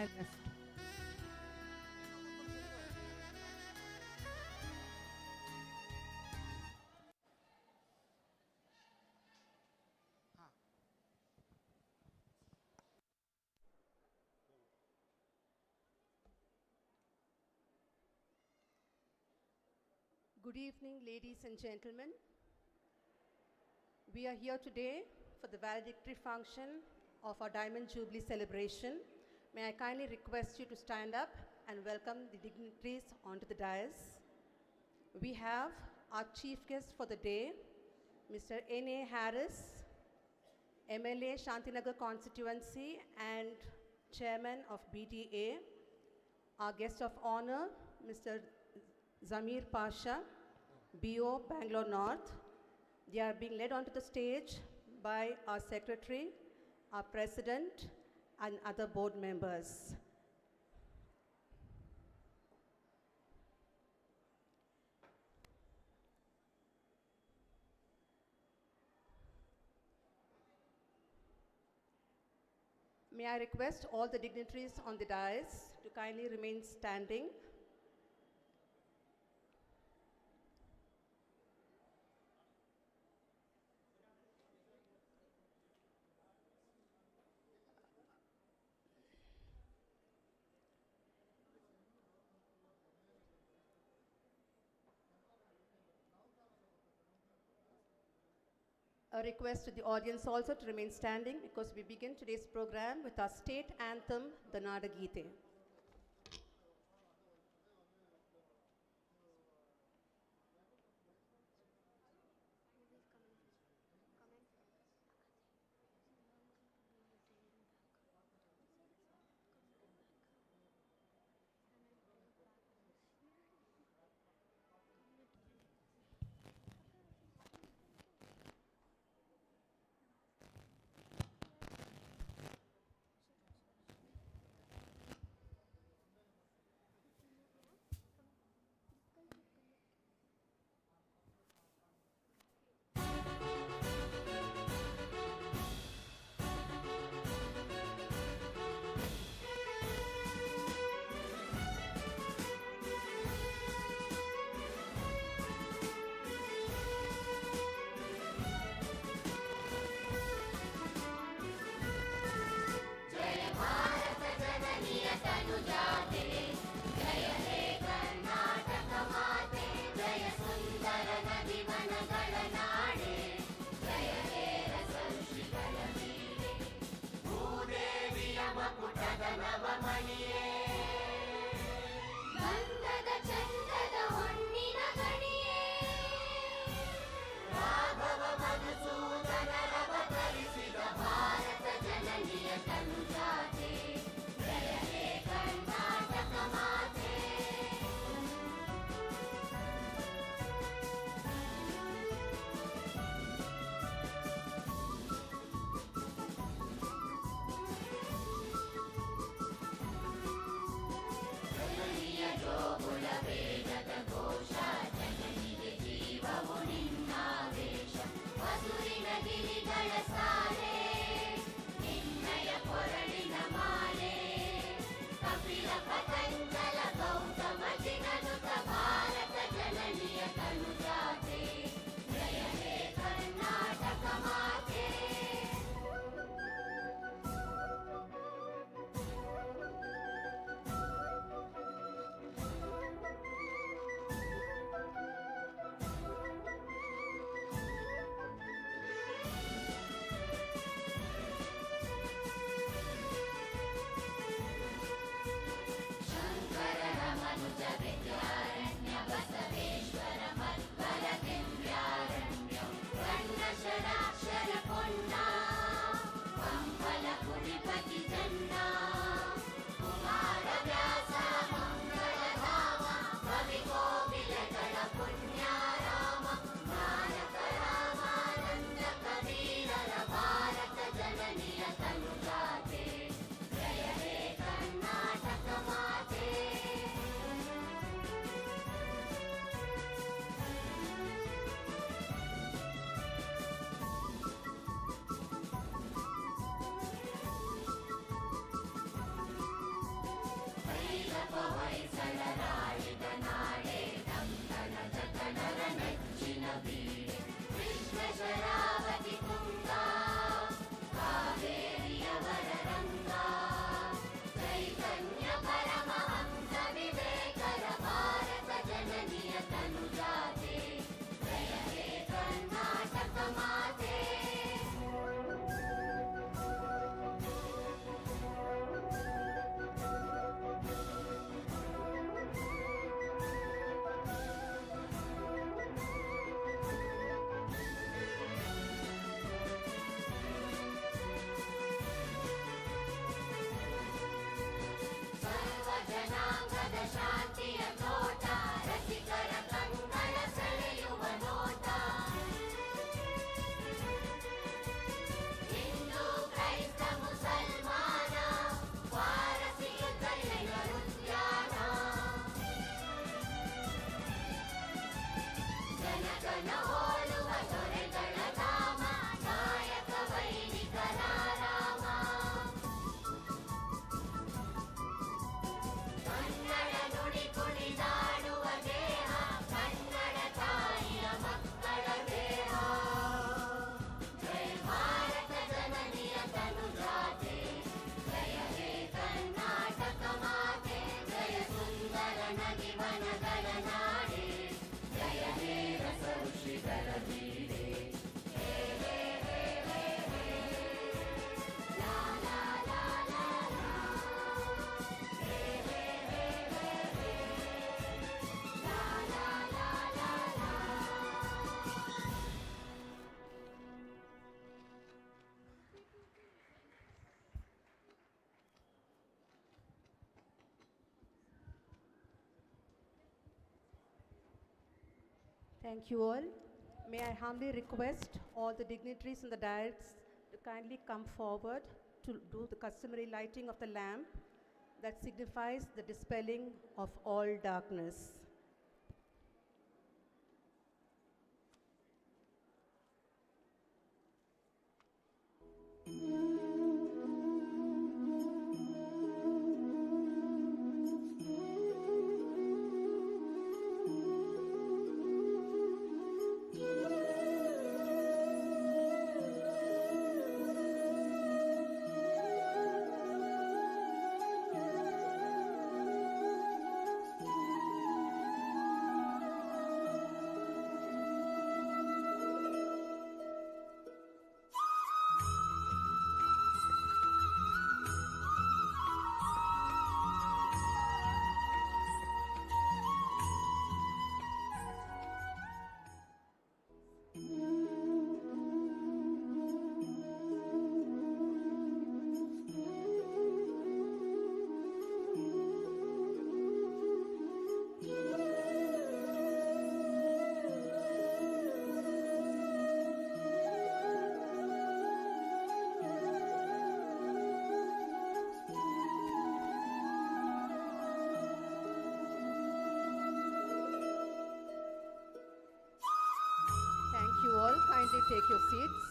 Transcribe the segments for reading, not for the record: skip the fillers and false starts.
and rest. Good evening, ladies and gentlemen. We are here today for the valedictory function of our Diamond Jubilee celebration. May I kindly request you to stand up and welcome the dignitaries onto the dais. We have our chief guest for the day, Mr. N.A. Harris, MLA Shantinagar constituency and chairman of BDA. Our guest of honor, Mr. Zamir Pasha, BO Bangalore North. They are being led onto the stage by our secretary, our president, and other board members. May I request all the dignitaries on the dais to kindly remain standing. A request to the audience also to remain standing because we begin today's program with our state anthem, the Nada Geete. Go! Thank you all. May I humbly request all the dignitaries in the dais to kindly come forward to do the customary lighting of the lamp that signifies the dispelling of all darkness. Kindly take your seats.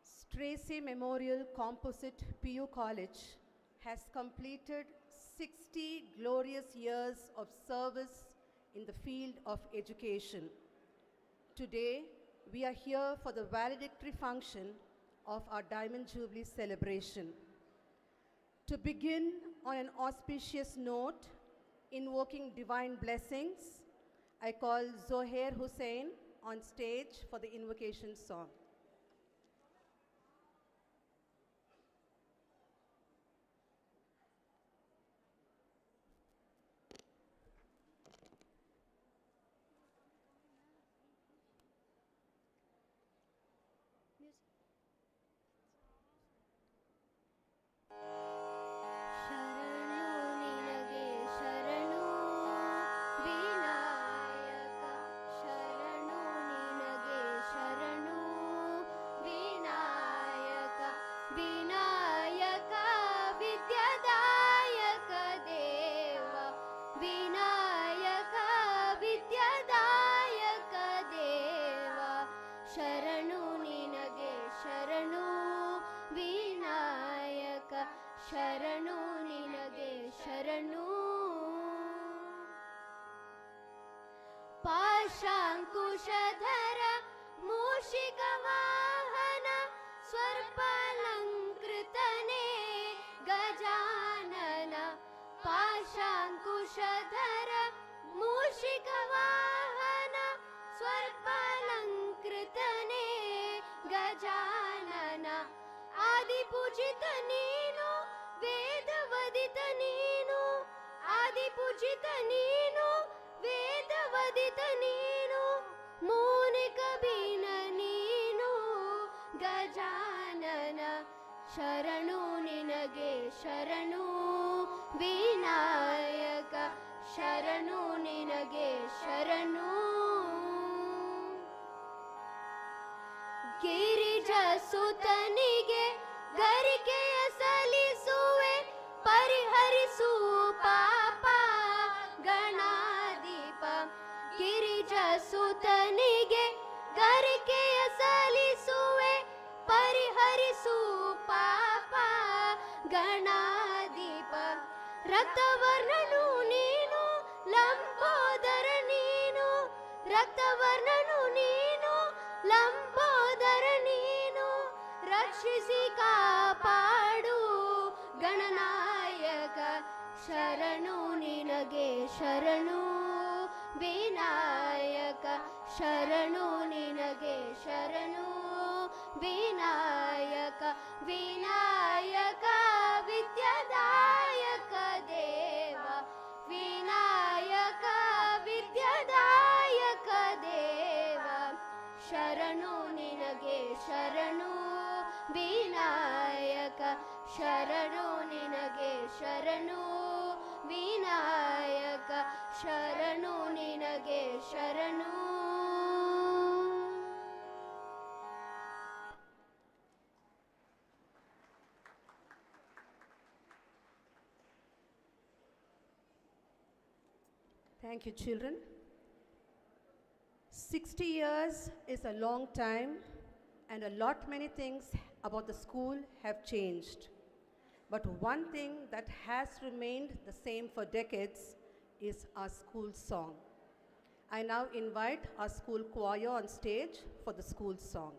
Stracey Memorial Composite PU College has completed 60 glorious years of service in the field of education. Today, we are here for the valedictory function of our Diamond Jubilee celebration. To begin on an auspicious note, invoking divine blessings, I call Zohair Hussain on stage for the invocation song. ಶರಣು पाशाङ्कुशधर मूषिकवाहन स्वर्पालङ्कृतने Gajanan पाशाङ्कुशधर मूषिकवाहन स्वर्पालङ्कृतने Gajanan आदिपूजित नीनु वेदवदित नीनु आदिपूजित नीनु वेदवदित नीनु मूनिक been नीनु Gajanan शरणु निनगे शरणु Vinayak शरणु निनगे शरणु ಗಿರಿಜಸುತನಿಗೆ ಗರಿಕೆಯ ಸಲ್ಲಿಸುವೆ ಪರಿಹರಿಸು ಪಾಪ ಗಣಾದೀಪ ಗಿರಿಜಸುತನಿಗೆ ಗರಿಕೆಯ ಸಲ್ಲಿಸುವೆ ಪರಿಹರಿಸು ಪಾಪ ಗಣಾದೀಪ ರಕ್ತವರ್ಣನು ನೀನು ಲಂಬೋದರ ನೀನು ರಕ್ತವರ್ಣನು ನೀನು ಲಂಬೋದರ ನೀನು ರಕ್ಷಿಸಿ ಕಾಪಾಡು ಗಣನಾಯಕ ಶರಣು ನಿನಗೆ ಶರಣು ವಿನಾಯಕ ಶರಣು ನಿನಗೆ ಶರಣು ವಿನಾಯಕ ವಿನಾಯಕ ವಿದ್ಯಾದಾಯಕ ದೇವ ವಿನಾಯಕ ವಿದ್ಯಾದಾಯಕ ದೇವ ಶರಣು ನಿನಗೆ ಶರಣು ವಿನಾಯಕ ಶರಣು ನಿನಗೆ ಶರಣು ವಿನಾಯಕ ಶರಣು ನಿನಗೆ ಶರಣು Thank you, children. 60 years is a long time, and a lot many things about the school have changed. But one thing that has remained the same for decades is our school song. I now invite our school choir on stage for the school song.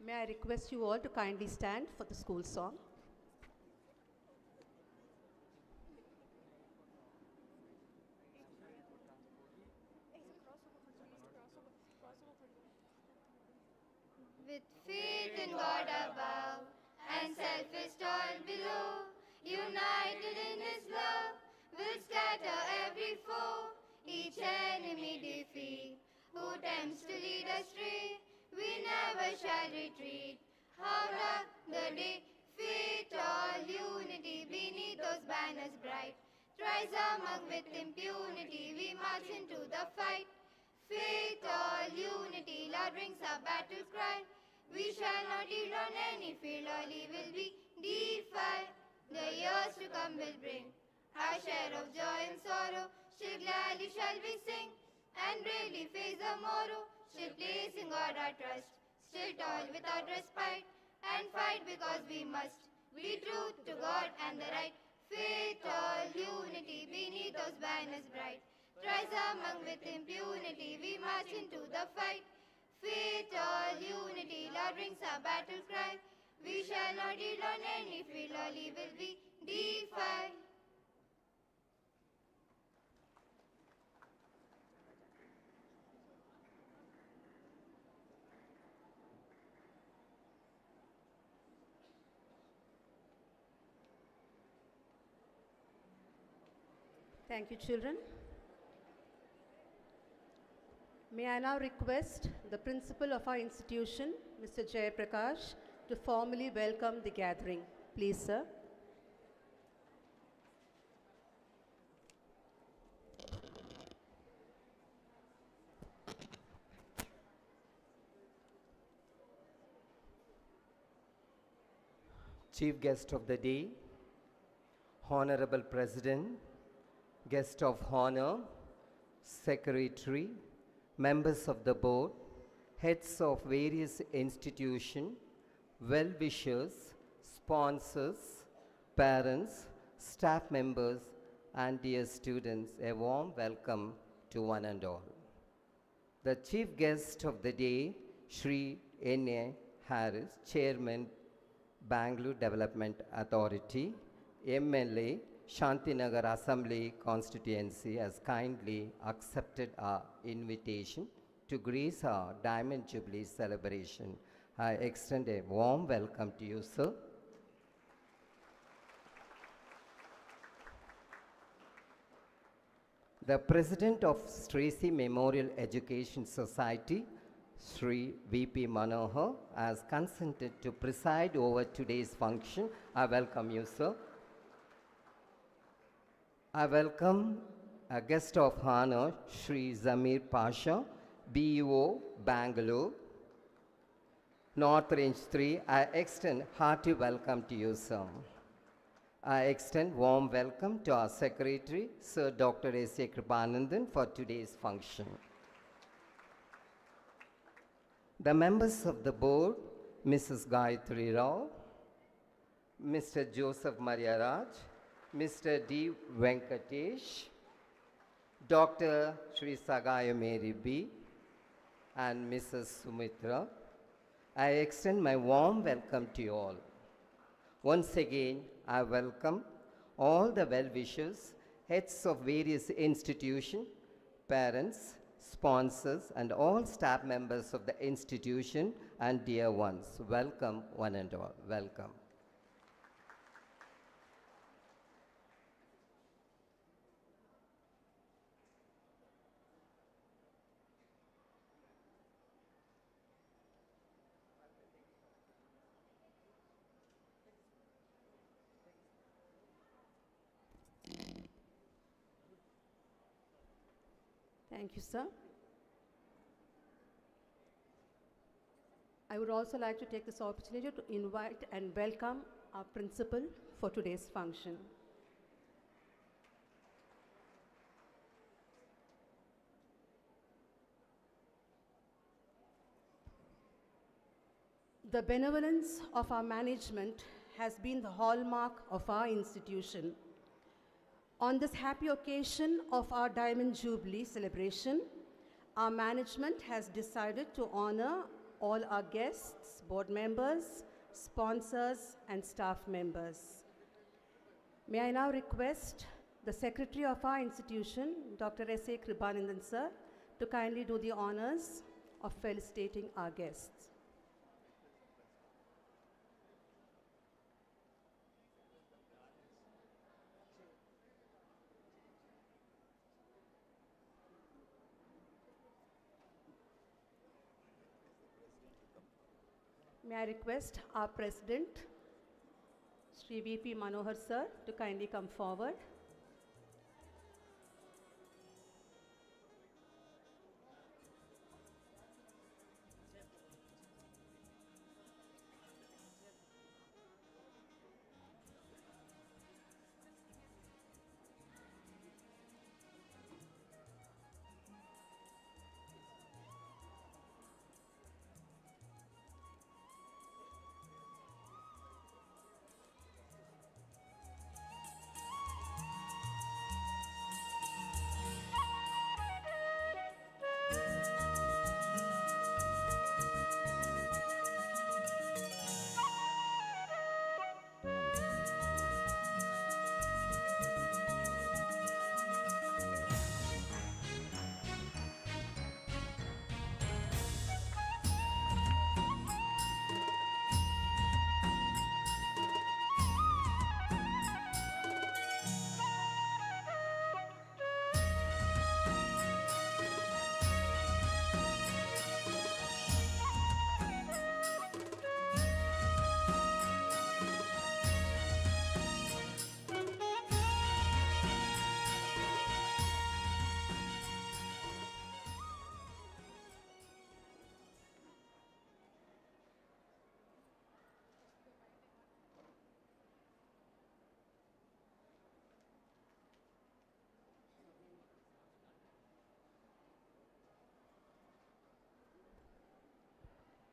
May I request you all to kindly stand for the school song. With faith in God above and selfish toil below, united in His love, we'll scatter every foe, each enemy defeat, who tempts to lead astray. We never shall retreat. How dark the day, faith, all unity beneath those banners bright. Thrice among with impunity, we march into the fight. Faith, all unity, Lord rings our battle cry. We shall not yield on any field, all evil we defy. The years to come will bring our share of joy and sorrow. Still gladly shall we sing and bravely face the morrow. Still place in God our trust, still toil without respite, and fight because we must be true to God and the right. Faith, all unity beneath those banners bright. Thrice among with impunity, we march into the fight. Faith, all unity, Lord rings our battle cry. We shall not yield on any field, all evil we defy. Thank you, children. May I now request the principal of our institution, Mr. Jayaprakash, to formally welcome the gathering. Please, sir. Chief Guest of the Day, Honorable President, Guest of Honor, Secretary, members of the board, heads of various institutions, well-wishers, sponsors, parents, staff members, and dear students, a warm welcome to one and all. The chief guest of the day, Shri N.A. Harris, Chairman, Bangalore Development Authority, MLA, Shantinagar Assembly Constituency, has kindly accepted our invitation to grace our Diamond Jubilee celebration. I extend a warm welcome to you, sir. The President of Stracey Memorial Education Society, Sri V.P. Manohar, has consented to preside over today's function. I welcome you, sir. I welcome a guest of honor, Sri Zamir Pasha, BEO, Bangalore, North Range 3. I extend hearty welcome to you, sir. I extend warm welcome to our Secretary, Sir Dr. A.C. Kripanandan, for today's function. The members of the board, Mrs. Gayatri Rao, Mr. Joseph Mariaraj, Mr. D. Venkatesh, Dr. Sri Sagaya Mary B., and Mrs. Sumitra, I extend my warm welcome to you all. Once again, I welcome all the well-wishers, heads of various institutions, parents, sponsors, and all staff members of the institution and dear ones. Welcome, one and all. Welcome. Thank you, sir. I would also like to take this opportunity to invite and welcome our principal for today's function. The benevolence of our management has been the hallmark of our institution. On this happy occasion of our Diamond Jubilee celebration, our management has decided to honor all our guests, board members, sponsors, and staff members. May I now request the Secretary of our institution, Dr. S.A. Kripanandan sir, to kindly do the honors of felicitating our guests. May I request our President, Sri V.P. Manohar sir, to kindly come forward.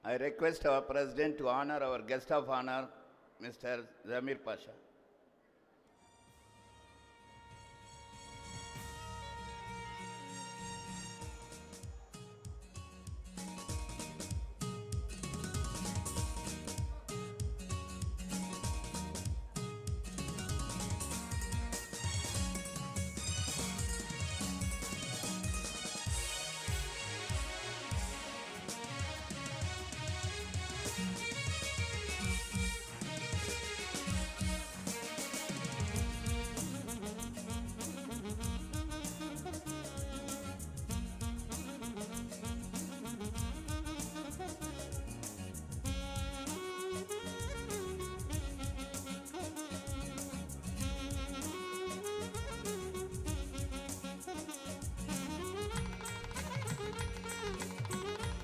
I request our President to honor our guest of honor, Mr. Zamir Pasha.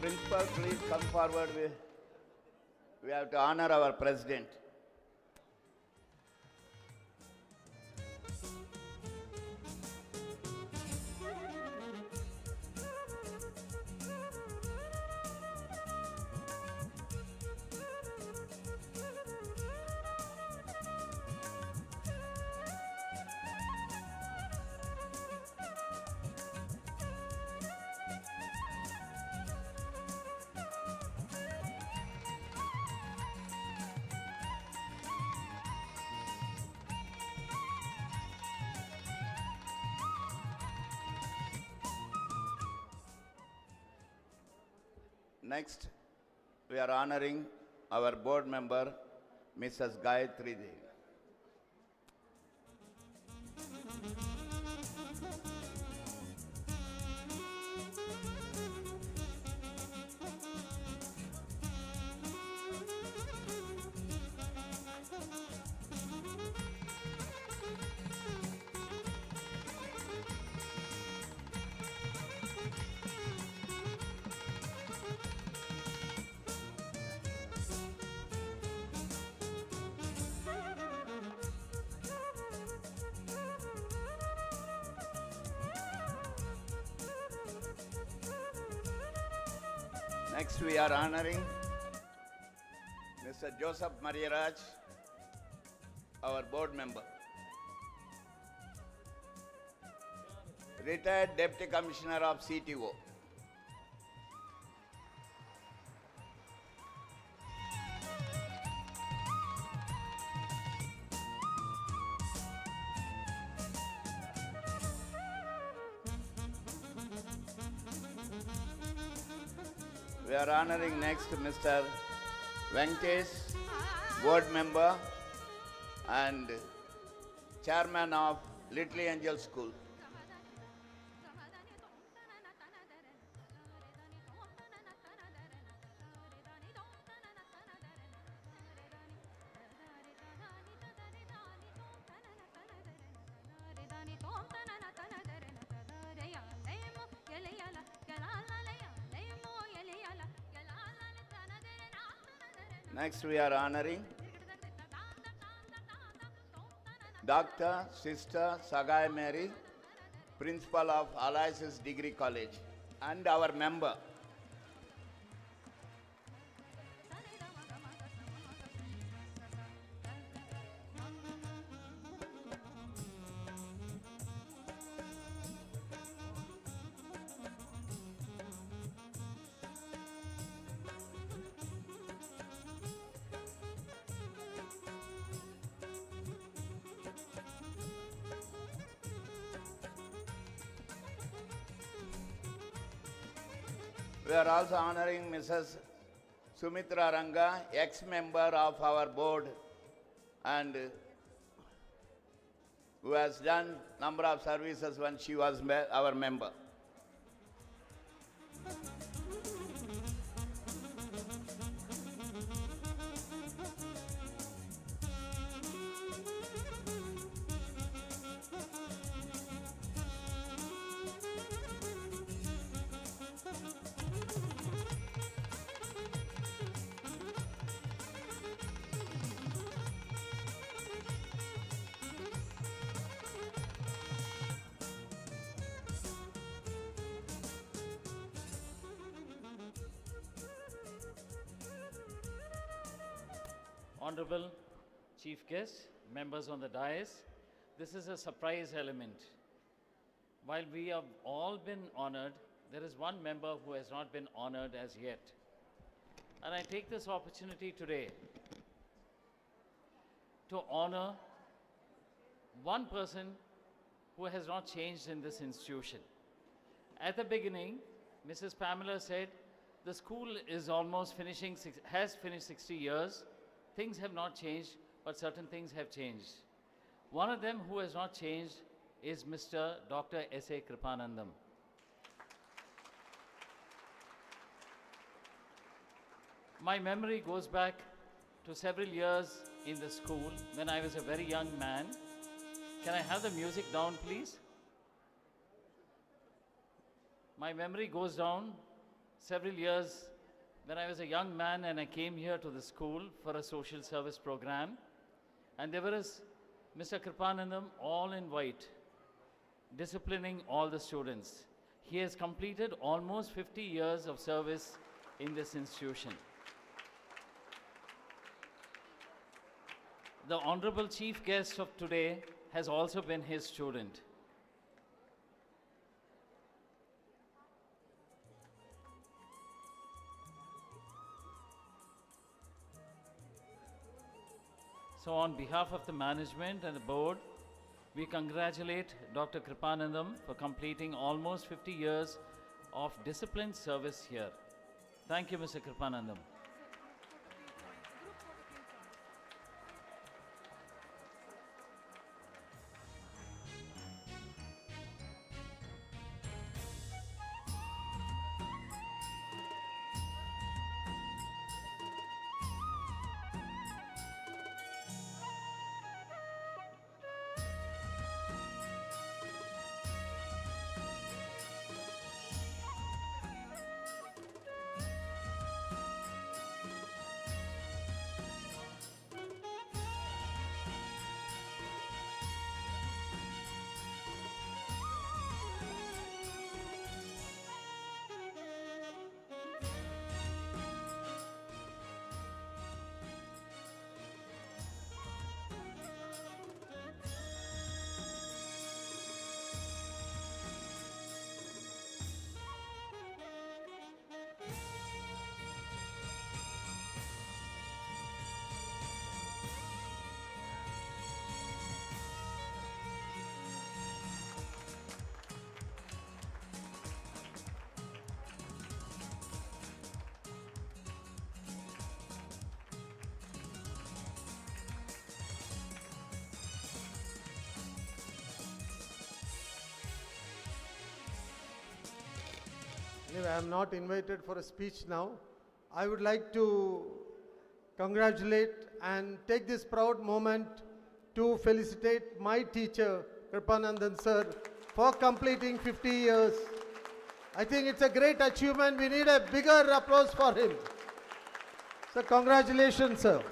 Principal, please come forward. We have to honor our president. Next, we are honoring our board member, Mrs. Gayatri Devi. Next, we are honoring Mr. Joseph Mariaraj, our board member. Retired Deputy Commissioner of CTO. We are honoring next Mr. Venkatesh, board member and chairman of Little Angel School. Next, we are honoring Dr. Sister Sagai Mary, Principal of Aloysius Degree College, and our member. We are also honoring Mrs. Sumitra Ranga, ex-member of our board and who has done number of services when she was our member. Honorable Chief Guest, members on the dais, this is a surprise element. While we have all been honored, there is one member who has not been honored as yet. And I take this opportunity today to honor one person who has not changed in this institution. At the beginning, Mrs. Pamela said, the school is almost has finished 60 years. Things have not changed, but certain things have changed. One of them who has not changed is Mr. Dr. S.A. Kripanandam. My memory goes back to several years in the school when I was a very young man. Can I have the music down, please? My memory goes down several years when I was a young man and I came here to the school for a social service program. And there was Mr. Kripanandam, all in white, disciplining all the students. He has completed almost 50 years of service in this institution. The Honorable Chief Guest of today has also been his student. So on behalf of the management and the board, we congratulate Dr. Kripanandam for completing almost 50 years of disciplined service here. Thank you, Mr. Kripanandam. Anyway, I am not invited for a speech now. I would like to congratulate and take this proud moment to felicitate my teacher, Kripanandan sir, for completing 50 years. I think it's a great achievement. We need a bigger applause for him. So congratulations, sir.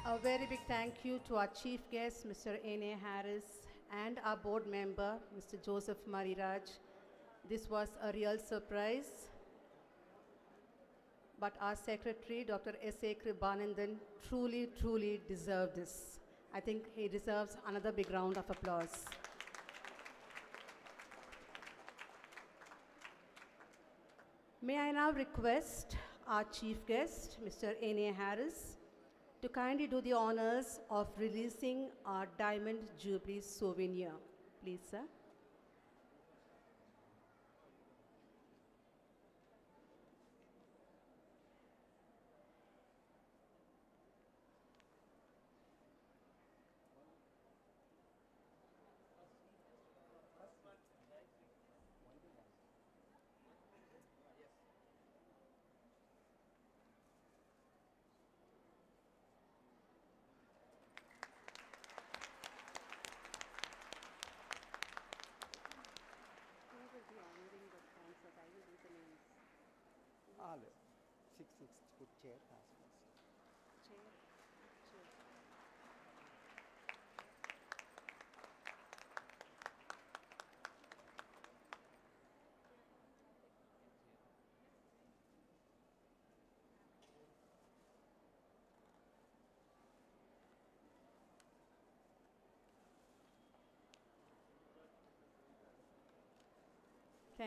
A very big thank you to our chief guest, Mr. N.A. Harris, and our board member, Mr. Joseph Mariraj. This was a real surprise. But our secretary, Dr. S.A. Kripanandan, truly deserved this. I think he deserves another big round of applause. May I now request our chief guest, Mr. N.A. Harris, to kindly do the honors of releasing our Diamond Jubilee souvenir. Please, sir.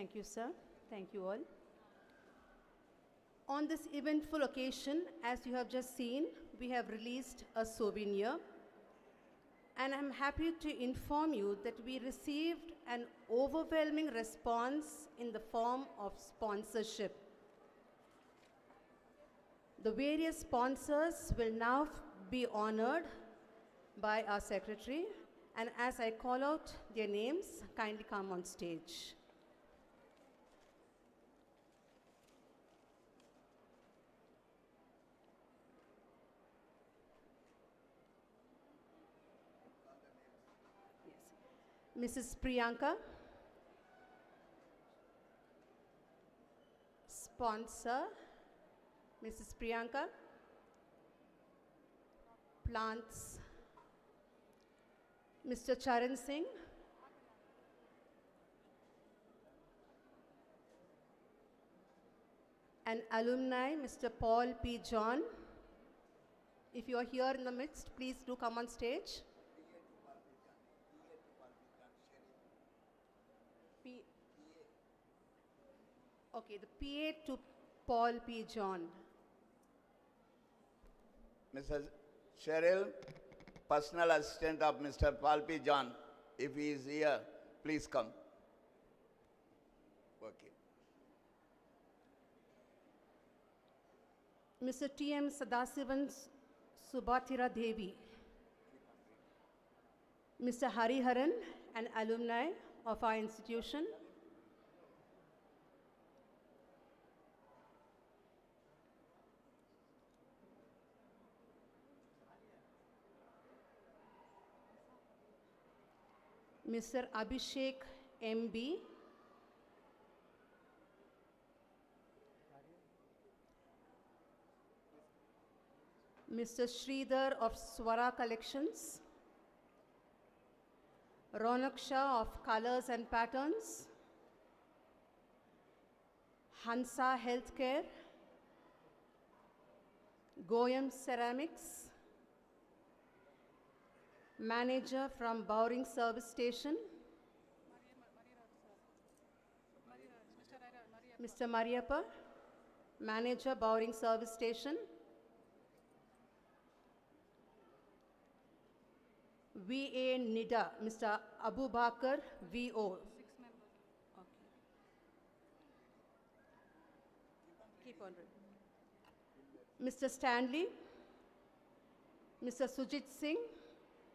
Thank you, sir. Thank you all. On this eventful occasion, as you have just seen, we have released a souvenir. And I'm happy to inform you that we received an overwhelming response in the form of sponsorship. The various sponsors will now be honored by our secretary. And as I call out their names, kindly come on stage. Mrs. Priyanka, sponsor, Mrs. Priyanka, plants, Mr. Charan Singh, an alumni, Mr. Paul P. John. If you are here in the midst, please do come on stage. Okay, the PA to Paul P. John. Mrs. Cheryl, personal assistant of Mr. Paul P. John. If he is here, please come. Okay. Mr. T.M. Sadasivan Subatira Devi. Mr. Hariharan, an alumni of our institution. Mr. Abhishek M.B. Mr. Sridhar of Swara Collections. Ronak Shah of Colors and Patterns. Hansa Healthcare. Goyam Ceramics. Manager from Bowring Service Station. Mr. Mariappa, Manager, Bowring Service Station. VA NIDA, Mr. Abu Bakar, VO. Okay. Keep on reading. Mr. Stanley, Mr. Sujit Singh,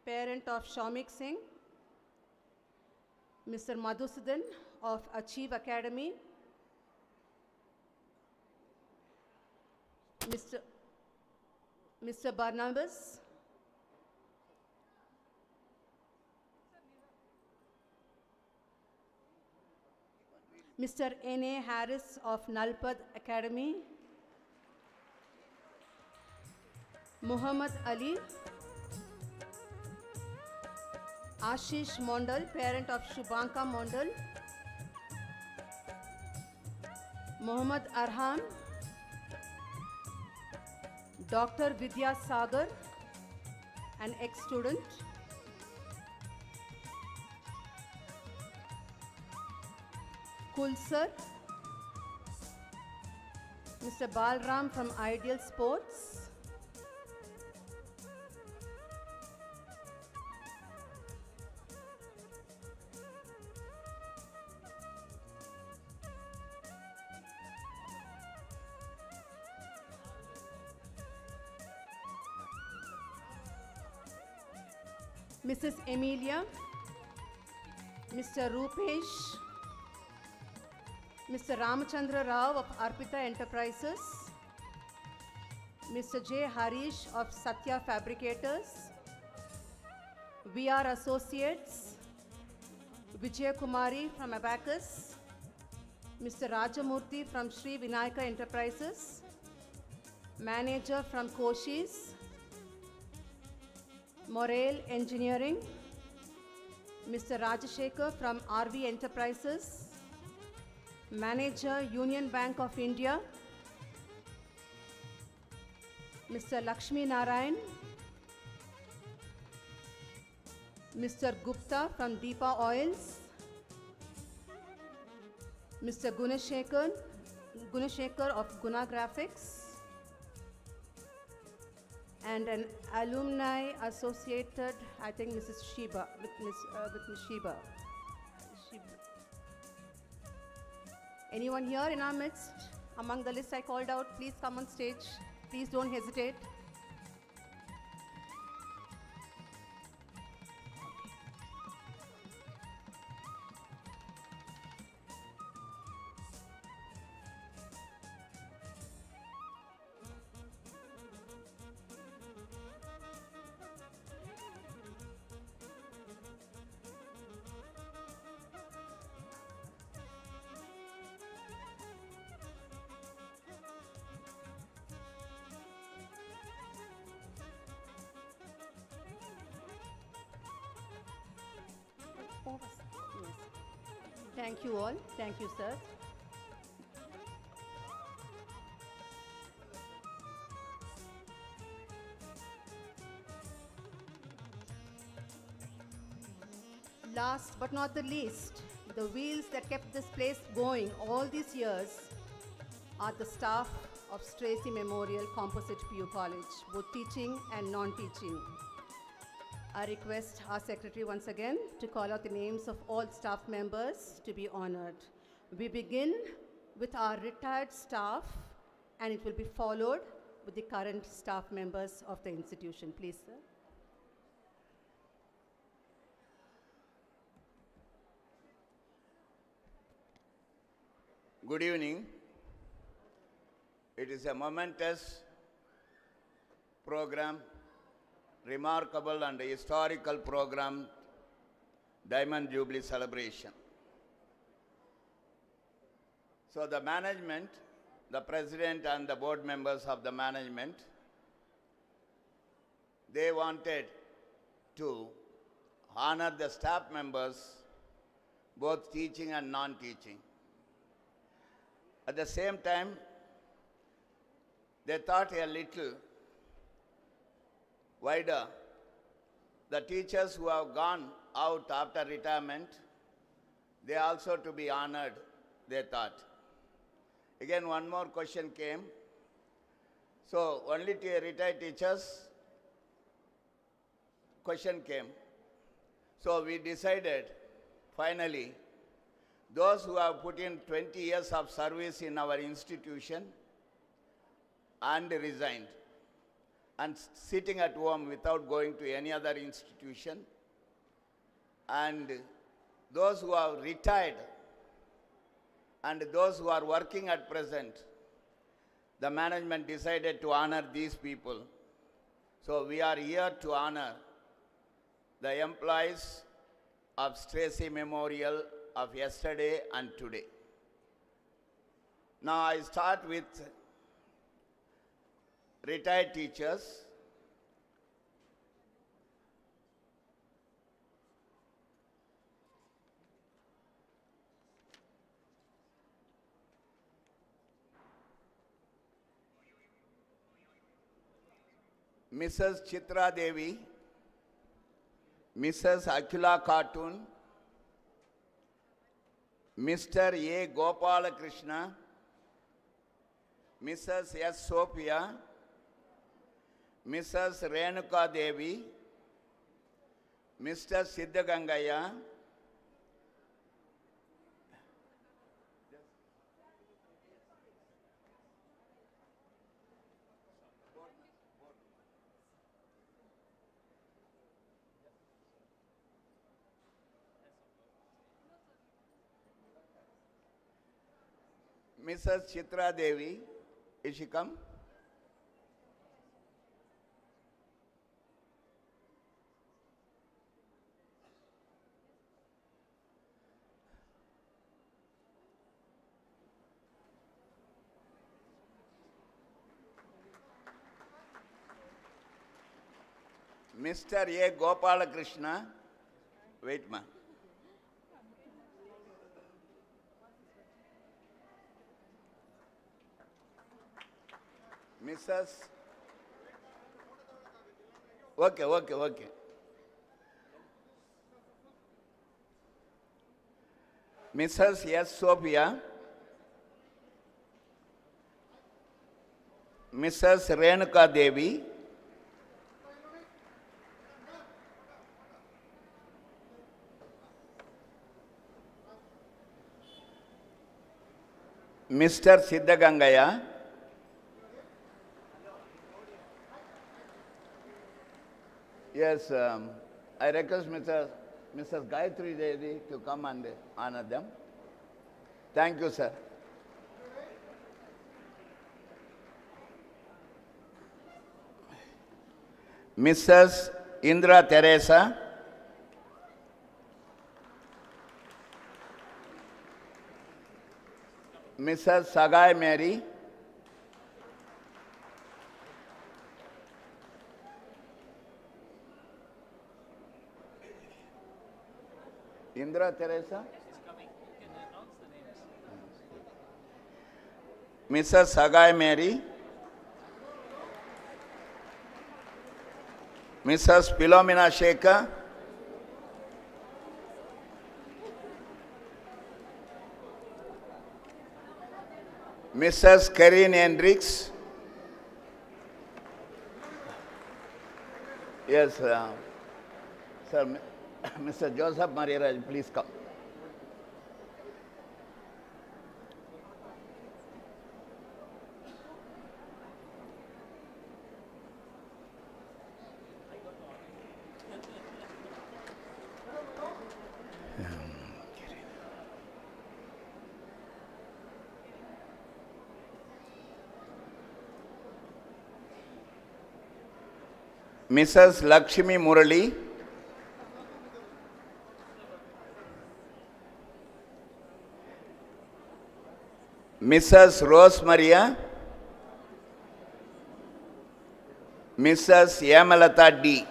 parent of Shamik Singh, Mr. Madhusudan of Achieve Academy, Mr. Barnabas, Mr. N.A. Harris of Nalpad Academy, Muhammad Ali, Ashish Mondal, parent of Shubhanka Mondal, Muhammad Arham, Dr. Vidya Sagar, an ex-student, Kulsar, Mr. Balram from Ideal Sports, Mrs. Emilia, Mr. Rupesh, Mr. Ramachandra Rao of Arpita Enterprises, Mr. J. Harish of Satya Fabricators, VR Associates, Vijay Kumari from Abacus, Mr. Rajamurthy from Sri Vinayaka Enterprises, Manager from Koshis, Morale Engineering, Mr. Rajashekar from RV Enterprises, Manager Union Bank of India, Mr. Lakshmi Narayan, Mr. Gupta from Deepa Oils, Mr. Gunashekar of Guna Graphics, and an alumni associated, I think Mrs. Sheba, with Ms. Sheba. Anyone here in our midst? Among the list I called out, please come on stage. Please don't hesitate. Yes. Thank you all. Thank you, sir. Last but not the least, the wheels that kept this place going all these years are the staff of Stracey Memorial Composite PU College, both teaching and non-teaching. I request our secretary once again to call out the names of all staff members to be honored. We begin with our retired staff, and it will be followed with the current staff members of the institution. Please, sir. Good evening. It is a momentous program, remarkable and historical program, Diamond Jubilee celebration. So the management, the president and the board members of the management, they wanted to honor the staff members, both teaching and non-teaching. At the same time, they thought a little wider. The teachers who have gone out after retirement, they also to be honored, they thought. Again, one more question came. So, only retired teachers, question came. So, we decided, finally, those who have put in 20 years of service in our institution and resigned, and sitting at home without going to any other institution, and those who have retired, and those who are working at present, the management decided to honor these people. So we are here to honor the employees of Stracey Memorial of yesterday and today. Now I start with retired teachers. Mrs. Chitra Devi, Mrs. Akila Khatun, Mr. A. Gopala Krishna, Mrs. S. Sophia, Mrs. Renuka Devi, Mr. Siddhagangaya, Mrs. Chitra Devi, is she come? Mr. A. Gopalakrishna. Wait, ma. Mrs. Okay. Mrs. S. Sophia. Mrs. Renuka Devi. Mr. Siddhagangaya. Yes, I request Mrs. Gayatri Devi to come and honor them. Thank you, sir. Mrs. Indra Teresa. Mrs. Sagai Mary. Indra Teresa. Mrs. Sagai Mary. Mrs. Philomena Shekhar. Mrs. Karine Hendricks. Yes, sir. Mr. Joseph Mariraj, please come. Mrs. Lakshmi Murali. Mrs. Rose Maria. Mrs. Yamalata D.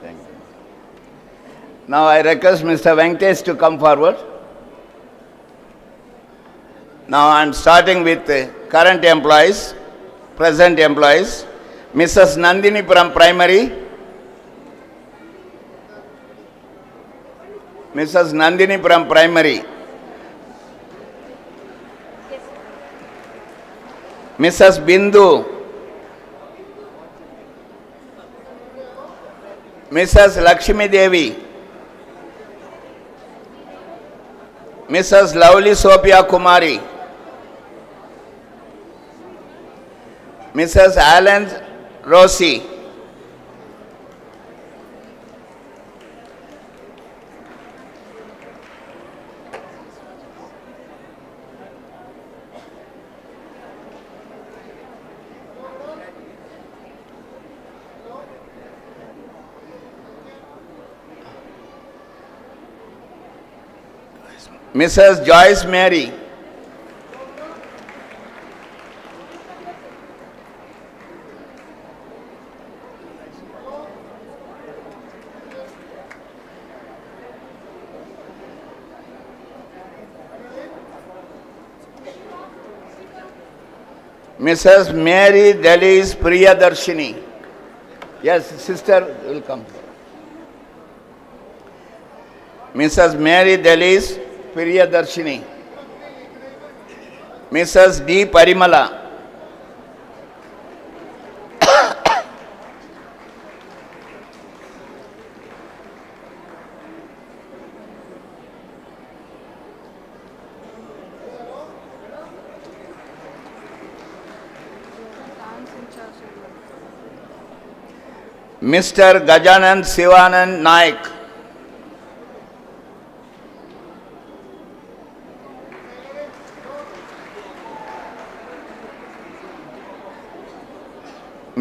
Thank you. Now I request Mr. Venkatesh to come forward. Now I am starting with current employees, present employees. Mrs. Nandini from primary. Mrs. Nandini from primary. Mrs. Bindu. Mrs. Lakshmi Devi. Mrs. Lovely Sophia Kumari. Mrs. Alan Rossi. Mrs. Joyce Mary. Mrs. Mary Delis Priyadarshini. Yes, sister will come. Mrs. Mary Delis Priyadarshini. Mrs. D. Parimala. Mr. Gajanan Sivanand Naik.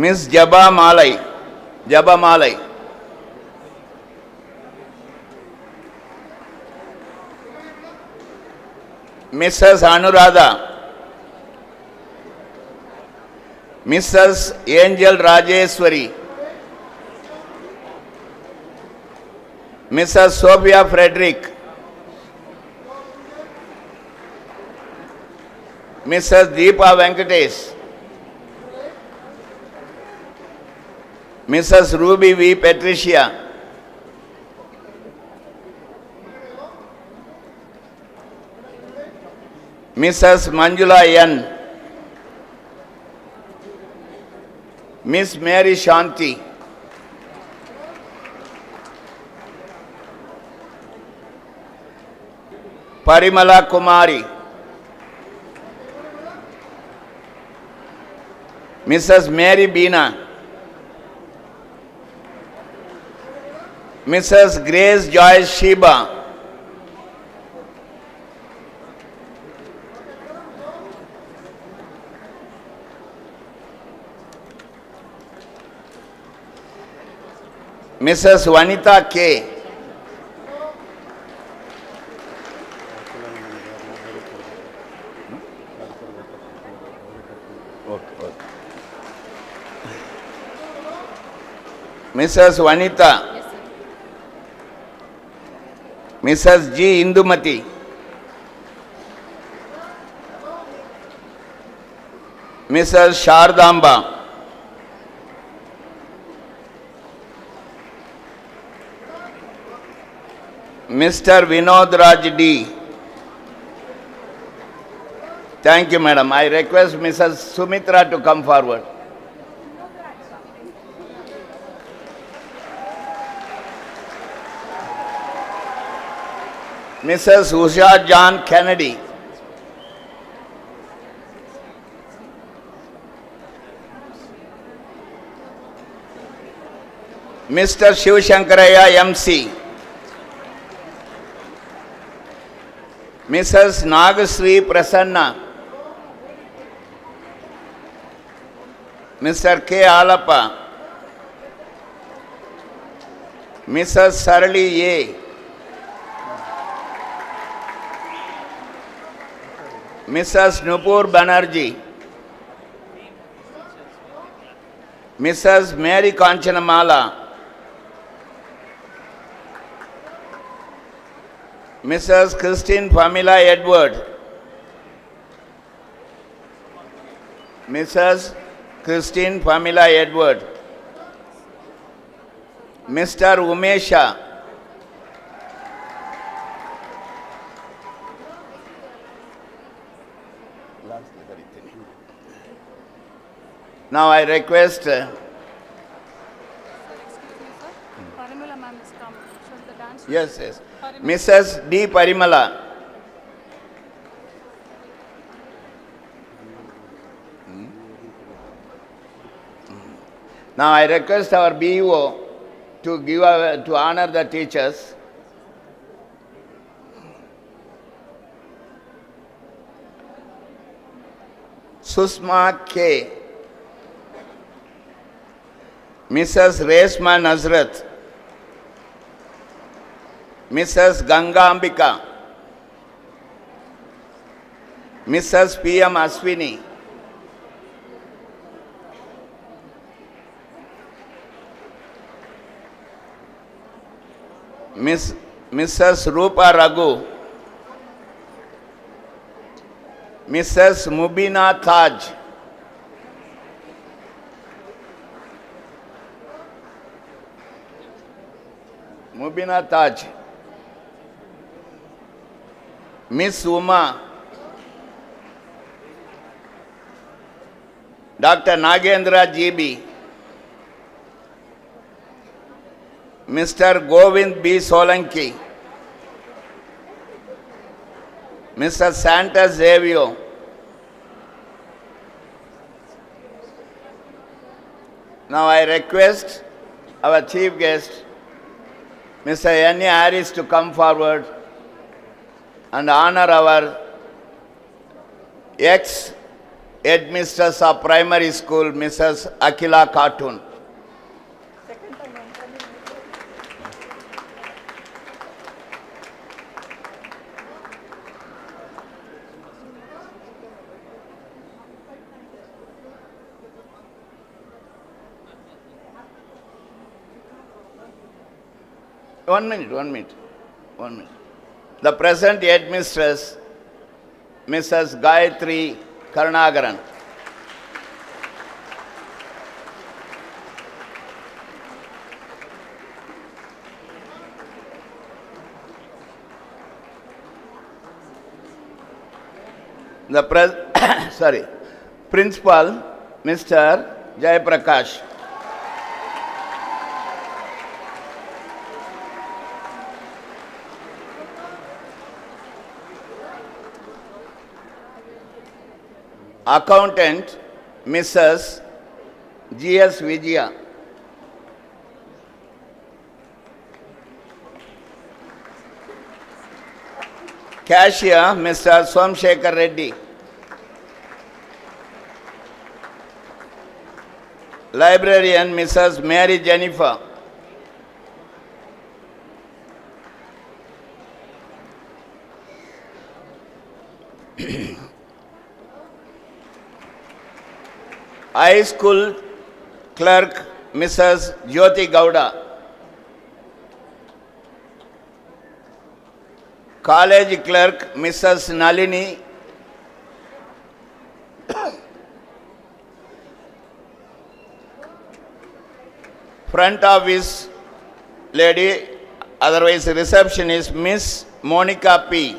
Miss Jaba Malai. Jaba Malai. Mrs. Anuradha. Mrs. Angel Rajeswari. Mrs. Sophia Frederick. Mrs. Deepa Venkatesh. Mrs. Ruby V. Patricia. Mrs. Manjula N. Miss Mary Shanti. Parimala Kumari. Mrs. Mary Beena. Mrs. Grace Joyce Sheba. Mrs. Vanita K. Mrs. Vanita. Mrs. G. Indumati. Mrs. Shardamba. Mr. Vinod Raj D. Thank you, madam. I request Mrs. Sumitra to come forward. Mrs. Usha John Kennedy. Mr. Shiv Shankaraya MC. Mrs. Nagasri Prasanna. Mr. K. Alappa. Mrs. Sarali A. Mrs. Nupur Banerjee. Mrs. Mary Kanchanamala. Mrs. Christine Pamela Edward. Mrs. Christine Pamela Edward. Mr. Umesha. Now I request Parimala ma'am is come. Should the dance? yes. Mrs. D. Parimala. Now I request our BEO to to honor the teachers. Susma K. Mrs. Reshma Nazrat. Mrs. Gangambika. Mrs. P.M. Aswini. Mrs. Rupa Raghu. Mrs. Mubina Taj. Mubina Taj. Miss Uma. Dr. Nagendra GB. Mr. Govind B. Solanki. Mr. Santa Xavier. Now I request our chief guest, Mr. N. A. Harris, to come forward and honor our Headmistress of Primary School, Mrs. Akila Khatun. One minute. The present headmistress, Mrs. Gayatri Karnagaran. The Principal, Mr. Jayaprakash. Accountant, Mrs. G.S. Vijaya. Cashier, Mr. Somshekhar Reddy. Librarian, Mrs. Mary Jennifer. High School Clerk, Mrs. Jyoti Gowda. College Clerk, Mrs. Nalini. Front Office Lady, otherwise receptionist, Miss Monica P.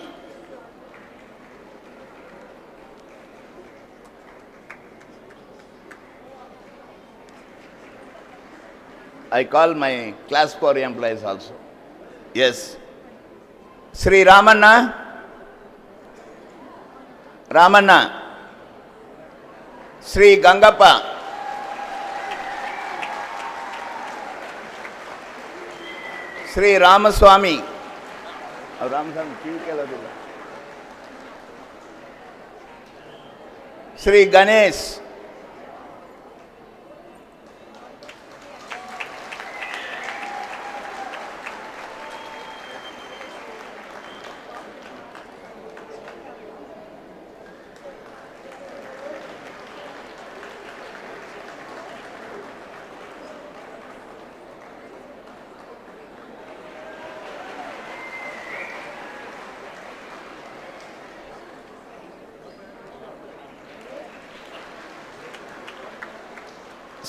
I call my class 4 employees also. Yes. Sri Ramanna. Sri Gangappa. Sri Ramaswamy. Sri Ganesh.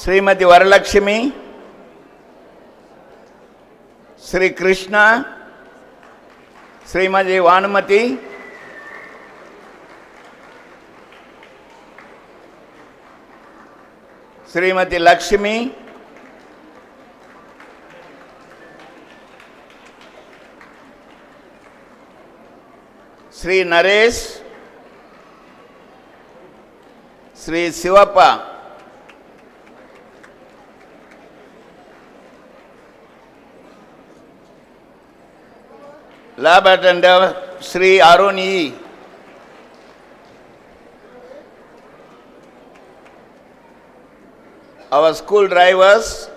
Srimati Varalakshmi, Sri Krishna, Srimati Vanumati, Srimati Lakshmi, Sri Naresh, Sri Sivappa, Lab attendant, Sri Arun E. Our school drivers,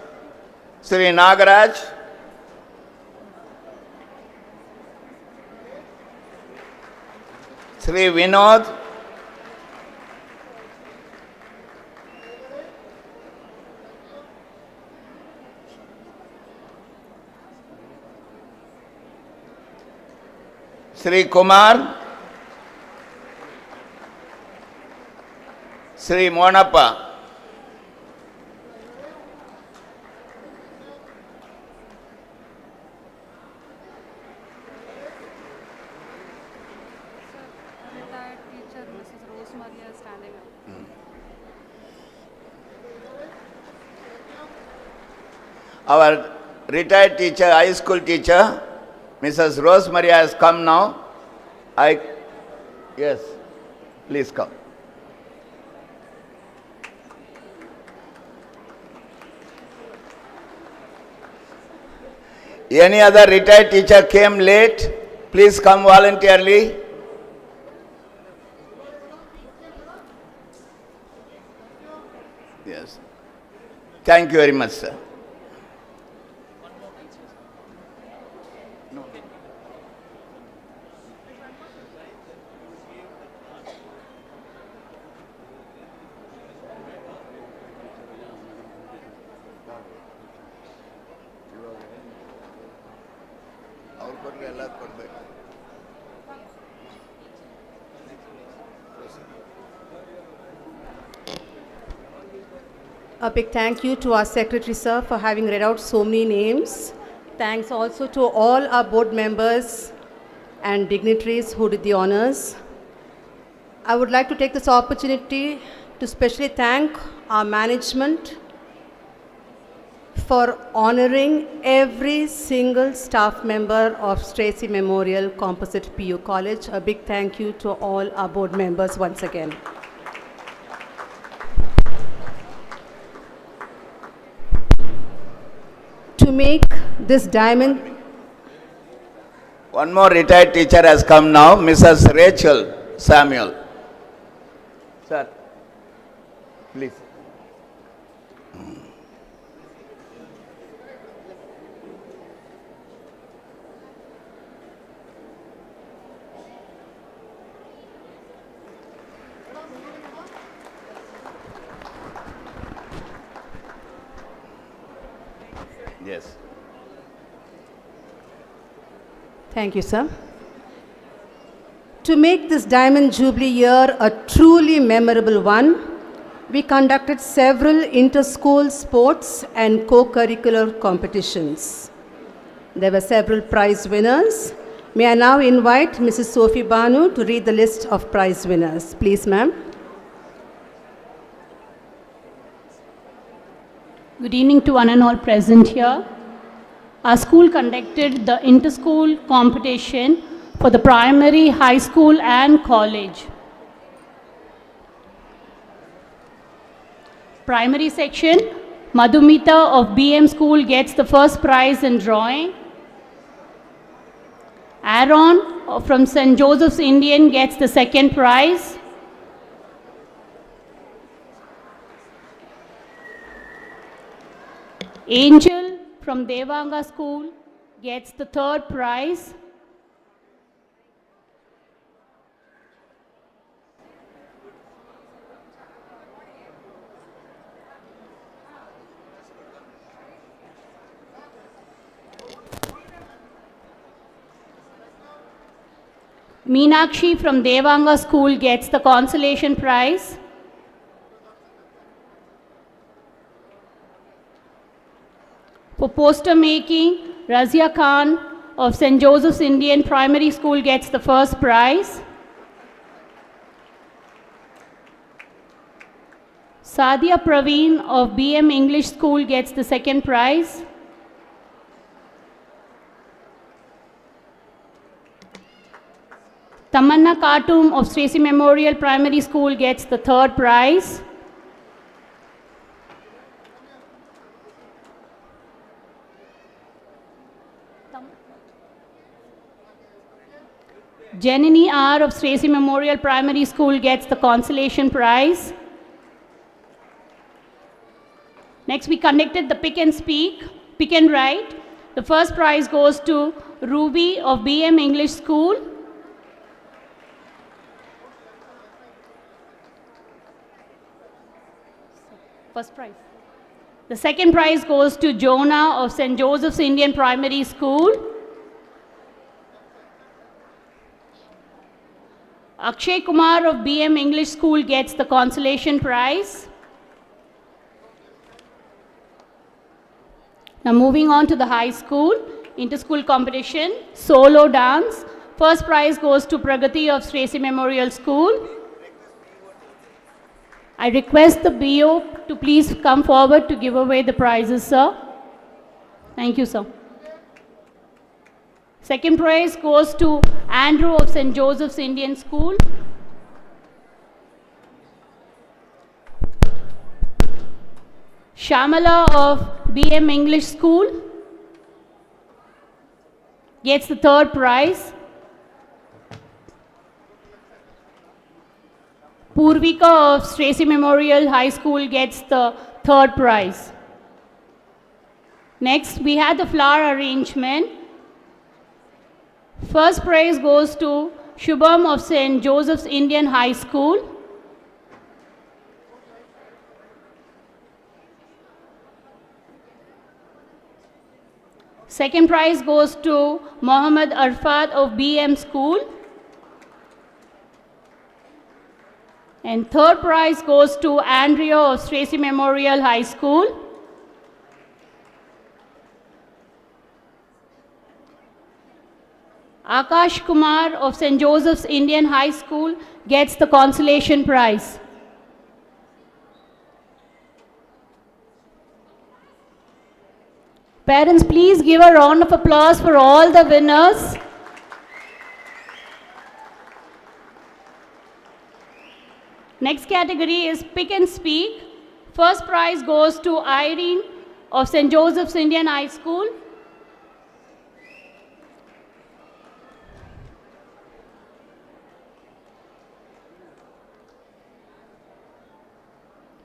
Sri Nagaraj, Sri Vinod, Sri Kumar, Sri Monappa, Retired teacher Mrs. Rosemary is standing up. our retired teacher, high school teacher, Mrs. Rosemary has come now. Yes, please come. Any other retired teacher came late? Please come voluntarily. Thank you very much, sir. A big thank you to our secretary, sir, for having read out so many names. Thanks also to all our board members and dignitaries who did the honors. I would like to take this opportunity to specially thank our management for honoring every single staff member of Stracey Memorial Composite PU College. A big thank you to all our board members once again. To make this diamond, One more retired teacher has come now, Mrs. Rachel Samuel. Sir, please. Yes. thank you, sir. To make this Diamond Jubilee year a truly memorable one, we conducted several inter-school sports and co-curricular competitions. There were several prize winners. May I now invite Mrs. Sophie Banu to read the list of prize winners. Please, ma'am. Good evening to one and all present here. Our school conducted the inter-school competition for the primary, high school and college. Primary section, Madhumita of BM school gets the first prize in drawing. Aaron from St. Joseph's Indian gets the second prize. Angel from Devanga school gets the third prize. Meenakshi from Devanga school gets the consolation prize. For poster making, Razia Khan of St. Joseph's Indian Primary School gets the first prize. Sadia Praveen of BM English School gets the second prize. Tamanna Khatum of Stracey Memorial Primary School gets the third prize. Janini R of Stracey Memorial Primary School gets the consolation prize. Next, we conducted the pick and speak, pick and write. The first prize goes to Ruby of BM English School. First prize. The second prize goes to Jonah of St. Joseph's Indian Primary School. Akshay Kumar of BM English School gets the consolation prize. Now moving on to the high school, inter-school competition, solo dance. First prize goes to Pragati of Stracey Memorial School. I request the BO to please come forward to give away the prizes, sir. Thank you, sir. Second prize goes to Andrew of St. Joseph's Indian School. Shamala of BM English School gets the third prize. Purvika of Stracey Memorial High School gets the third prize. Next, we had the flower arrangement. First prize goes to Shubham of St. Joseph's Indian High School. Second prize goes to Mohammad Arfat of BM School. And third prize goes to Andrea of Stracey Memorial High School. Akash Kumar of St. Joseph's Indian High School gets the consolation prize. Parents, please give a round of applause for all the winners. Next category is Pick and Speak. First prize goes to Irene of St. Joseph's Indian High School.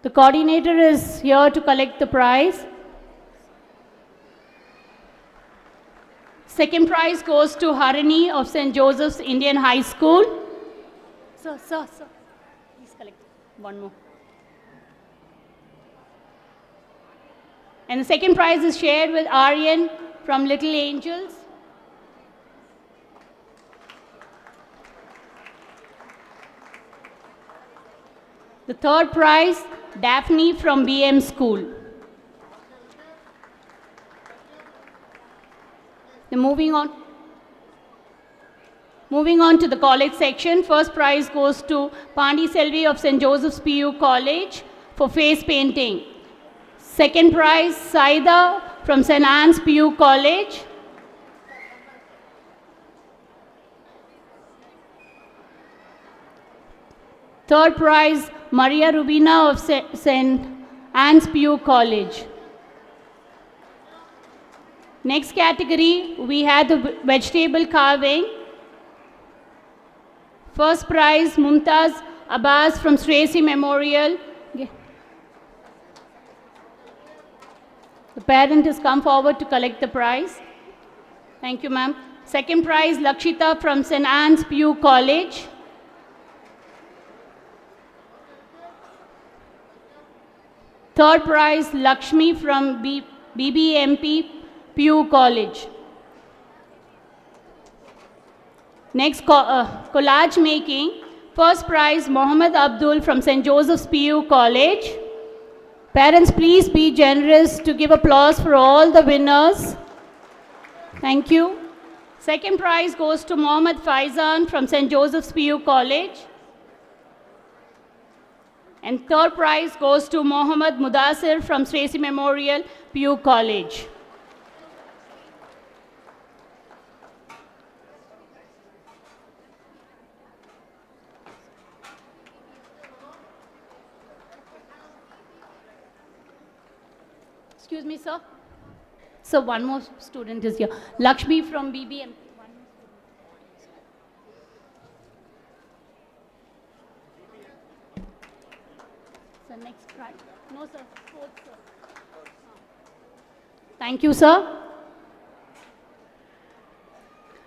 The coordinator is here to collect the prize. Second prize goes to Harini of St. Joseph's Indian High School. Sir, please collect one more. And the second prize is shared with Aryan from Little Angels. The third prize, Daphne from BM School. Then moving on to the college section. First prize goes to Pandi Selvi of St. Joseph's PU College for face painting. Second prize, Saida from St. Anne's PU College. Third prize, Maria Rubina of St. Anne's PU College. Next category, we had the vegetable carving. First prize, Mumtaz Abbas from Stracey Memorial. The parent has come forward to collect the prize. Thank you, ma'am. Second prize, Lakshita from St. Anne's PU College. Third prize, Lakshmi from BBMP PU College. Next, collage making. First prize, Mohammed Abdul from St. Joseph's PU College. Parents, please be generous to give applause for all the winners. Thank you. Second prize goes to Mohammed Faizan from St. Joseph's PU College. And third prize goes to Mohammed Mudassir from Stracey Memorial PU College. Excuse me, sir. So one more student is here. Lakshmi from BBM. So next prize. No, sir. Fourth, sir. Thank you, sir.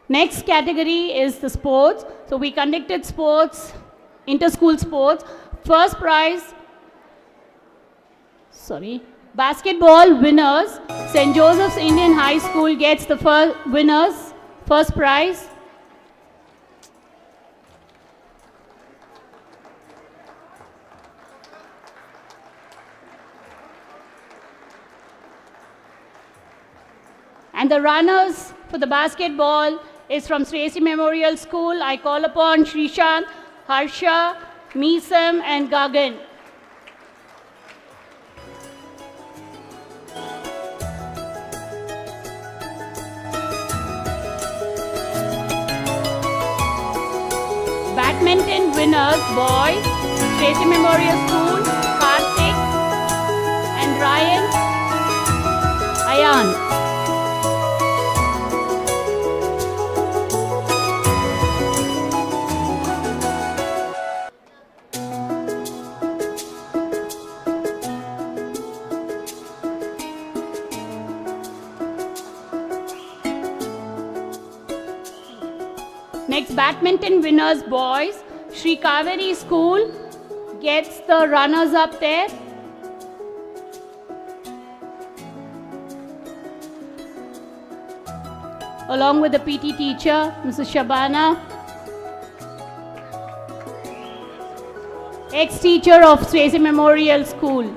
Next category is the sports. So we conducted sports, inter-school sports. First prize, basketball winners. St. Joseph's Indian High School gets the first prize. And the runners for the basketball is from Stracey Memorial School. I call upon Shrishant, Harsha, Meesam and Gagan. Badminton winners, boys, Stracey Memorial School, Karthik and Ryan, Ayan. Next, badminton winners boys. Sri Kaveri School gets the runners up there. Along with the PT teacher, Mrs. Shabana. Ex-teacher of Stracey Memorial School.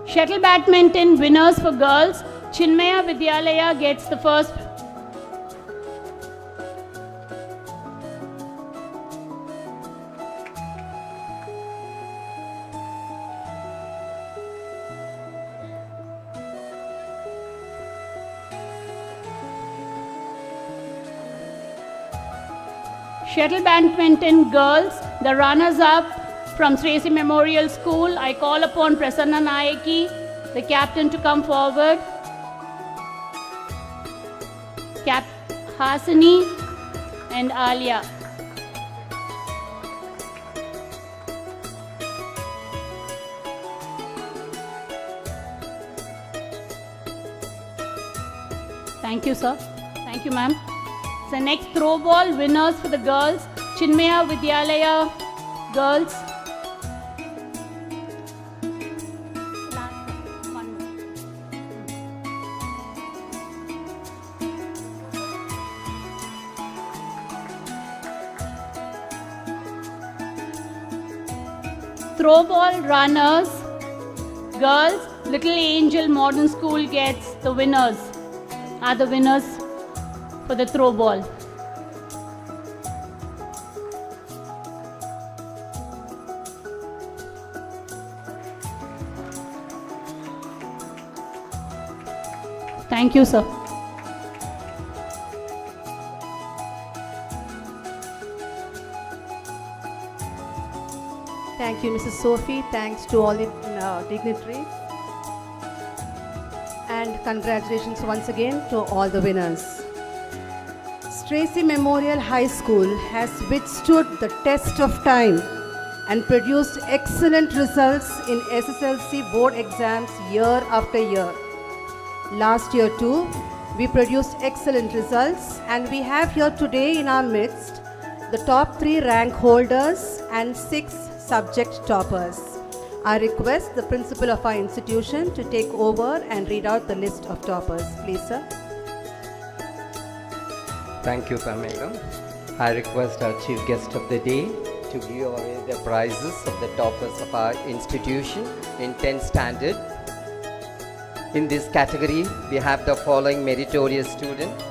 Shuttle badminton winners for girls. Chinmaya Vidyalaya gets the first. Shuttle badminton girls, the runners-up from Stracey Memorial School. I call upon Prasanna Nayaki, the captain, to come forward. Hasani and Alia. Thank you, sir. Thank you, ma'am. So next throw ball winners for the girls, Chinmaya Vidyalaya girls. Throw ball runners, girls, Little Angel Modern School gets the winners, are the winners for the throw ball. Thank you, sir. Thank you, Mrs. Sophie. Thanks to all the dignitaries. And congratulations once again to all the winners. Stracey Memorial High School has withstood the test of time and produced excellent results in SSLC board exams year after year. Last year too, we produced excellent results, and we have here today in our midst the top 3 rank holders and 6 subject toppers. I request the principal of our institution to take over and read out the list of toppers. Please, sir. Thank you, Pamela. I request our chief guest of the day to give away the prizes of the toppers of our institution in 10th standard. In this category, we have the following meritorious students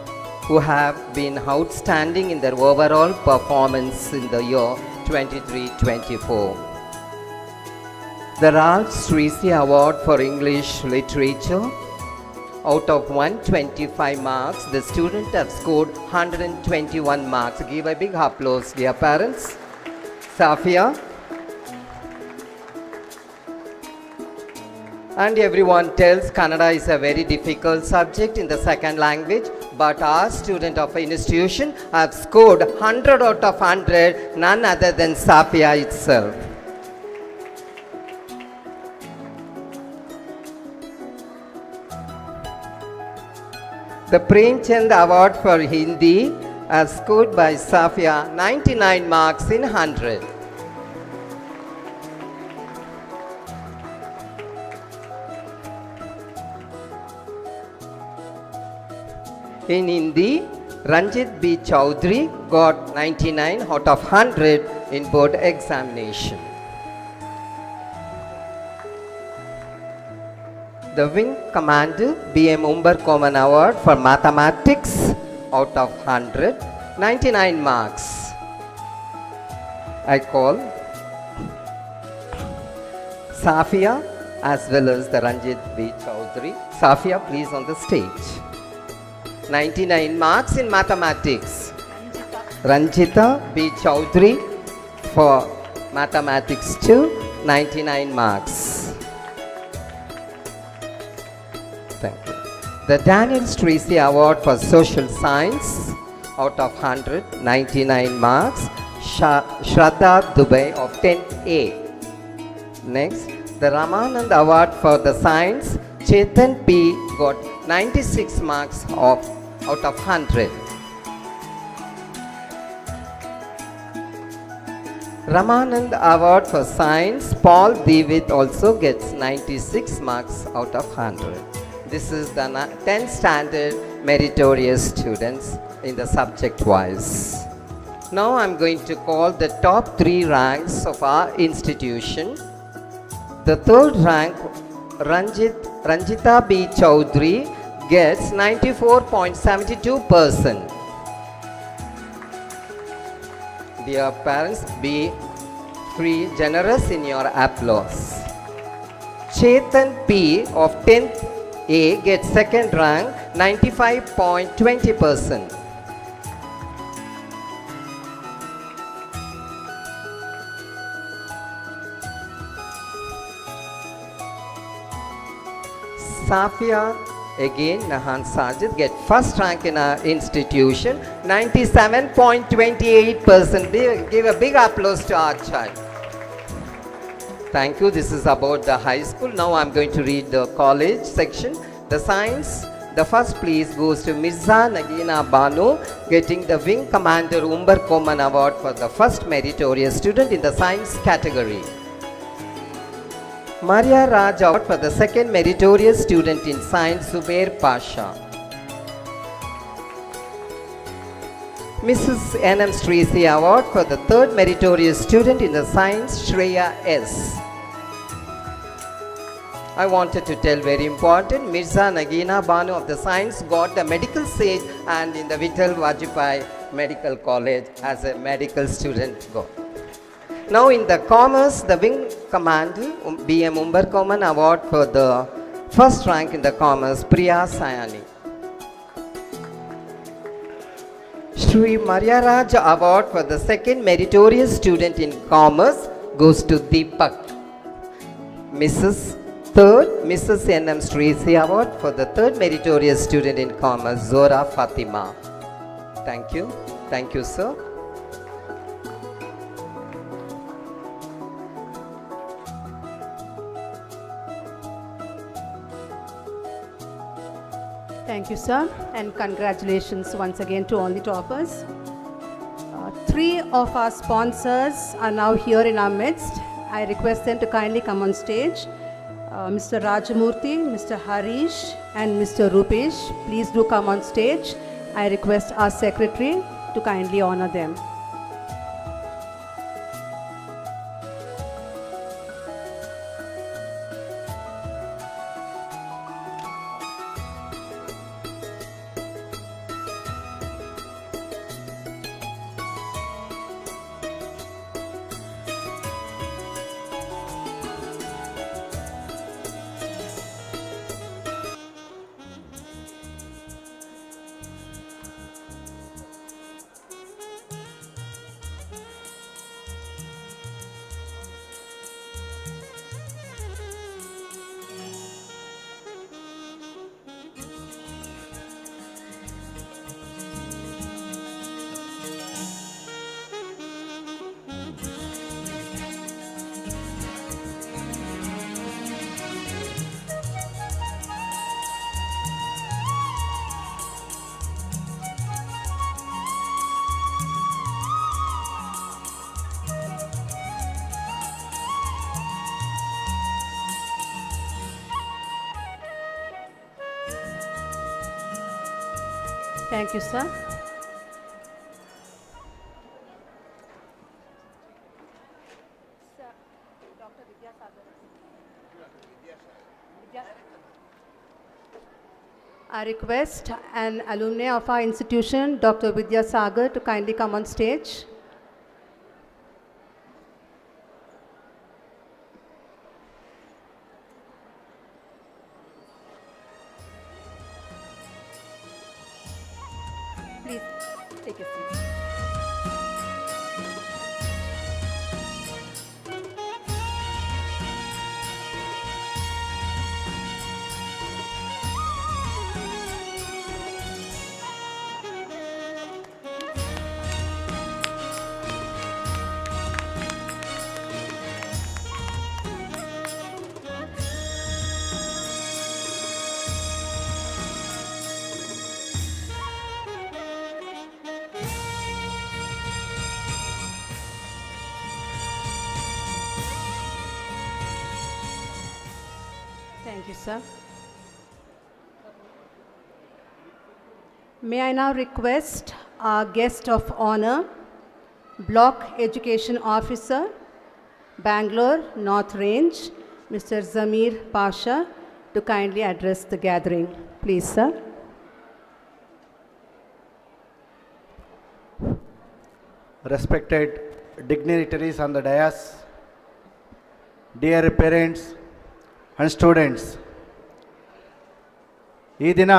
who have been outstanding in their overall performance in the year 23-24. The Ralph Stracey Award for English Literature. Out of 125 marks, the students have scored 121 marks. Give a big applause, dear parents. Safia. And everyone tells Kannada is a very difficult subject in the second language, but our student of our institution have scored 100 out of 100, none other than Safia itself. The Premchand Award for Hindi as scored by Safia 99 marks in 100. In Hindi, Ranjit B. Chaudhary got 99 out of 100 in board examination. The Wing Commander B.M. Umbar Common Award for Mathematics out of 100, 99 marks. I call Safia as well as the Ranjit B. Chaudhary. Safia, please on the stage. 99 marks in mathematics. Ranjita B. Chaudhary for mathematics too, 99 marks. Thank you. The Daniel Stracey Award for Social Science out of 100, 99 marks. Shraddha Dubai of 10A. Next, the Ramanand Award for the Science, Chetan P. got 96 marks out of 100. Ramanand Award for Science, Paul Dewitt also gets 96 marks out of 100. This is the 10th standard meritorious students in the subject wise. Now I'm going to call the top 3 ranks of our institution. The third rank, Ranjita B. Chowdhury, gets 94.72%. Dear parents, be free, generous in your applause. Chetan P. of 10th A gets second rank, 95.20%. Safia, again Nahan Sajid, get first rank in our institution, 97.28%. Give a big applause to our child. Thank you. This is about the high school. Now I'm going to read the college section. The science, the first place goes to Mirza Nagina Banu, getting the Wing Commander Umbar Koman Award for the first meritorious student in the science category. Maria Raj Award for the second meritorious student in science, Zubair Pasha. Mrs. N.M. Stracey Award for the third meritorious student in the science, Shreya S. I wanted to tell very important, Mirza Nagina Banu of the science got the medical sage and in the Vittal Vajpayee Medical College as a medical student got. Now in the commerce, the Wing Commander B.M. Umbar Koman Award for the first rank in the commerce, Priya Sayani. Shri Maria Raj Award for the second meritorious student in commerce goes to Deepak. Mrs. N.M. Stracey Award for the third meritorious student in commerce, Zora Fatima. Thank you. Thank you, sir. Thank you, sir, and congratulations once again to all the toppers. 3 of our sponsors are now here in our midst. I request them to kindly come on stage. Mr. Rajamurthy, Mr. Harish, and Mr. Rupesh, please do come on stage. I request our secretary to kindly honor them. Thank you, sir. I request an alumni of our institution, Dr. Vidya Sagar, to kindly come on stage. Please take a seat. sir. May I now request our guest of honor, Block Education Officer, Bangalore North Range, Mr. Zamir Pasha, to kindly address the gathering. Please, sir. Respected dignitaries on the dais, dear parents and students, ಈ ದಿನ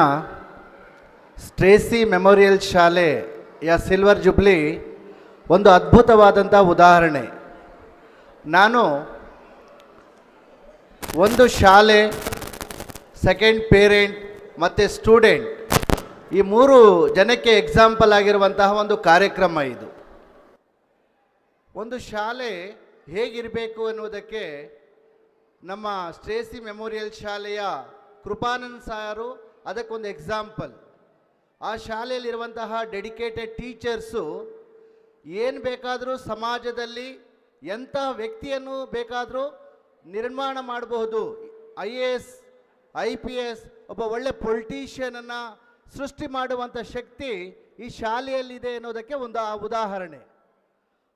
ಸ್ಟ್ರೇಸಿ memorial ಶಾಲೆಯ silver jubilee ಒಂದು ಅದ್ಭುತವಾದಂಥ ಉದಾಹರಣೆ. ನಾನು ಒಂದು ಶಾಲೆ, second parent ಮತ್ತು ಸ್ಟೂಡೆಂಟ್, ಈ ಮೂರು ಜನಕ್ಕೆ ಎಕ್ಸಾಂಪಲ್ ಆಗಿರುವಂತಹ ಒಂದು ಕಾರ್ಯಕ್ರಮ ಇದು. ಒಂದು ಶಾಲೆ ಹೇಗಿರಬೇಕು ಎನ್ನುವುದಕ್ಕೆ ನಮ್ಮ ಸ್ಟ್ರೇಸಿ ಮೆಮೋರಿಯಲ್ ಶಾಲೆಯ ಕೃಪಾನಂದ್ ಸಾರು ಅದಕ್ಕೊಂದು ಎಕ್ಸಾಂಪಲ್. ಆ ಶಾಲೆಯಲ್ಲಿರುವಂತಹ ಡೆಡಿಕೇಟೆಡ್ ಟೀಚರ್ಸು ಏನು ಬೇಕಾದರೂ ಸಮಾಜದಲ್ಲಿ ಎಂಥ ವ್ಯಕ್ತಿಯನ್ನು ಬೇಕಾದರೂ ನಿರ್ಮಾಣ ಮಾಡಬಹುದು. IAS, IPS, ಒಬ್ಬ ಒಳ್ಳೆ ಪೊಲಿಟಿಷಿಯನನ್ನು ಸೃಷ್ಟಿ ಮಾಡುವಂಥ ಶಕ್ತಿ ಈ ಶಾಲೆಯಲ್ಲಿದೆ ಅನ್ನೋದಕ್ಕೆ ಒಂದು ಉದಾಹರಣೆ.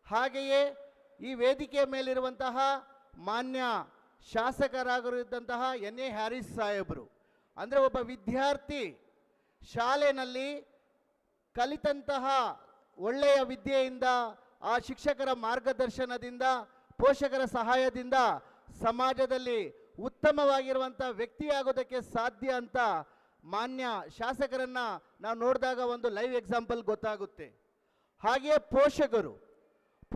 ಹಾಗೆಯೇ ಈ ವೇದಿಕೆಯ ಮೇಲಿರುವಂತಹ ಮಾನ್ಯ ಶಾಸಕರಾಗಿರುವಂತಹ NA ಹ್ಯಾರಿಸ್ ಸಾಹೇಬರು, ಅಂದರೆ ಒಬ್ಬ ವಿದ್ಯಾರ್ಥಿ ಶಾಲೆಯಲ್ಲಿ ಕಲಿತಂತಹ ಒಳ್ಳೆಯ ವಿದ್ಯೆಯಿಂದ, ಆ ಶಿಕ್ಷಕರ ಮಾರ್ಗದರ್ಶನದಿಂದ, ಪೋಷಕರ ಸಹಾಯದಿಂದ ಸಮಾಜದಲ್ಲಿ ಉತ್ತಮವಾಗಿರುವಂಥ ವ್ಯಕ್ತಿಯಾಗೋದಕ್ಕೆ ಸಾಧ್ಯ ಅಂತ ಮಾನ್ಯ ಶಾಸಕರನ್ನು ನಾವು ನೋಡಿದಾಗ ಒಂದು ಲೈವ್ ಎಕ್ಸಾಂಪಲ್ ಗೊತ್ತಾಗುತ್ತೆ. ಹಾಗೆಯೇ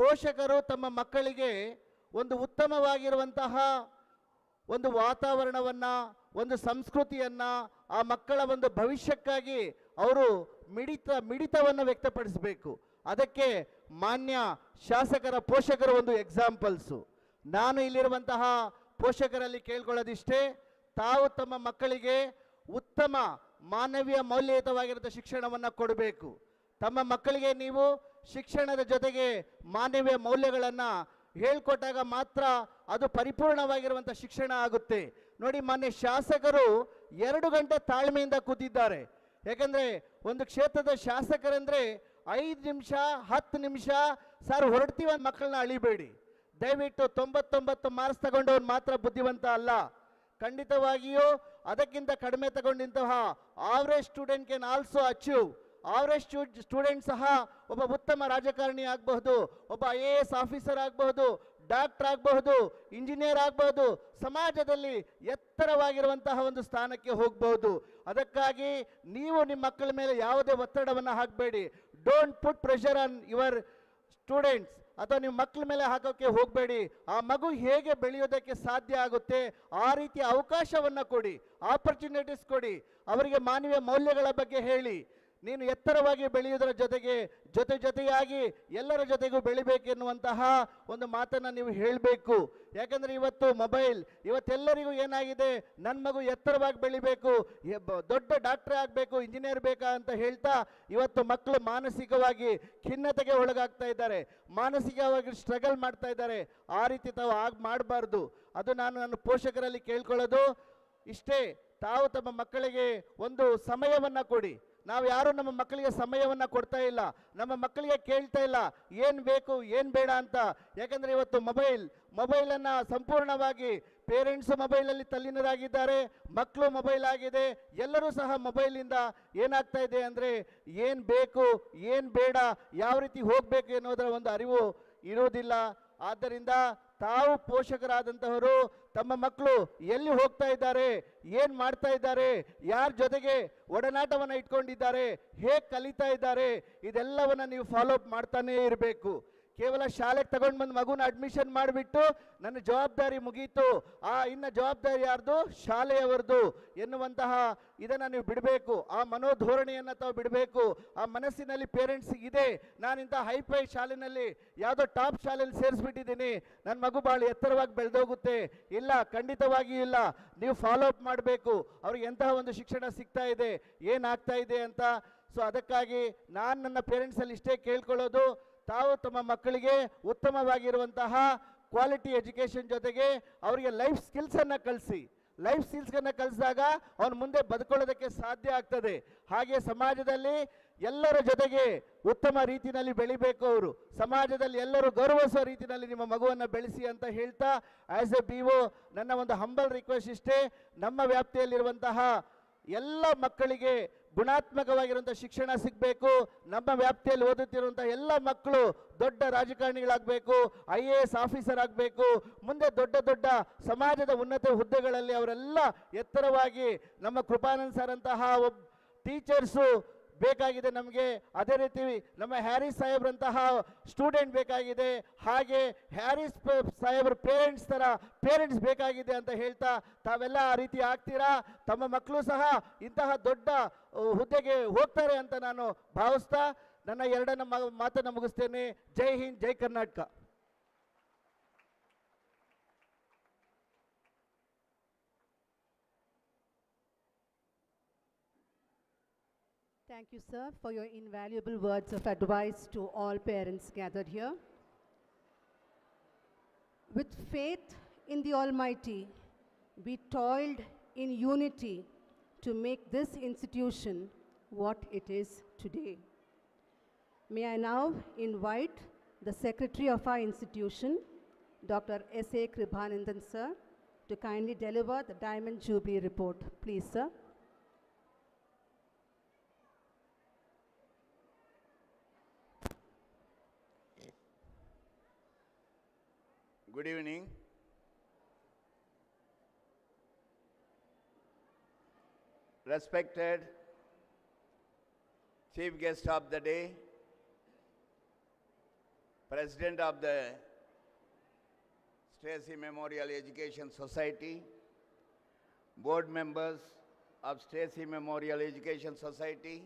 ಪೋಷಕರು ತಮ್ಮ ಮಕ್ಕಳಿಗೆ ಒಂದು ಉತ್ತಮವಾಗಿರುವಂತಹ ಒಂದು ವಾತಾವರಣವನ್ನು, ಒಂದು ಸಂಸ್ಕೃತಿಯನ್ನು, ಆ ಮಕ್ಕಳ ಒಂದು ಭವಿಷ್ಯಕ್ಕಾಗಿ ಅವರು ಮಿಡಿತವನ್ನು ವ್ಯಕ್ತಪಡಿಸಬೇಕು. ಅದಕ್ಕೆ ಮಾನ್ಯ ಶಾಸಕರ ಪೋಷಕರು ಒಂದು ಎಕ್ಸಾಂಪಲ್ಸು. ನಾನು ಇಲ್ಲಿರುವಂತಹ ಪೋಷಕರಲ್ಲಿ ಕೇಳ್ಕೊಳ್ಳೋದಿಷ್ಟೇ, ತಾವು ತಮ್ಮ ಮಕ್ಕಳಿಗೆ ಉತ್ತಮ ಮಾನವೀಯ ಮೌಲ್ಯಯುತವಾಗಿರುವಂಥ ಶಿಕ್ಷಣವನ್ನು ಕೊಡಬೇಕು. ತಮ್ಮ ಮಕ್ಕಳಿಗೆ ನೀವು ಶಿಕ್ಷಣದ ಜೊತೆಗೆ ಮಾನವೀಯ ಮೌಲ್ಯಗಳನ್ನು ಹೇಳ್ಕೊಟ್ಟಾಗ ಮಾತ್ರ ಅದು ಪರಿಪೂರ್ಣವಾಗಿರುವಂಥ ಶಿಕ್ಷಣ ಆಗುತ್ತೆ. ನೋಡಿ, ಮಾನ್ಯ ಶಾಸಕರು 2 ಗಂಟೆ ತಾಳ್ಮೆಯಿಂದ ಕೂತಿದ್ದಾರೆ. ಯಾಕಂದರೆ ಒಂದು ಕ್ಷೇತ್ರದ ಶಾಸಕರಂದರೆ 5 ನಿಮಿಷ 10 ನಿಮಿಷ ಸರ್ ಹೊರಡ್ತೀವಿ ಅಂತ ಮಕ್ಕಳನ್ನ ಅಳಿಬೇಡಿ. ದಯವಿಟ್ಟು 99 ಮಾರ್ಕ್ಸ್ ತಗೊಂಡವನು ಮಾತ್ರ ಬುದ್ಧಿವಂತ ಅಲ್ಲ. ಖಂಡಿತವಾಗಿಯೂ ಅದಕ್ಕಿಂತ ಕಡಿಮೆ ತಗೊಂಡಂತಹ average student can also achieve. Average student ಸಹ ಒಬ್ಬ ಉತ್ತಮ ರಾಜಕಾರಣಿ ಆಗಬಹುದು, ಒಬ್ಬ IAS ಆಫೀಸರ್ ಆಗಬಹುದು, ಡಾಕ್ಟರ್ ಆಗಬಹುದು, ಇಂಜಿನಿಯರ್ ಆಗಬಹುದು, ಸಮಾಜದಲ್ಲಿ ಎತ್ತರವಾಗಿರುವಂತಹ ಒಂದು ಸ್ಥಾನಕ್ಕೆ ಹೋಗಬಹುದು. ಅದಕ್ಕಾಗಿ ನೀವು ನಿಮ್ಮ ಮಕ್ಕಳ ಮೇಲೆ ಯಾವುದೇ ಒತ್ತಡವನ್ನು ಹಾಕಬೇಡಿ. Don't put pressure on your students, ಅಥವಾ ನಿಮ್ಮ ಮಕ್ಕಳ ಮೇಲೆ ಹಾಕೋಕ್ಕೆ ಹೋಗಬೇಡಿ. ಆ ಮಗು ಹೇಗೆ ಬೆಳೆಯೋದಕ್ಕೆ ಸಾಧ್ಯ ಆಗುತ್ತೆ ಆ ರೀತಿಯ ಅವಕಾಶವನ್ನು ಕೊಡಿ, ಆಪರ್ಚುನಿಟೀಸ್ ಕೊಡಿ. ಅವರಿಗೆ ಮಾನವೀಯ ಮೌಲ್ಯಗಳ ಬಗ್ಗೆ ಹೇಳಿ. ನೀನು ಎತ್ತರವಾಗಿ ಬೆಳೆಯುವುದರ ಜೊತೆಯಾಗಿ ಎಲ್ಲರ ಜೊತೆಗೂ ಬೆಳಿಬೇಕೆನ್ನುವಂತಹ ಒಂದು ಮಾತನ್ನು ನೀವು ಹೇಳಬೇಕು. ಯಾಕಂದರೆ ಇವತ್ತು ಮೊಬೈಲ್, ಇವತ್ತೆಲ್ಲರಿಗೂ ಏನಾಗಿದೆ, ನನ್ನ ಮಗು ಎತ್ತರವಾಗಿ ಬೆಳಿಬೇಕು, ದೊಡ್ಡ ಡಾಕ್ಟರ್ ಆಗಬೇಕು, ಇಂಜಿನಿಯರ್ ಬೇಕಾ ಅಂತ ಹೇಳ್ತಾ ಇವತ್ತು ಮಕ್ಕಳು ಮಾನಸಿಕವಾಗಿ ಖಿನ್ನತೆಗೆ ಒಳಗಾಗ್ತಾ ಇದ್ದಾರೆ, ಮಾನಸಿಕವಾಗಿ ಸ್ಟ್ರಗಲ್ ಮಾಡ್ತಾ ಇದ್ದಾರೆ. ಆ ರೀತಿ ತಾವು ಮಾಡಬಾರ್ದು. ಅದು ನಾನು ನನ್ನ ಪೋಷಕರಲ್ಲಿ ಕೇಳ್ಕೊಳ್ಳೋದು ಇಷ್ಟೇ, ತಾವು ತಮ್ಮ ಮಕ್ಕಳಿಗೆ ಒಂದು ಸಮಯವನ್ನು ಕೊಡಿ. ನಾವು ಯಾರು ನಮ್ಮ ಮಕ್ಕಳಿಗೆ ಸಮಯವನ್ನು ಕೊಡ್ತಾ ಇಲ್ಲ, ನಮ್ಮ ಮಕ್ಕಳಿಗೆ ಕೇಳ್ತಾ ಇಲ್ಲ ಏನು ಬೇಕು ಏನು ಬೇಡ ಅಂತ. ಯಾಕಂದರೆ ಇವತ್ತು ಮೊಬೈಲನ್ನು ಸಂಪೂರ್ಣವಾಗಿ ಪೇರೆಂಟ್ಸು ಮೊಬೈಲಲ್ಲಿ ತಲ್ಲೀನರಾಗಿದ್ದಾರೆ, ಮಕ್ಕಳು ಮೊಬೈಲ್ ಆಗಿದೆ, ಎಲ್ಲರೂ ಸಹ ಮೊಬೈಲಿಂದ ಏನಾಗ್ತಾ ಇದೆ ಅಂದರೆ ಏನು ಬೇಕು ಏನು ಬೇಡ, ಯಾವ ರೀತಿ ಹೋಗಬೇಕು ಅನ್ನೋದರ ಒಂದು ಅರಿವು ಇರುವುದಿಲ್ಲ. ಆದ್ದರಿಂದ ತಾವು ಪೋಷಕರಾದಂತಹವರು ತಮ್ಮ ಮಕ್ಕಳು ಎಲ್ಲಿ ಹೋಗ್ತಾ ಇದ್ದಾರೆ, ಏನು ಮಾಡ್ತಾ ಇದ್ದಾರೆ, ಯಾರ ಜೊತೆಗೆ ಒಡನಾಟವನ್ನು ಇಟ್ಕೊಂಡಿದ್ದಾರೆ, ಹೇಗೆ ಕಲಿತಾ ಇದ್ದಾರೆ, ಇದೆಲ್ಲವನ್ನು ನೀವು ಫಾಲೋ ಅಪ್ ಮಾಡ್ತಾನೇ ಇರಬೇಕು. ಕೇವಲ ಶಾಲೆಗೆ ತಗೊಂಡು ಬಂದು ಮಗುನ ಅಡ್ಮಿಷನ್ ಮಾಡಿಬಿಟ್ಟು ನನ್ನ ಜವಾಬ್ದಾರಿ ಮುಗೀತು, ಇನ್ನು ಜವಾಬ್ದಾರಿ ಯಾರ್ದು, ಶಾಲೆಯವರದು ಎನ್ನುವಂತಹ ಇದನ್ನು ನೀವು ಬಿಡಬೇಕು. ಆ ಮನೋಧೋರಣೆಯನ್ನು ತಾವು ಬಿಡಬೇಕು. ಆ ಮನಸ್ಸಿನಲ್ಲಿ ಪೇರೆಂಟ್ಸ್ ಇದೆ, ನಾನಿಂಥ ಹೈಫೈ ಶಾಲೆಯಲ್ಲಿ ಯಾವುದೋ ಟಾಪ್ ಶಾಲೆಯಲ್ಲಿ ಸೇರಿಸ್ಬಿಟ್ಟಿದ್ದೀನಿ, ನನ್ನ ಮಗು ಭಾಳ ಎತ್ತರವಾಗಿ ಬೆಳೆದೋಗುತ್ತೆ. ಇಲ್ಲ, ಖಂಡಿತವಾಗಿಯೂ ಇಲ್ಲ. ನೀವು ಫಾಲೋ ಅಪ್ ಮಾಡಬೇಕು, ಅವ್ರಿಗೆ ಎಂತಹ ಒಂದು ಶಿಕ್ಷಣ ಸಿಗ್ತಾ ಇದೆ, ಏನಾಗ್ತಾ ಇದೆ ಅಂತ. ಸೊ ಅದಕ್ಕಾಗಿ ನಾನು ನನ್ನ ಪೇರೆಂಟ್ಸಲ್ಲಿ ಇಷ್ಟೇ ಕೇಳ್ಕೊಳ್ಳೋದು, ತಾವು ತಮ್ಮ ಮಕ್ಕಳಿಗೆ ಉತ್ತಮವಾಗಿರುವಂತಹ ಕ್ವಾಲಿಟಿ ಎಜುಕೇಷನ್ ಜೊತೆಗೆ ಅವರಿಗೆ ಲೈಫ್ ಸ್ಕಿಲ್ಸನ್ನು ಕಲಿಸಿ. ಲೈಫ್ ಸ್ಕಿಲ್ಸ್ಗಳನ್ನ ಕಲಿಸಿದಾಗ ಅವನು ಮುಂದೆ ಬದುಕೊಳ್ಳೋದಕ್ಕೆ ಸಾಧ್ಯ ಆಗ್ತದೆ. ಹಾಗೆ ಸಮಾಜದಲ್ಲಿ ಎಲ್ಲರ ಜೊತೆಗೆ ಉತ್ತಮ ರೀತಿಯಲ್ಲಿ ಬೆಳಿಬೇಕು. ಅವರು ಸಮಾಜದಲ್ಲಿ ಎಲ್ಲರೂ ಗೌರವಿಸೋ ರೀತಿಯಲ್ಲಿ ನಿಮ್ಮ ಮಗುವನ್ನು ಬೆಳೆಸಿ ಅಂತ ಹೇಳ್ತಾ, ಆಸ್ ಎ BO ನನ್ನ ಒಂದು ಹಂಬಲ್ ರಿಕ್ವೆಸ್ಟ್ ಇಷ್ಟೇ, ನಮ್ಮ ವ್ಯಾಪ್ತಿಯಲ್ಲಿರುವಂತಹ ಎಲ್ಲ ಮಕ್ಕಳಿಗೆ ಗುಣಾತ್ಮಕವಾಗಿರುವಂಥ ಶಿಕ್ಷಣ ಸಿಗಬೇಕು. ನಮ್ಮ ವ್ಯಾಪ್ತಿಯಲ್ಲಿ ಓದುತ್ತಿರುವಂಥ ಎಲ್ಲ ಮಕ್ಕಳು ದೊಡ್ಡ ರಾಜಕಾರಣಿಗಳಾಗಬೇಕು, IAS ಆಫೀಸರ್ ಆಗಬೇಕು, ಮುಂದೆ ದೊಡ್ಡ ದೊಡ್ಡ ಸಮಾಜದ ಉನ್ನತ ಹುದ್ದೆಗಳಲ್ಲಿ ಅವರೆಲ್ಲ ಎತ್ತರವಾಗಿ ನಮ್ಮ ಕೃಪಾನಂದ್ ಸರ್ ಅಂತಹ ಟೀಚರ್ಸು ಬೇಕಾಗಿದೆ ನಮಗೆ. ಅದೇ ರೀತಿ ನಮ್ಮ ಹ್ಯಾರಿಸ್ ಸಾಹೇಬ್ರಂತಹ ಸ್ಟೂಡೆಂಟ್ ಬೇಕಾಗಿದೆ, ಹಾಗೆ ಹ್ಯಾರಿಸ್ ಸಾಹೇಬ್ರ ಪೇರೆಂಟ್ಸ್ ಬೇಕಾಗಿದೆ ಅಂತ ಹೇಳ್ತಾ ತಾವೆಲ್ಲ ಆ ರೀತಿ ಆಗ್ತೀರಾ. ತಮ್ಮ ಮಕ್ಕಳು ಸಹ ಇಂತಹ ದೊಡ್ಡ ಹುದ್ದೆಗೆ ಹೋಗ್ತಾರೆ ಅಂತ ನಾನು ಭಾವಿಸ್ತಾ ನನ್ನ ಎರಡನೇ ಮಾತನ್ನು ಮುಗಿಸ್ತೇನೆ. ಜೈ ಹಿಂದ್, ಜೈ Karnataka. Thank you, sir, for your invaluable words of advice to all parents gathered here. With faith in the Almighty, we toiled in unity to make this institution what it is today. May I now invite the Secretary of our institution, Dr. S.A. Kribhanandan, sir, to kindly deliver the Diamond Jubilee report. Please, sir. Good evening. Respected Chief Guest of the Day, President of the Stracey Memorial Education Society, Board Members of Stracey Memorial Education Society,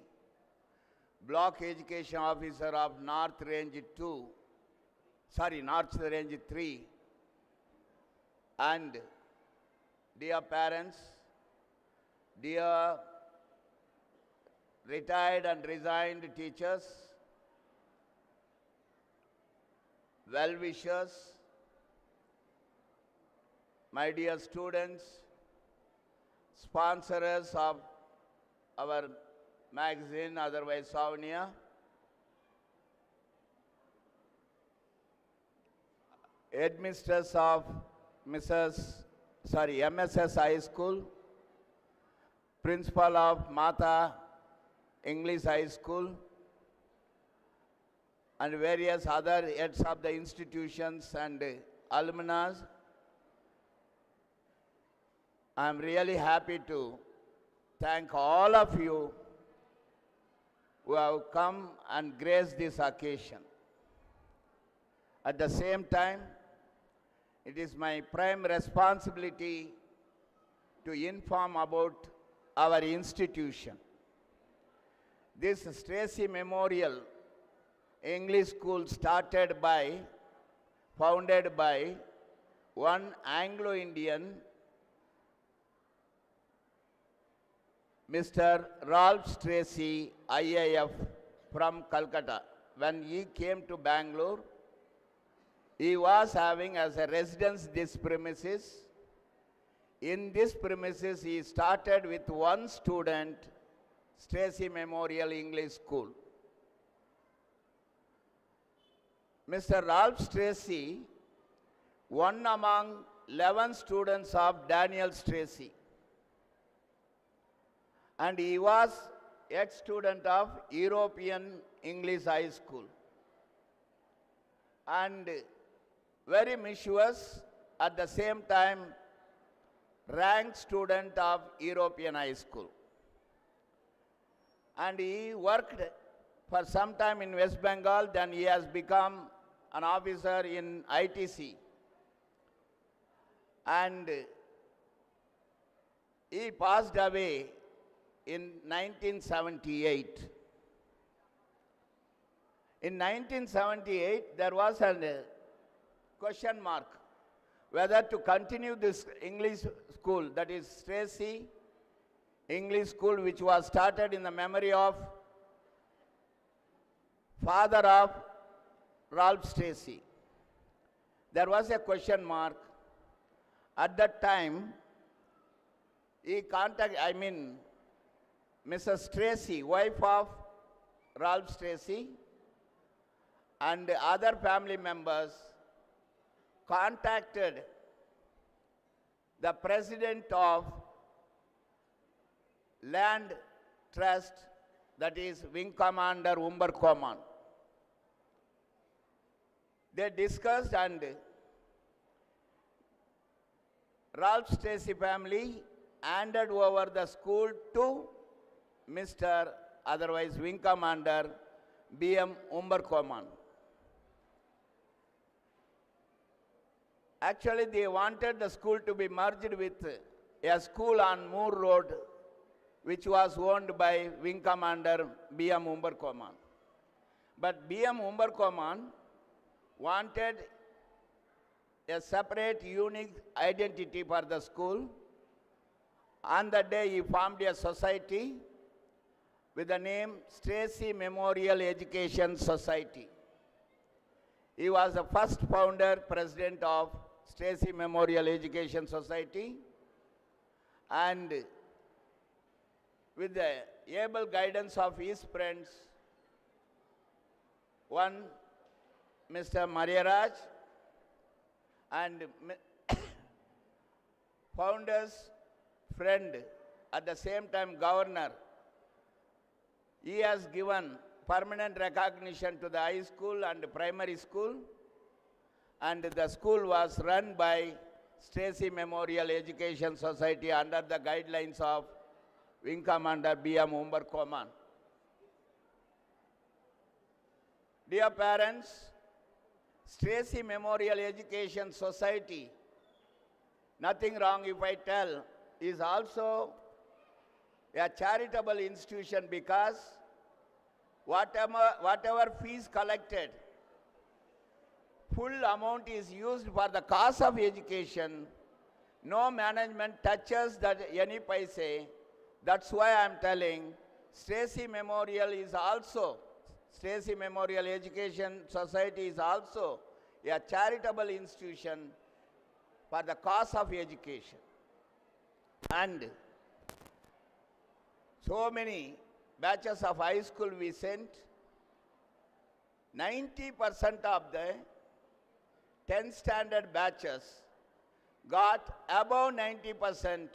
Block Education Officer of North Range 3, and dear parents, dear retired and resigned teachers, well-wishers, my dear students, sponsors of our magazine, otherwise Souvenia, headmistress of MSS High School, principal of Mata English High School, and various other heads of the institutions and alumni. I am really happy to thank all of you who have come and graced this occasion. At the same time, it is my prime responsibility to inform about our institution. This Stracey Memorial English School founded by one Anglo-Indian, Mr. Ralph Stracey, IAF from Calcutta. When he came to Bangalore, he was having as a residence this premises. In this premises, he started with one student, Stracey Memorial English School. Mr. Ralph Stracey, one among 11 students of Daniel Stracey, and he was ex-student of European English High School, and very mischievous, at the same time ranked student of European High School. And he worked for some time in West Bengal, then he has become an officer in ITC. And he passed away in 1978. In 1978, there was a question mark whether to continue this English school, that is Stracey English School, which was started in the memory of father of Ralph Stracey. There was a question mark. At that time, Mrs. Stracey, wife of Ralph Stracey, and other family members contacted the president of Land Trust, that is Wing Commander Umber Koman. They discussed, and Ralph Stracey family handed over the school to Mr. otherwise Wing Commander B.M. Umber Koman. Actually, they wanted the school to be merged with a school on Moore Road, which was owned by Wing Commander B.M. Umber Koman. But B.M. Umber Koman wanted a separate, unique identity for the school. On that day, he formed a society with the name Stracey Memorial Education Society. He was the first founder, president of Stracey Memorial Education Society, and with the able guidance of his friends, one Mr. Mariaraj, and founder's friend, at the same time governor, he has given permanent recognition to the high school and primary school, and the school was run by Stracey Memorial Education Society under the guidelines of Wing Commander B.M. Umber Koman. Dear parents, Stracey Memorial Education Society, nothing wrong if I tell, is also a charitable institution, because whatever fees collected, full amount is used for the cause of education. No management touches that any paise. That's why I'm telling, Stracey Memorial Education Society is also a charitable institution for the cause of education. And so many batches of high school we sent. 90% of the 10th standard batches got above 90%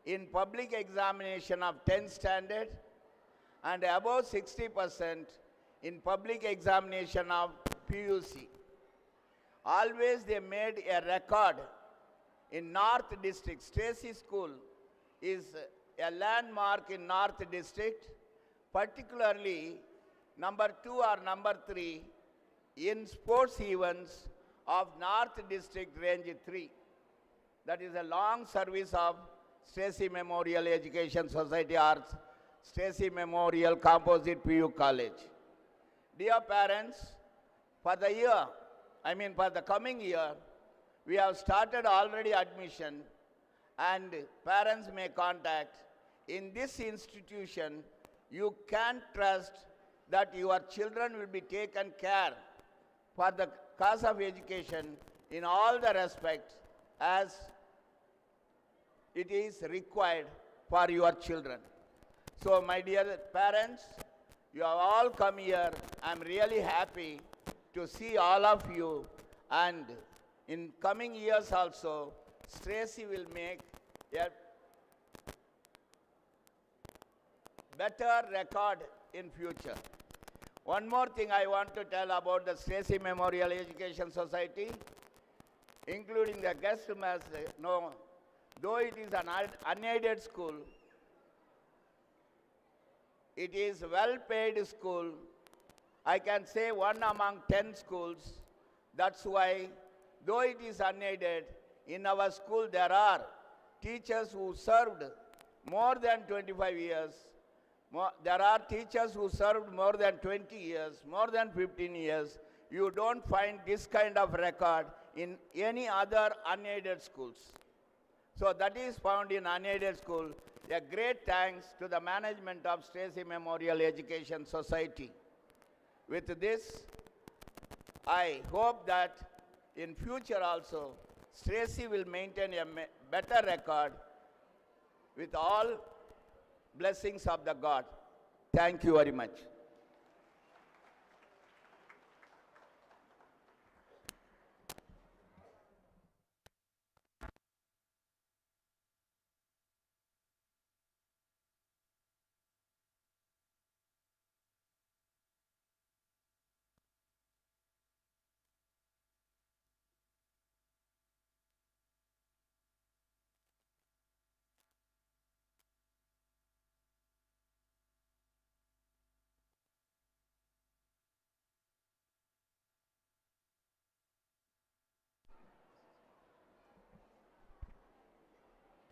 in public examination of 10th standard and above 60% in public examination of PUC. Always they made a record in North District. Stracey School is a landmark in North District, particularly number 2 or number 3 in sports events of North District Range 3. That is a long service of Stracey Memorial Education Society or Stracey Memorial Composite PU College. Dear parents, for the coming year, we have started already admission, and parents may contact. In this institution, you can trust that your children will be taken care for the cause of education in all the respects as it is required for your children. So my dear parents, you have all come here. I'm really happy to see all of you, and in coming years also, Stracey will make a better record in future. One more thing I want to tell about the Stracey Memorial Education Society, including the guest must know, though it is an unaided school, it is well-paid school. I can say one among 10 schools. That's why, though it is unaided, in our school there are teachers who served more than 25 years. There are teachers who served more than 20 years, more than 15 years. You don't find this kind of record in any other unaided schools. So that is found in unaided school. A great thanks to the management of Stracey Memorial Education Society. With this, I hope that in future also, Stracey will maintain a better record with all blessings of the God. Thank you very much.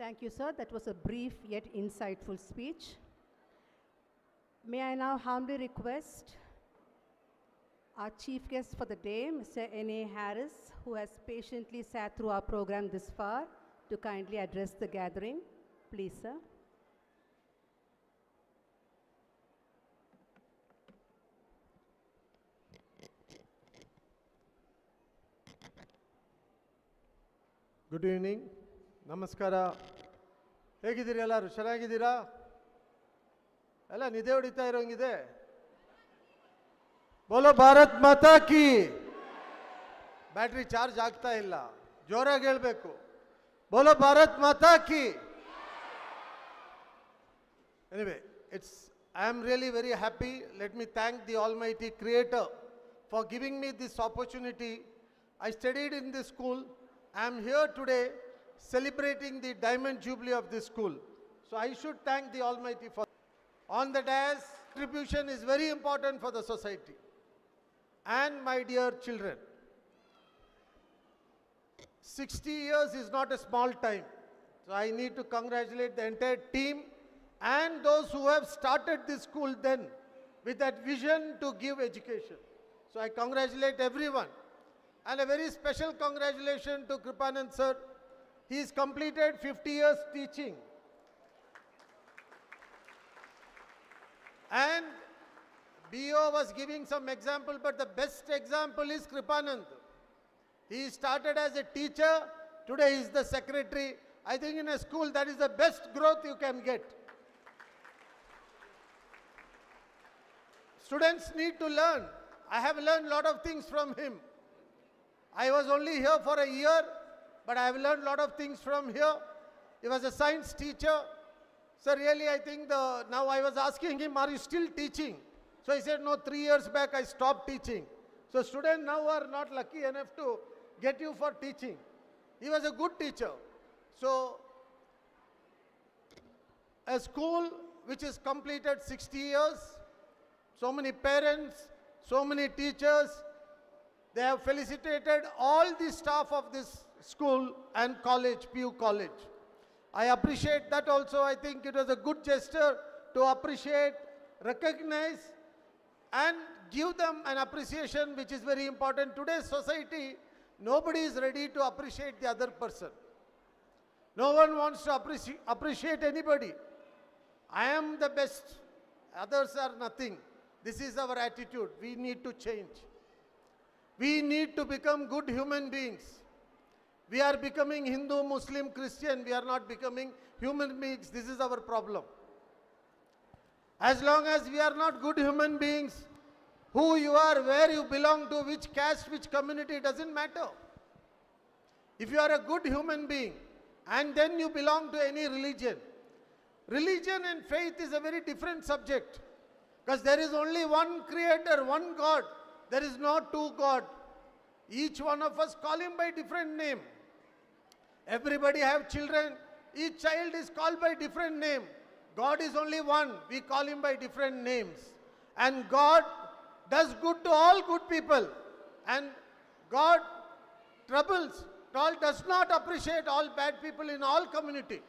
Thank you, sir. That was a brief yet insightful speech. May I now humbly request our chief guest for the day, Mr. N.A. Harris, who has patiently sat through our program this far, to kindly address the gathering. Please, sir. Good evening, ನಮಸ್ಕಾರ. ಹೇಗಿದ್ದೀರಿ ಎಲ್ಲರೂ? ಚೆನ್ನಾಗಿದ್ದೀರಾ? ಎಲ್ಲ ನಿದ್ದೆ ಹೊಡಿತಾ ಇರೋಂಗಿದೆ. ಬೋಲೋ ಭಾರತ್ ಮಾತಾ ಕಿ. Battery charge ಆಗ್ತಾ ಇಲ್ಲ, ಜೋರಾಗಿ ಹೇಳಬೇಕು. ಬೋಲೋ ಭಾರತ್ ಮಾತಾ ಕಿ. Anyway, I am really very happy. Let me thank the Almighty Creator for giving me this opportunity. I studied in this school. I am here today celebrating the Diamond Jubilee of this school. So I should thank the Almighty for. On the dais, contribution is very important for the society. And my dear children, 60 years is not a small time. So I need to congratulate the entire team and those who have started this school then with that vision to give education. So I congratulate everyone. And a very special congratulations to Kripanand sir. He has completed 50 years teaching. And BO was giving some example, but the best example is Kripanand. He started as a teacher, today he is the secretary. I think in a school that is the best growth you can get. Students need to learn. I have learned a lot of things from him. I was only here for a year, but I have learned a lot of things from here. He was a science teacher. So really I think now I was asking him, are you still teaching? So he said, no, 3 years back I stopped teaching. So students now are not lucky enough to get you for teaching. He was a good teacher. So a school which has completed 60 years, so many parents, so many teachers, they have felicitated all the staff of this school and college, PU College. I appreciate that also. I think it was a good gesture to appreciate, recognize and give them an appreciation which is very important. Today's society, nobody is ready to appreciate the other person. No one wants to appreciate anybody. I am the best, others are nothing. This is our attitude. We need to change. We need to become good human beings. We are becoming Hindu, Muslim, Christian. We are not becoming human beings. This is our problem. As long as we are not good human beings, who you are, where you belong to, which caste, which community, doesn't matter. If you are a good human being and then you belong to any religion, religion and faith is a very different subject. Because there is only one creator, one God. There is no two God. Each one of us call him by different name. Everybody have children. Each child is called by different name. God is only one. We call him by different names. And God does good to all good people. And God does not appreciate all bad people in all community.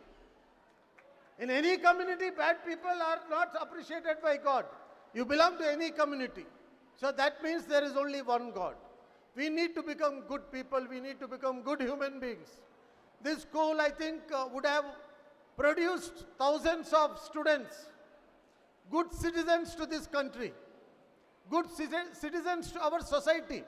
In any community, bad people are not appreciated by God. You belong to any community. So that means there is only one God. We need to become good people. We need to become good human beings. This school, I think, would have produced thousands of students, good citizens to this country, good citizens to our society.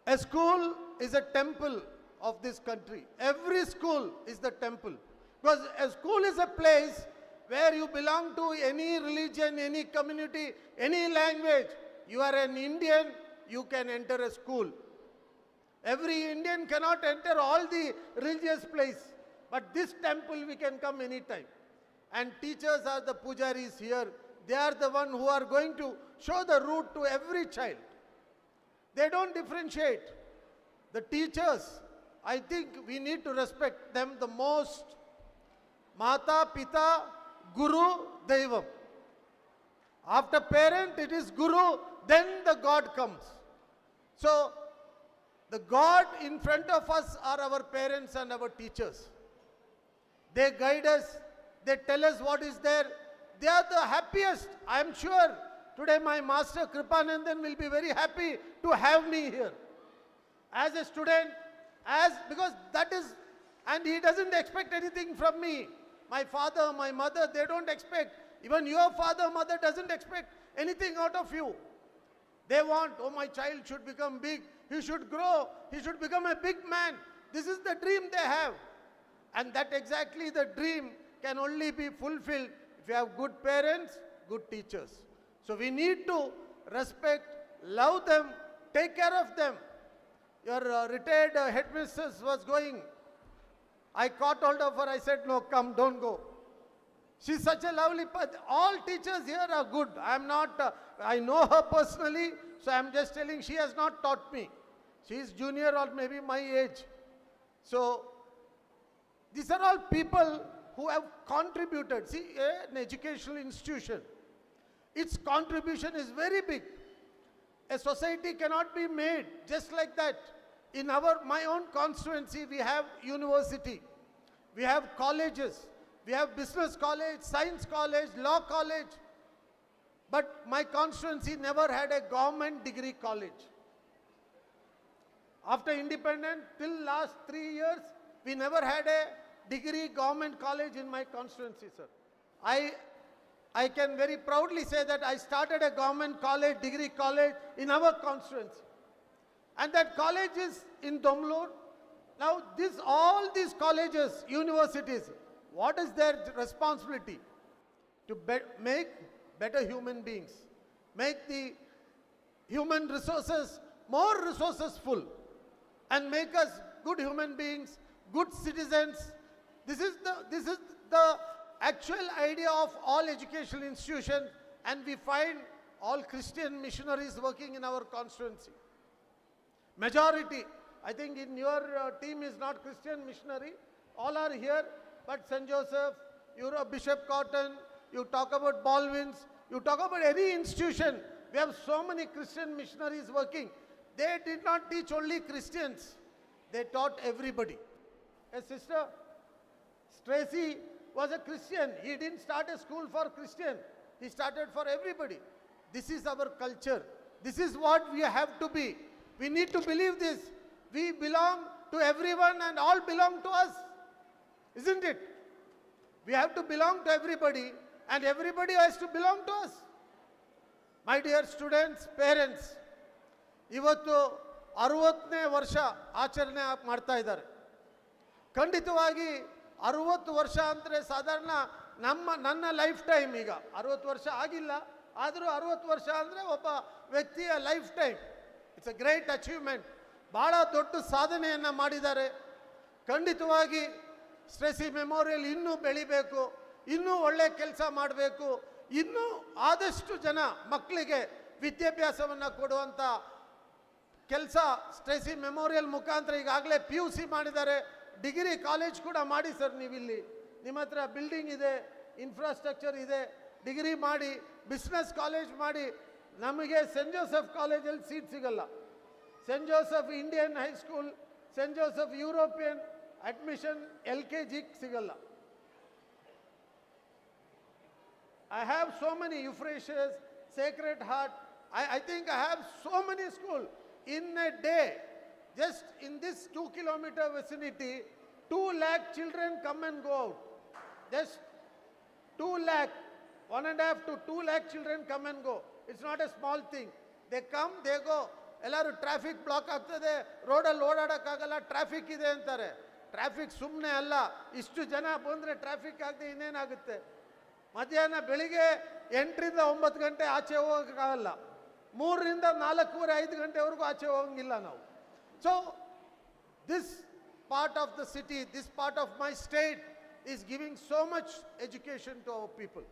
A school is a temple of this country. Every school is the temple. Because a school is a place where you belong to any religion, any community, any language. You are an Indian, you can enter a school. Every Indian cannot enter all the religious place, but this temple we can come anytime. And teachers are the pujaris here. They are the one who are going to show the route to every child. They don't differentiate. The teachers, I think we need to respect them the most. Mata, Pita, Guru, Daivam. After parent, it is Guru, then the God comes. So, the God in front of us are our parents and our teachers. They guide us, they tell us what is there. They are the happiest. I am sure today my master Kripanandan will be very happy to have me here. As a student, because that is, and he doesn't expect anything from me. My father, my mother, they don't expect. Even your father, mother doesn't expect anything out of you. They want, oh, my child should become big. He should grow. He should become a big man. This is the dream they have. And that exactly the dream can only be fulfilled if you have good parents, good teachers. So we need to respect, love them, take care of them. Your retired headmistress was going. I caught hold of her. I said, no, come, don't go. She's such a lovely person. All teachers here are good. I'm not, I know her personally, so I'm just telling she has not taught me. She is junior or maybe my age. So, these are all people who have contributed. See, an educational institution, its contribution is very big. A society cannot be made just like that. In my own constituency, we have university, we have colleges, we have business college, science college, law college. But my constituency never had a government degree college. After independence, till last 3 years, we never had a degree government college in my constituency, sir. I can very proudly say that I started a government college, degree college in our constituency. And that college is in Domlur. Now, all these colleges, universities, what is their responsibility? To make better human beings, make the human resources more resourceful, and make us good human beings, good citizens. This is the actual idea of all educational institutions, and we find all Christian missionaries working in our constituency. Majority, I think in your team is not Christian missionary, all are here, but St. Joseph, Bishop Cotton, you talk about Baldwin's, you talk about any institution, we have so many Christian missionaries working. They did not teach only Christians, they taught everybody. A sister, Stracey, was a Christian. He didn't start a school for Christian, he started for everybody. This is our culture. This is what we have to be. We need to believe this. We belong to everyone and all belong to us. Isn't it? We have to belong to everybody and everybody has to belong to us. My dear students, parents, ಇವತ್ತು 60ನೇ ವರ್ಷ ಆಚರಣೆ ಮಾಡ್ತಾ ಇದ್ದಾರೆ. ಖಂಡಿತವಾಗಿ 60 ವರ್ಷ ಅಂದರೆ ಸಾಧಾರಣ ನನ್ನ ಲೈಫ್ ಟೈಮ್. ಈಗ 60 ವರ್ಷ ಆಗಿಲ್ಲ, ಆದರೂ 60 ವರ್ಷ ಅಂದರೆ ಒಬ್ಬ ವ್ಯಕ್ತಿಯ life time. It's a great achievement. ಭಾಳ ದೊಡ್ಡ ಸಾಧನೆಯನ್ನು ಮಾಡಿದ್ದಾರೆ. ಖಂಡಿತವಾಗಿ ಸ್ಟ್ರೇಸಿ ಮೆಮೋರಿಯಲ್ ಇನ್ನೂ ಬೆಳಿಬೇಕು, ಇನ್ನೂ ಒಳ್ಳೆ ಕೆಲಸ ಮಾಡಬೇಕು, ಇನ್ನೂ ಆದಷ್ಟು ಜನ ಮಕ್ಕಳಿಗೆ ವಿದ್ಯಾಭ್ಯಾಸವನ್ನು ಕೊಡುವಂಥ ಕೆಲಸ ಸ್ಟ್ರೇಸಿ ಮೆಮೋರಿಯಲ್ ಮುಖಾಂತರ ಈಗಾಗಲೇ PUC ಮಾಡಿದ್ದಾರೆ, ಡಿಗ್ರಿ ಕಾಲೇಜ್ ಕೂಡ ಮಾಡಿ ಸರ್. ನೀವಿಲ್ಲಿ ನಿಮ್ಮ ಹತ್ರ ಬಿಲ್ಡಿಂಗ್ ಇದೆ, ಇನ್ಫ್ರಾಸ್ಟ್ರಕ್ಚರ್ ಇದೆ, ಡಿಗ್ರಿ ಮಾಡಿ, ಬಿಸ್ನೆಸ್ ಕಾಲೇಜ್ ಮಾಡಿ. ನಮಗೆ ಸೆಂಟ್ ಜೋಸೆಫ್ ಕಾಲೇಜಲ್ಲಿ ಸೀಟ್ ಸಿಗಲ್ಲ, Saint Joseph Indian high school, Saint Joseph European admission LKG ಸಿಗಲ್ಲ. I have so many Euphrates, Sacred Heart. I think I have so many schools. In a day, just in this 2-kilometer vicinity, 2 lakh children come and go out. Just 2 lakh, 1.5 to 2 lakh children come and go. It's not a small thing. They come, they go. ಎಲ್ಲರೂ traffic block ಆಗ್ತದೆ, ರೋಡಲ್ಲಿ ಓಡಾಡೋಕ್ಕಾಗಲ್ಲ, traffic ಇದೆ ಅಂತಾರೆ. Traffic ಸುಮ್ಮನೆ ಅಲ್ಲ, ಇಷ್ಟು ಜನ ಬಂದರೆ ಟ್ರಾಫಿಕ್ ಆಗದೆ ಇನ್ನೇನಾಗುತ್ತೆ? ಮಧ್ಯಾಹ್ನ ಬೆಳಿಗ್ಗೆ 8ರಿಂದ 9 ಗಂಟೆ ಆಚೆ ಹೋಗೋಕ್ಕಾಗಲ್ಲ, 3ರಿಂದ 4:15 5 ಗಂಟೆವರೆಗೂ ಆಚೆ ಹೋಗಂಗಿಲ್ಲ ನಾವು. So this part of the city, this part of my state is giving so much education to our people.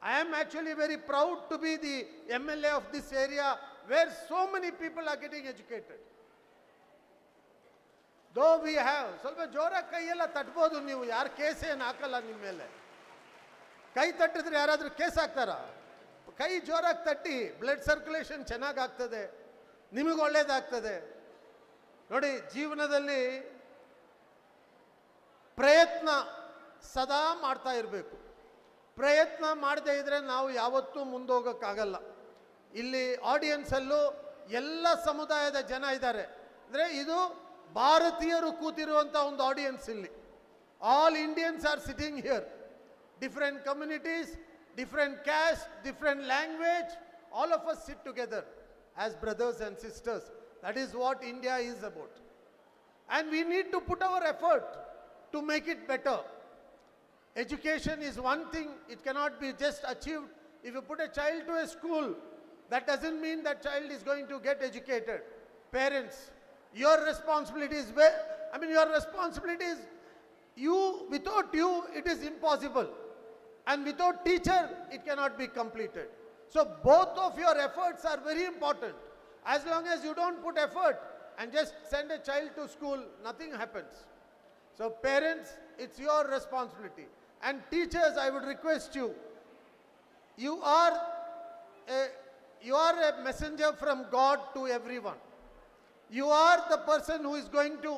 I am actually very proud to be the MLA of this area where so many people are getting educated. Though we have, ಸ್ವಲ್ಪ ಜೋರಾಗಿ ಕೈಯೆಲ್ಲ ತಟ್ಬೋದು ನೀವು, ಯಾರು case ಏನು ಹಾಕಲ್ಲ ನಿಮ್ಮ ಮೇಲೆ. ಕೈ ತಟ್ಟಿದ್ರೆ ಯಾರಾದರೂ ಕೇಸ್ ಹಾಕ್ತಾರ? ಕೈ ಜೋರಾಗಿ ತಟ್ಟಿ, ಬ್ಲಡ್ ಸರ್ಕ್ಯುಲೇಷನ್ ಚೆನ್ನಾಗಿ ಆಗ್ತದೆ, ನಿಮಗೆ ಒಳ್ಳೇದಾಗ್ತದೆ. ನೋಡಿ, ಜೀವನದಲ್ಲಿ ಪ್ರಯತ್ನ ಸದಾ ಮಾಡ್ತಾ ಇರಬೇಕು. ಪ್ರಯತ್ನ ಮಾಡದೇ ಇದ್ದರೆ ನಾವು ಯಾವತ್ತೂ ಮುಂದೋಗೋಕ್ಕಾಗಲ್ಲ. ಇಲ್ಲಿ ಆಡಿಯನ್ಸಲ್ಲೂ ಎಲ್ಲ ಸಮುದಾಯದ ಜನ ಇದ್ದಾರೆ. ಅಂದರೆ ಇದು ಭಾರತೀಯರು ಕೂತಿರುವಂಥ ಒಂದು ಆಡಿಯನ್ಸ್. ಇಲ್ಲಿ all Indians are sitting here, different communities, different caste, different language, all of us sit together as brothers and sisters. That is what India is about. And we need to put our effort to make it better. Education is one thing, it cannot be just achieved. If you put a child to a school, that doesn't mean that child is going to get educated. Parents, your responsibility is, your responsibility is, without you, it is impossible. And without teacher, it cannot be completed. So both of your efforts are very important. As long as you don't put effort and just send a child to school, nothing happens. So parents, it's your responsibility. And teachers, I would request you, you are a messenger from God to everyone. You are the person who is going to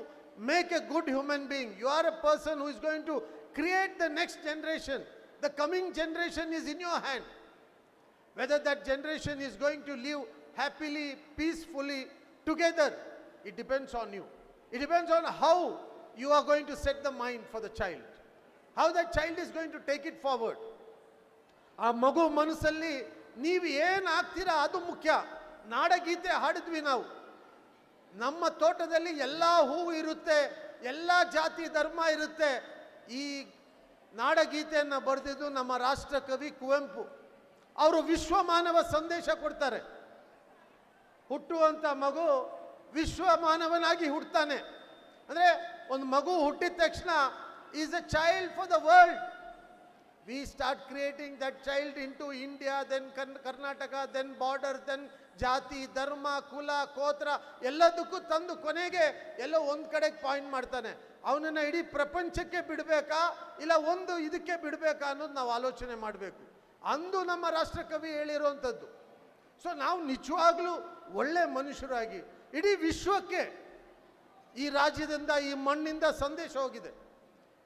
make a good human being. You are a person who is going to create the next generation. The coming generation is in your hand. Whether that generation is going to live happily, peacefully, together, it depends on you. It depends on how you are going to set the mind for the child. How that child is going to take it forward. ಆ ಮಗು ಮನಸ್ಸಲ್ಲಿ ನೀವು ಏನು ಆಗ್ತೀರಾ ಅದು ಮುಖ್ಯ. ನಾಡಗೀತೆ ಹಾಡಿದ್ವಿ ನಾವು. ನಮ್ಮ ತೋಟದಲ್ಲಿ ಎಲ್ಲ ಹೂವು ಇರುತ್ತೆ, ಎಲ್ಲ ಜಾತಿ ಧರ್ಮ ಇರುತ್ತೆ. ಈ ನಾಡಗೀತೆಯನ್ನು ಬರೆದಿದ್ದು ನಮ್ಮ ರಾಷ್ಟ್ರ ಕವಿ ಕುವೆಂಪು. ಅವರು ವಿಶ್ವ ಮಾನವ ಸಂದೇಶ ಕೊಡ್ತಾರೆ. ಹುಟ್ಟುವಂಥ ಮಗು ವಿಶ್ವ ಮಾನವನಾಗಿ ಹುಟ್ಟುತ್ತಾನೆ. ಅಂದರೆ ಒಂದು ಮಗು ಹುಟ್ಟಿದ ತಕ್ಷಣ is a child for the world. We start creating that child into India, then Karnataka, then border, then ಜಾತಿ ಧರ್ಮ ಕುಲ ಗೋತ್ರ ಎಲ್ಲದಕ್ಕೂ ತಂದು ಕೊನೆಗೆ ಎಲ್ಲೋ ಒಂದು ಕಡೆಗೆ ಪಾಯಿಂಟ್ ಮಾಡ್ತಾನೆ. ಅವನನ್ನು ಇಡೀ ಪ್ರಪಂಚಕ್ಕೆ ಬಿಡಬೇಕಾ ಇಲ್ಲ ಒಂದು ಇದಕ್ಕೆ ಬಿಡಬೇಕಾ ಅನ್ನೋದು ನಾವು ಆಲೋಚನೆ ಮಾಡಬೇಕು. ಅಂದು ನಮ್ಮ ರಾಷ್ಟ್ರಕವಿ ಹೇಳಿರುವಂಥದ್ದು. ಸೊ ನಾವು ನಿಜವಾಗ್ಲೂ ಒಳ್ಳೆ ಮನುಷ್ಯರಾಗಿ ಇಡೀ ವಿಶ್ವಕ್ಕೆ ಈ ರಾಜ್ಯದಿಂದ ಈ ಮಣ್ಣಿಂದ ಸಂದೇಶ ಹೋಗಿದೆ.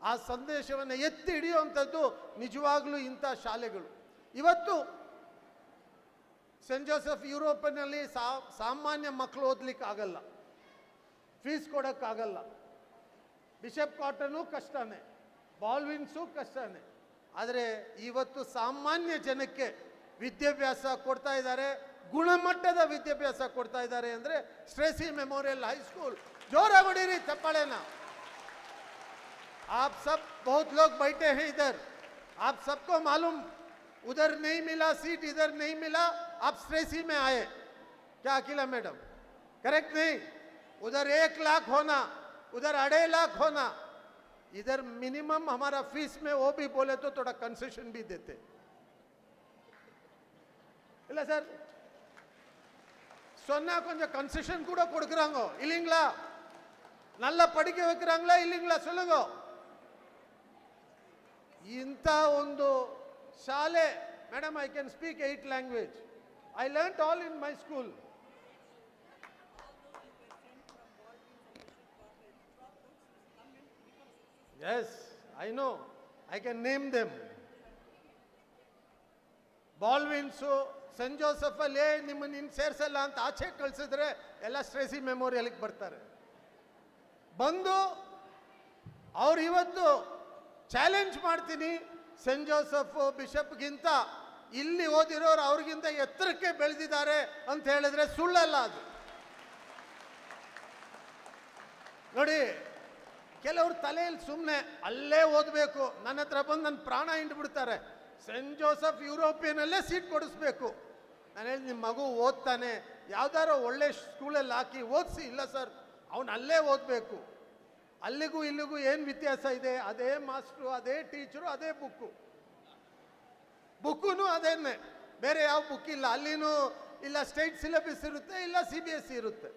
ಆ ಸಂದೇಶವನ್ನು ಎತ್ತಿ ಹಿಡಿಯುವಂಥದ್ದು ನಿಜವಾಗ್ಲೂ ಇಂಥ ಶಾಲೆಗಳು. ಇವತ್ತು ಸೆಂಟ್ ಜೋಸೆಫ್ ಯುರೋಪಿನಲ್ಲಿ ಸಾಮಾನ್ಯ ಮಕ್ಕಳು ಓದಲಿಕ್ಕೆ ಆಗಲ್ಲ, ಫೀಸ್ ಕೊಡೋಕ್ಕಾಗಲ್ಲ. ಬಿಷಪ್ ಕಾಟನು ಕಷ್ಟನೇ, ಬಾಲ್ವಿನ್ಸು ಕಷ್ಟನೇ. ಆದರೆ ಇವತ್ತು ಸಾಮಾನ್ಯ ಜನಕ್ಕೆ ವಿದ್ಯಾಭ್ಯಾಸ ಕೊಡ್ತಾ ಇದ್ದಾರೆ, ಗುಣಮಟ್ಟದ ವಿದ್ಯಾಭ್ಯಾಸ ಕೊಡ್ತಾ ಇದ್ದಾರೆ. ಅಂದರೆ ಸ್ಟ್ರೇಸಿ ಮೆಮೋರಿಯಲ್ ಹೈಸ್ಕೂಲ್, ಜೋರಾಗಿ ಹೊಡೀರಿ ಚಪ್ಪಾಳೆನ. आप सब बहुत लोग बैठे हैं इधर, आप सबको मालूम उधर नहीं मिला सीट, इधर नहीं मिला, आप स्ट्रेसी में आए. क्या अकेला मैडम करेक्ट नहीं? उधर 1 लाख होना, उधर 2.5 लाख होना. इधर मिनिमम हमारा फीस में वो भी बोले तो थोड़ा कंसेशन भी देते. ಇಲ್ಲ ಸರ್, சொன்னா கொஞ்சம் கன்செஷன் கூட கொடுக்குறாங்க இல்லைங்களா? நல்லா படிக்க வைக்கிறாங்களா இல்லைங்களா சொல்லுங்க. ಇಂಥ ಒಂದು ಶಾಲೆ madam, I can speak 8 language. I learned all in my school. Yes, I know. I can name them. Baldwins saint Joseph ಅಲ್ಲಿ ನಿಮ್ಮನ್ನು ಇನ್ನು ಸೇರಿಸಲ್ಲ ಅಂತ ಆಚೆ ಕಳಿಸಿದ್ರೆ ಎಲ್ಲ ಸ್ಟ್ರೇಸಿ ಮೆಮೋರಿಯಲ್ಗೆ ಬರ್ತಾರೆ. ಬಂದು ಅವ್ರು ಇವತ್ತು ಚಾಲೆಂಜ್ ಮಾಡ್ತೀನಿ, ಸೆಂಟ್ ಜೋಸೆಫ್ ಬಿಷಪ್ಗಿಂತ ಇಲ್ಲಿ ಓದಿರೋರು ಅವ್ರಿಗಿಂತ ಎತ್ತರಕ್ಕೆ ಬೆಳೆದಿದ್ದಾರೆ ಅಂತ ಹೇಳಿದ್ರೆ ಸುಳ್ಳಲ್ಲ ಅದು. ನೋಡಿ, ಕೆಲವರು ತಲೆಯಲ್ಲಿ ಸುಮ್ಮನೆ ಅಲ್ಲೇ ಓದಬೇಕು, ನನ್ನ ಹತ್ರ ಬಂದು ನನ್ನ ಪ್ರಾಣ ಹಿಂಡ್ಬಿಡ್ತಾರೆ. ಸೆಂಟ್ ಜೋಸೆಫ್ ಯುರೋಪಿಯನಲ್ಲೇ ಸೀಟ್ ಕೊಡಿಸ್ಬೇಕು. ನಾನು ಹೇಳಿ ನಿಮ್ಮ ಮಗು ಓದ್ತಾನೆ, ಯಾವ್ದಾರೋ ಒಳ್ಳೆ ಸ್ಕೂಲಲ್ಲಿ ಹಾಕಿ ಓದಿಸಿ. ಇಲ್ಲ ಸರ್, ಅವನು ಅಲ್ಲೇ ಓದಬೇಕು. ಅಲ್ಲಿಗೂ ಇಲ್ಲಿಗೂ ಏನು ವ್ಯತ್ಯಾಸ ಇದೆ? ಅದೇ ಮಾಸ್ಟ್ರು, ಅದೇ ಟೀಚರು, ಅದೇ ಬುಕ್ಕೂ ಅದೇನೆ, ಬೇರೆ ಯಾವ ಬುಕ್ ಇಲ್ಲ. ಅಲ್ಲಿನೂ ಇಲ್ಲ ಸ್ಟೇಟ್ ಸಿಲೆಬಸ್ ಇರುತ್ತೆ, ಇಲ್ಲ CBSE ಇರುತ್ತೆ.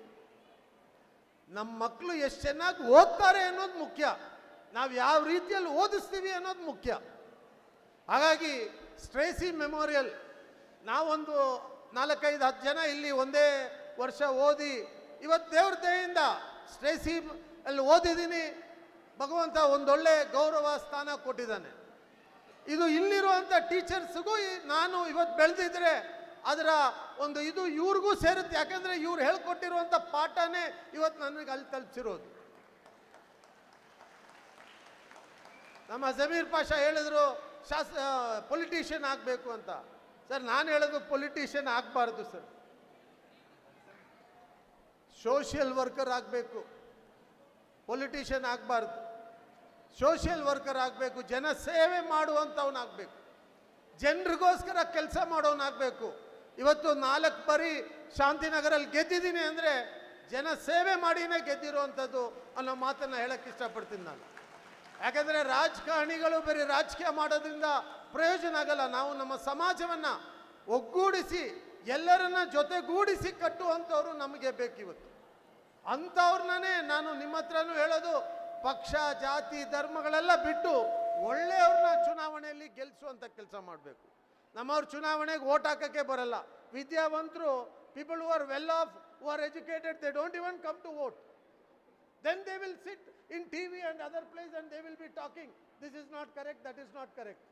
ನಮ್ಮ ಮಕ್ಕಳು ಎಷ್ಟು ಚೆನ್ನಾಗಿ ಓದ್ತಾರೆ ಅನ್ನೋದು ಮುಖ್ಯ, ನಾವು ಯಾವ ರೀತಿಯಲ್ಲಿ ಓದಿಸ್ತೀವಿ ಅನ್ನೋದು ಮುಖ್ಯ. ಹಾಗಾಗಿ ಸ್ಟ್ರೇಸಿ ಮೆಮೋರಿಯಲ್ ನಾವೊಂದು 4-5-10 ಜನ ಇಲ್ಲಿ ಒಂದೇ ವರ್ಷ ಓದಿ ಇವತ್ತು ದೇವ್ರ ದಯೆಯಿಂದ ಸ್ಟ್ರೇಸಿ ಅಲ್ಲಿ ಓದಿದ್ದೀನಿ. ಭಗವಂತ ಒಂದೊಳ್ಳೆ ಗೌರವ ಸ್ಥಾನ ಕೊಟ್ಟಿದ್ದಾನೆ. ಇದು ಇಲ್ಲಿರುವಂಥ ಟೀಚರ್ಸ್ಗೂ ನಾನು ಇವತ್ತು ಬೆಳೆದಿದ್ರೆ ಅದರ ಒಂದು ಇದು ಇವ್ರಿಗೂ ಸೇರುತ್ತೆ. ಯಾಕಂದರೆ ಇವ್ರು ಹೇಳ್ಕೊಟ್ಟಿರುವಂಥ ಪಾಠನೇ ಇವತ್ತು ನನಗೆ ಅಲ್ಲಿ ತಲುಪಿಸಿರೋದು. ನಮ್ಮ ಜಮೀರ್ ಪಾಷಾ ಹೇಳಿದ್ರು ಪೊಲಿಟಿಷಿಯನ್ ಆಗಬೇಕು ಅಂತ. ಸರ್, ನಾನು ಹೇಳೋದು ಪೊಲಿಟಿಷಿಯನ್ ಆಗಬಾರ್ದು ಸರ್, ಸೋಷಿಯಲ್ ವರ್ಕರ್ ಆಗಬೇಕು. ಪೊಲಿಟಿಷಿಯನ್ ಆಗಬಾರ್ದು, ಸೋಷಿಯಲ್ ವರ್ಕರ್ ಆಗಬೇಕು. ಜನ ಸೇವೆ ಮಾಡುವಂಥವನಾಗಬೇಕು, ಜನರಿಗೋಸ್ಕರ ಕೆಲಸ ಮಾಡೋನಾಗಬೇಕು. ಇವತ್ತು 4 ಬಾರಿ ಶಾಂತಿನಗರಲ್ಲಿ ಗೆದ್ದಿದ್ದೀನಿ ಅಂದರೆ ಜನ ಸೇವೆ ಮಾಡಿನೇ ಗೆದ್ದಿರುವಂಥದ್ದು ಅನ್ನೋ ಮಾತನ್ನು ಹೇಳಕ್ಕೆ ಇಷ್ಟಪಡ್ತೀನಿ ನಾನು. ಯಾಕಂದರೆ ರಾಜಕಾರಣಿಗಳು ಬರೀ ರಾಜಕೀಯ ಮಾಡೋದ್ರಿಂದ ಪ್ರಯೋಜನ ಆಗಲ್ಲ. ನಾವು ನಮ್ಮ ಸಮಾಜವನ್ನು ಒಗ್ಗೂಡಿಸಿ ಎಲ್ಲರನ್ನ ಜೊತೆಗೂಡಿಸಿ ಕಟ್ಟುವಂಥವ್ರು ನಮಗೆ ಬೇಕಿವತ್ತು. ಅಂಥವ್ರನ್ನೇ ನಾನು ನಿಮ್ಮ ಹತ್ರನೂ ಹೇಳೋದು, ಪಕ್ಷ ಜಾತಿ ಧರ್ಮಗಳೆಲ್ಲ ಬಿಟ್ಟು ಒಳ್ಳೆಯವ್ರನ್ನ ಚುನಾವಣೆಯಲ್ಲಿ ಗೆಲ್ಲಿಸುವಂಥ ಕೆಲಸ ಮಾಡಬೇಕು. ನಮ್ಮವ್ರ ಚುನಾವಣೆಗೆ ಓಟ್ ಹಾಕೋಕ್ಕೆ ಬರಲ್ಲ. ವಿದ್ಯಾವಂತರು, people who are well off, who are educated, they don't even come to vote. Then they will sit in TV and other place and they will be talking, this is not correct, that is not correct.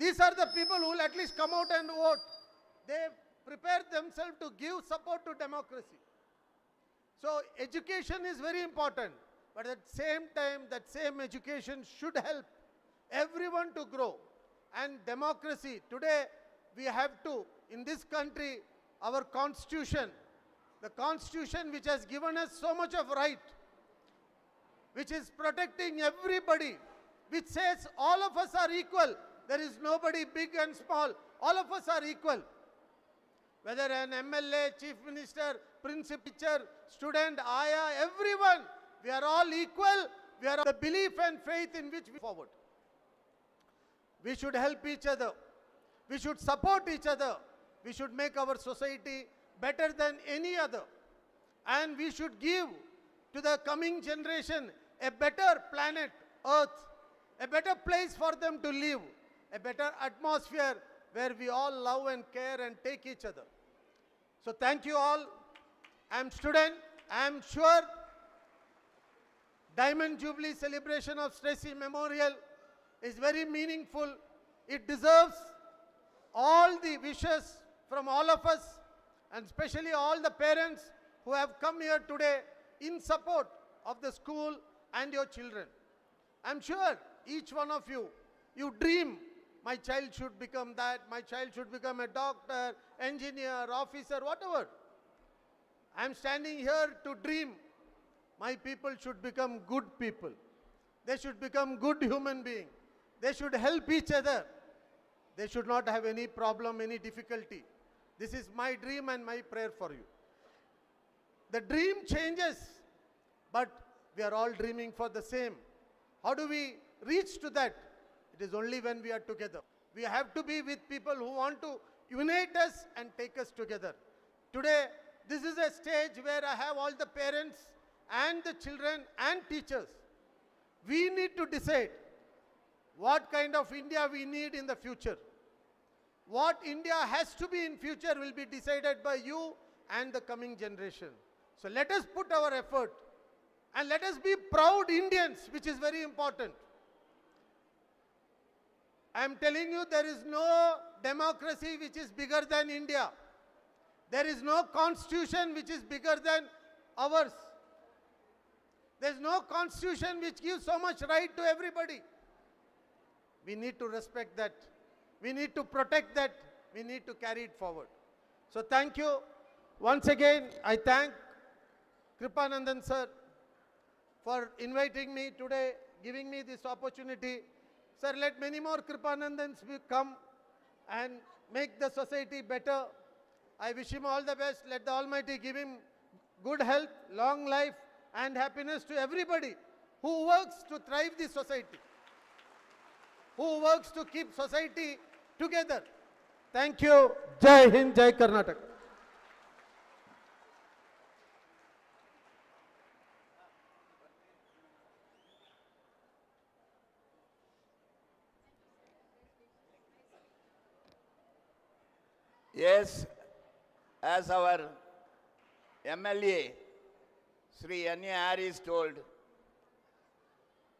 These are the people who will at least come out and vote. They prepare themselves to give support to democracy. So education is very important, but at the same time that same education should help everyone to grow. And democracy, today we have to, in this country, our constitution, the constitution which has given us so much of right, which is protecting everybody, which says all of us are equal. There is nobody big and small. All of us are equal. Whether an MLA, chief minister, principal, teacher, student, Aya, everyone, we are all equal. We are the belief and faith in which we forward. We should help each other. We should support each other. We should make our society better than any other. And we should give to the coming generation a better planet, Earth, a better place for them to live, a better atmosphere where we all love and care and take each other. So thank you all. I am student. I am sure Diamond Jubilee celebration of Stracey Memorial is very meaningful. It deserves all the wishes from all of us, and especially all the parents who have come here today in support of the school and your children. I'm sure each one of you, you dream, my child should become that, my child should become a doctor, engineer, officer, whatever. I'm standing here to dream, my people should become good people. They should become good human beings. They should help each other. They should not have any problem, any difficulty. This is my dream and my prayer for you. The dream changes, but we are all dreaming for the same. How do we reach to that? It is only when we are together. We have to be with people who want to unite us and take us together. Today, this is a stage where I have all the parents and the children and teachers. We need to decide what kind of India we need in the future. What India has to be in future will be decided by you and the coming generation. So let us put our effort and let us be proud Indians, which is very important. I am telling you, there is no democracy which is bigger than India. There is no constitution which is bigger than ours. There is no constitution which gives so much right to everybody. We need to respect that. We need to protect that. We need to carry it forward. So thank you. Once again, I thank Kripanandan sir, for inviting me today, giving me this opportunity. Sir, let many more Kripanandans come and make the society better. I wish him all the best. Let the Almighty give him good health, long life, and happiness to everybody who works to thrive the society, who works to keep society together. Thank you. Jai Hind, Jai Karnataka. Yes, as our MLA, Sri N.A. Harris told,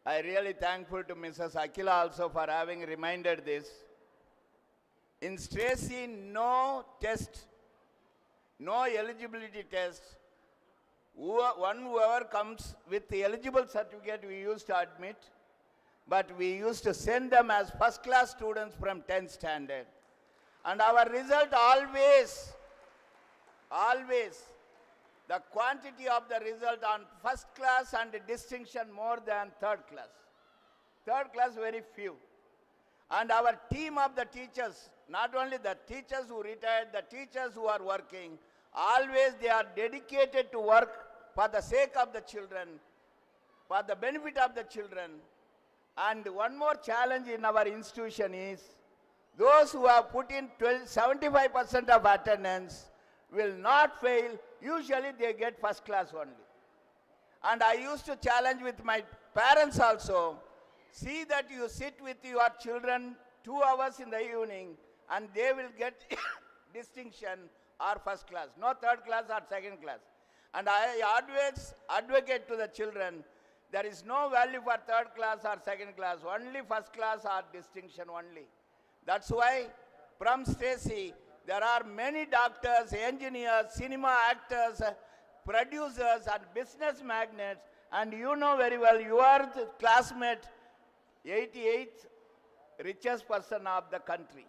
I really thankful to Mrs. Akila also for having reminded this. In Stracey, no test, no eligibility test. Whoever comes with the eligible certificate we used to admit, but we used to send them as first class students from 10th standard. And our result always, the quantity of the result on first class and distinction more than third class. Third class very few. And our team of the teachers, not only the teachers who retired, the teachers who are working, always they are dedicated to work for the sake of the children, for the benefit of the children. And one more challenge in our institution is, those who have put in 75% of attendance will not fail. Usually they get first class only. And I used to challenge with my parents also, see that you sit with your children 2 hours in the evening and they will get distinction or first class, no third class or second class. And I always advocate to the children, there is no value for third class or second class, only first class or distinction only. That's why from Stracey, there are many doctors, engineers, cinema actors, producers and business magnates. And you know very well, you are the classmate, 88th richest person of the country,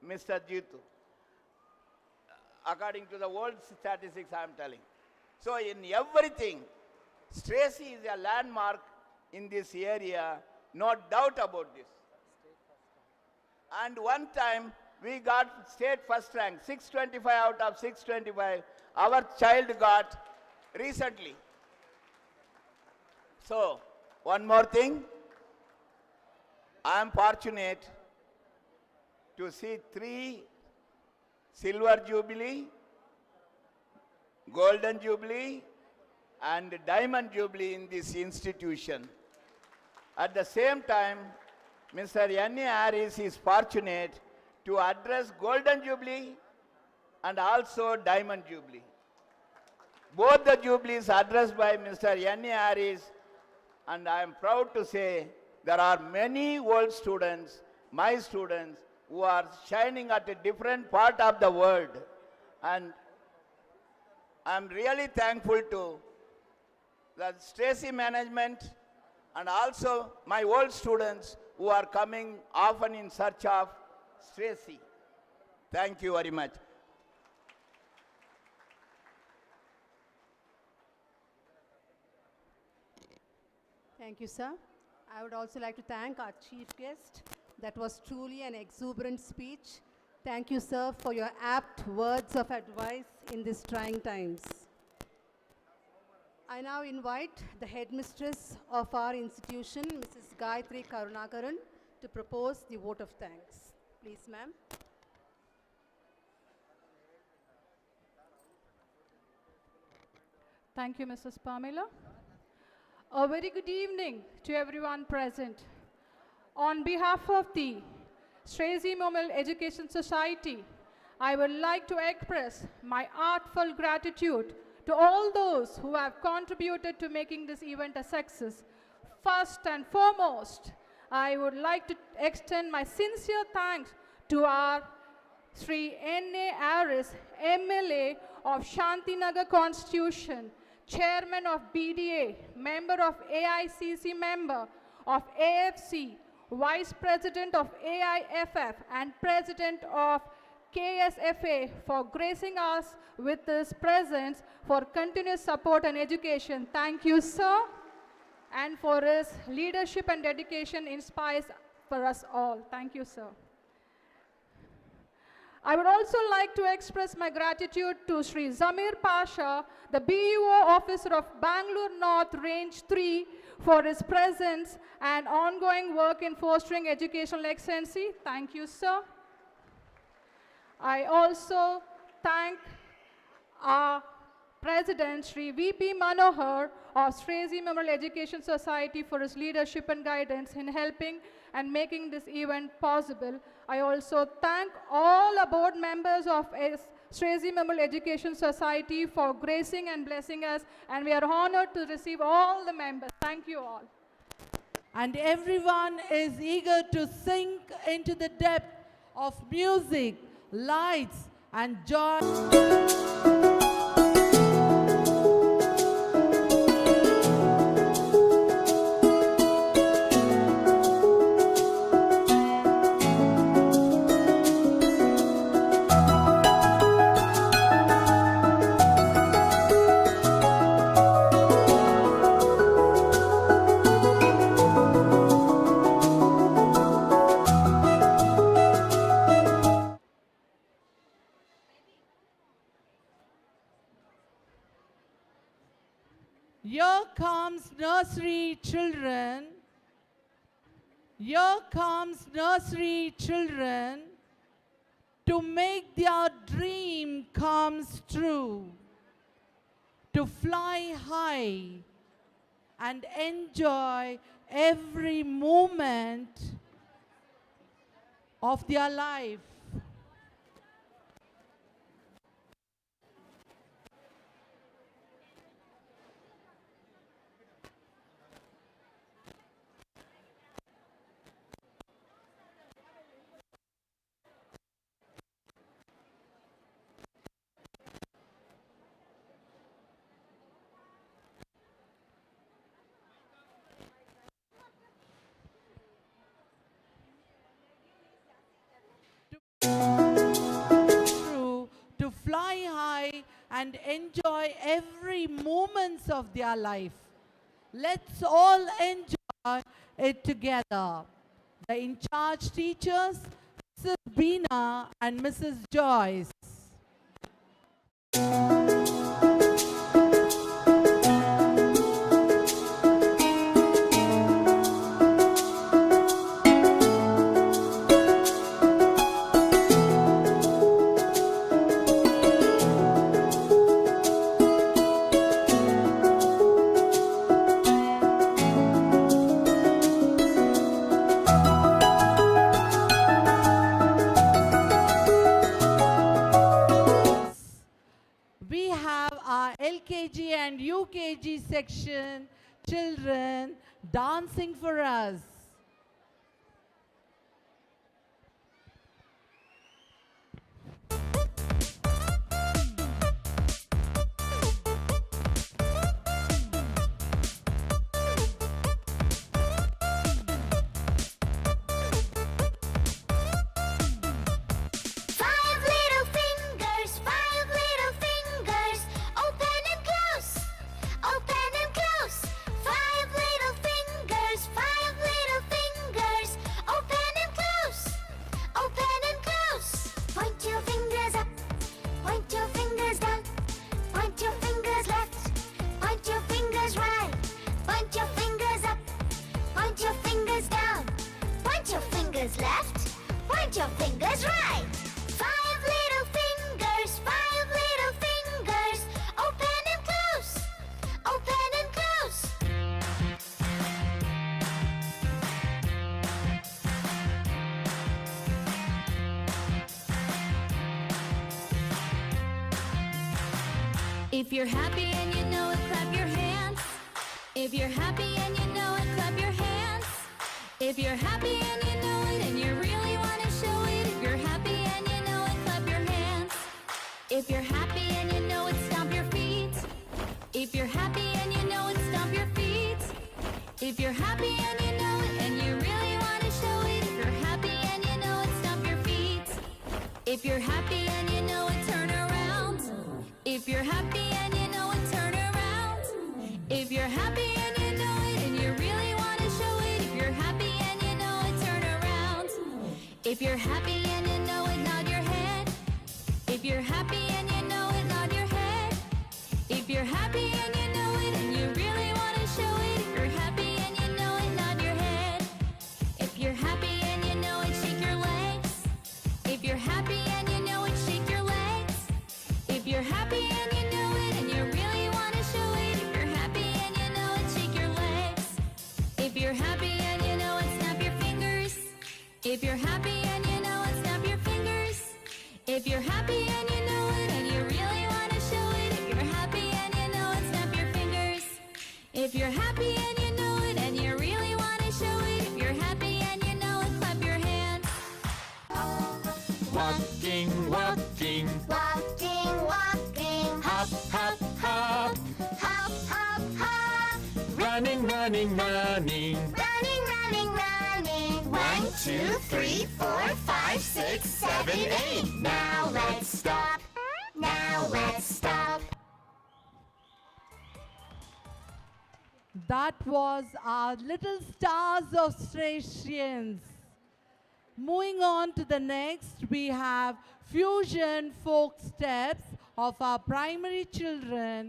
Mr. Jitu. According to the world statistics I am telling. So in everything, Stracey is a landmark in this area, no doubt about this. And one time we got state first rank, 625 out of 625. Our child got recently. So, one more thing. I am fortunate to see 3 Silver Jubilee, Golden Jubilee, and Diamond Jubilee in this institution. At the same time, Mr. N.A. Harris is fortunate to address Golden Jubilee and also Diamond Jubilee. Both the Jubilees addressed by Mr. N.A. Harris, and I am proud to say there are many old students, my students, who are shining at a different part of the world. And I am really thankful to the Stracey management and also my old students who are coming often in search of Stracey. Thank you very much. Thank you, sir. I would also like to thank our chief guest. That was truly an exuberant speech. Thank you, sir, for your apt words of advice in these trying times. I now invite the headmistress of our institution, Mrs. Gayatri Karunakaran, to propose the vote of thanks. Please, ma'am. Thank you, Mrs. Pamela. A very good evening to everyone present. On behalf of the Stracey Memorial Education Society, I would like to express my heartfelt gratitude to all those who have contributed to making this event a success. First and foremost, I would like to extend my sincere thanks to our Sri N.A. Harris, MLA of Shantinagar Constitution, Chairman of BDA, Member of AICC, Member of AFC, Vice President of AIFF, and President of KSFA for gracing us with this presence for continuous support and education. Thank you, sir. and for his leadership and dedication inspires for us all. Thank you, sir. I would also like to express my gratitude to Sri Zamir Pasha, the BUO officer of Bangalore North Range 3, for his presence and ongoing work in fostering educational excellency. Thank you, sir. I also thank our President Sri VP Manohar of Stracey Memorial Education Society for his leadership and guidance in helping and making this event possible. I also thank all the board members of Stracey Memorial Education Society for gracing and blessing us, and we are honored to receive all the members. Thank you all. And everyone is eager to sink into the depth of music, lights, and joy. Here comes nursery children. Here comes nursery children to make their dream comes true, to fly high and enjoy every moment of their life. To fly high and enjoy every moments of their life. Let's all enjoy it together. The in-charge teachers, Mrs. Beena and Mrs. Joyce. We have our LKG and UKG section children dancing for us. Left, point your fingers right. 5 little fingers, 5 little fingers. Open and close, open and close. If you're happy and you know it, clap your hands. If you're happy and you know it, clap your hands. If you're happy and you know it and you really want to show it, if you're happy and you know it, clap your hands. If you're happy and you know it, stomp your feet. If you're happy and you know it, stomp your feet. If you're happy and you know it and you really want to show it, if you're happy and you know it, stomp your feet. If you're happy and you know it, turn around. If you're happy and you know it, turn around. If you're happy and you know it and you If you're happy and you know it, nod your head. If you're happy and you know it, nod your head. If you're happy and you know it and you really want to show it, if you're happy and you know it, nod your head. If you're happy and you know it, shake your legs. If you're happy and you know it, shake your legs. If you're happy and you know it and you really want to show it, if you're happy and you know it, shake your legs. If you're happy and you know it, snap your fingers. If you're happy and you know it, snap your fingers. If you're happy and you know it and you really want to show it, if you're happy and you know it, snap your fingers. If you're happy and you know it and you really want to show it, if you're happy and you know it, clap your hands. Walking, walking, Walking, walking, hop, hop, hop. hop, hop, hop. Running, running, running. Running, running, running. 1, 2, 3, 4, 5, 6, 7, 8. Now let's stop. Now let's stop. That was our little stars of Straceyans. Moving on to the next, we have fusion folk steps of our primary children.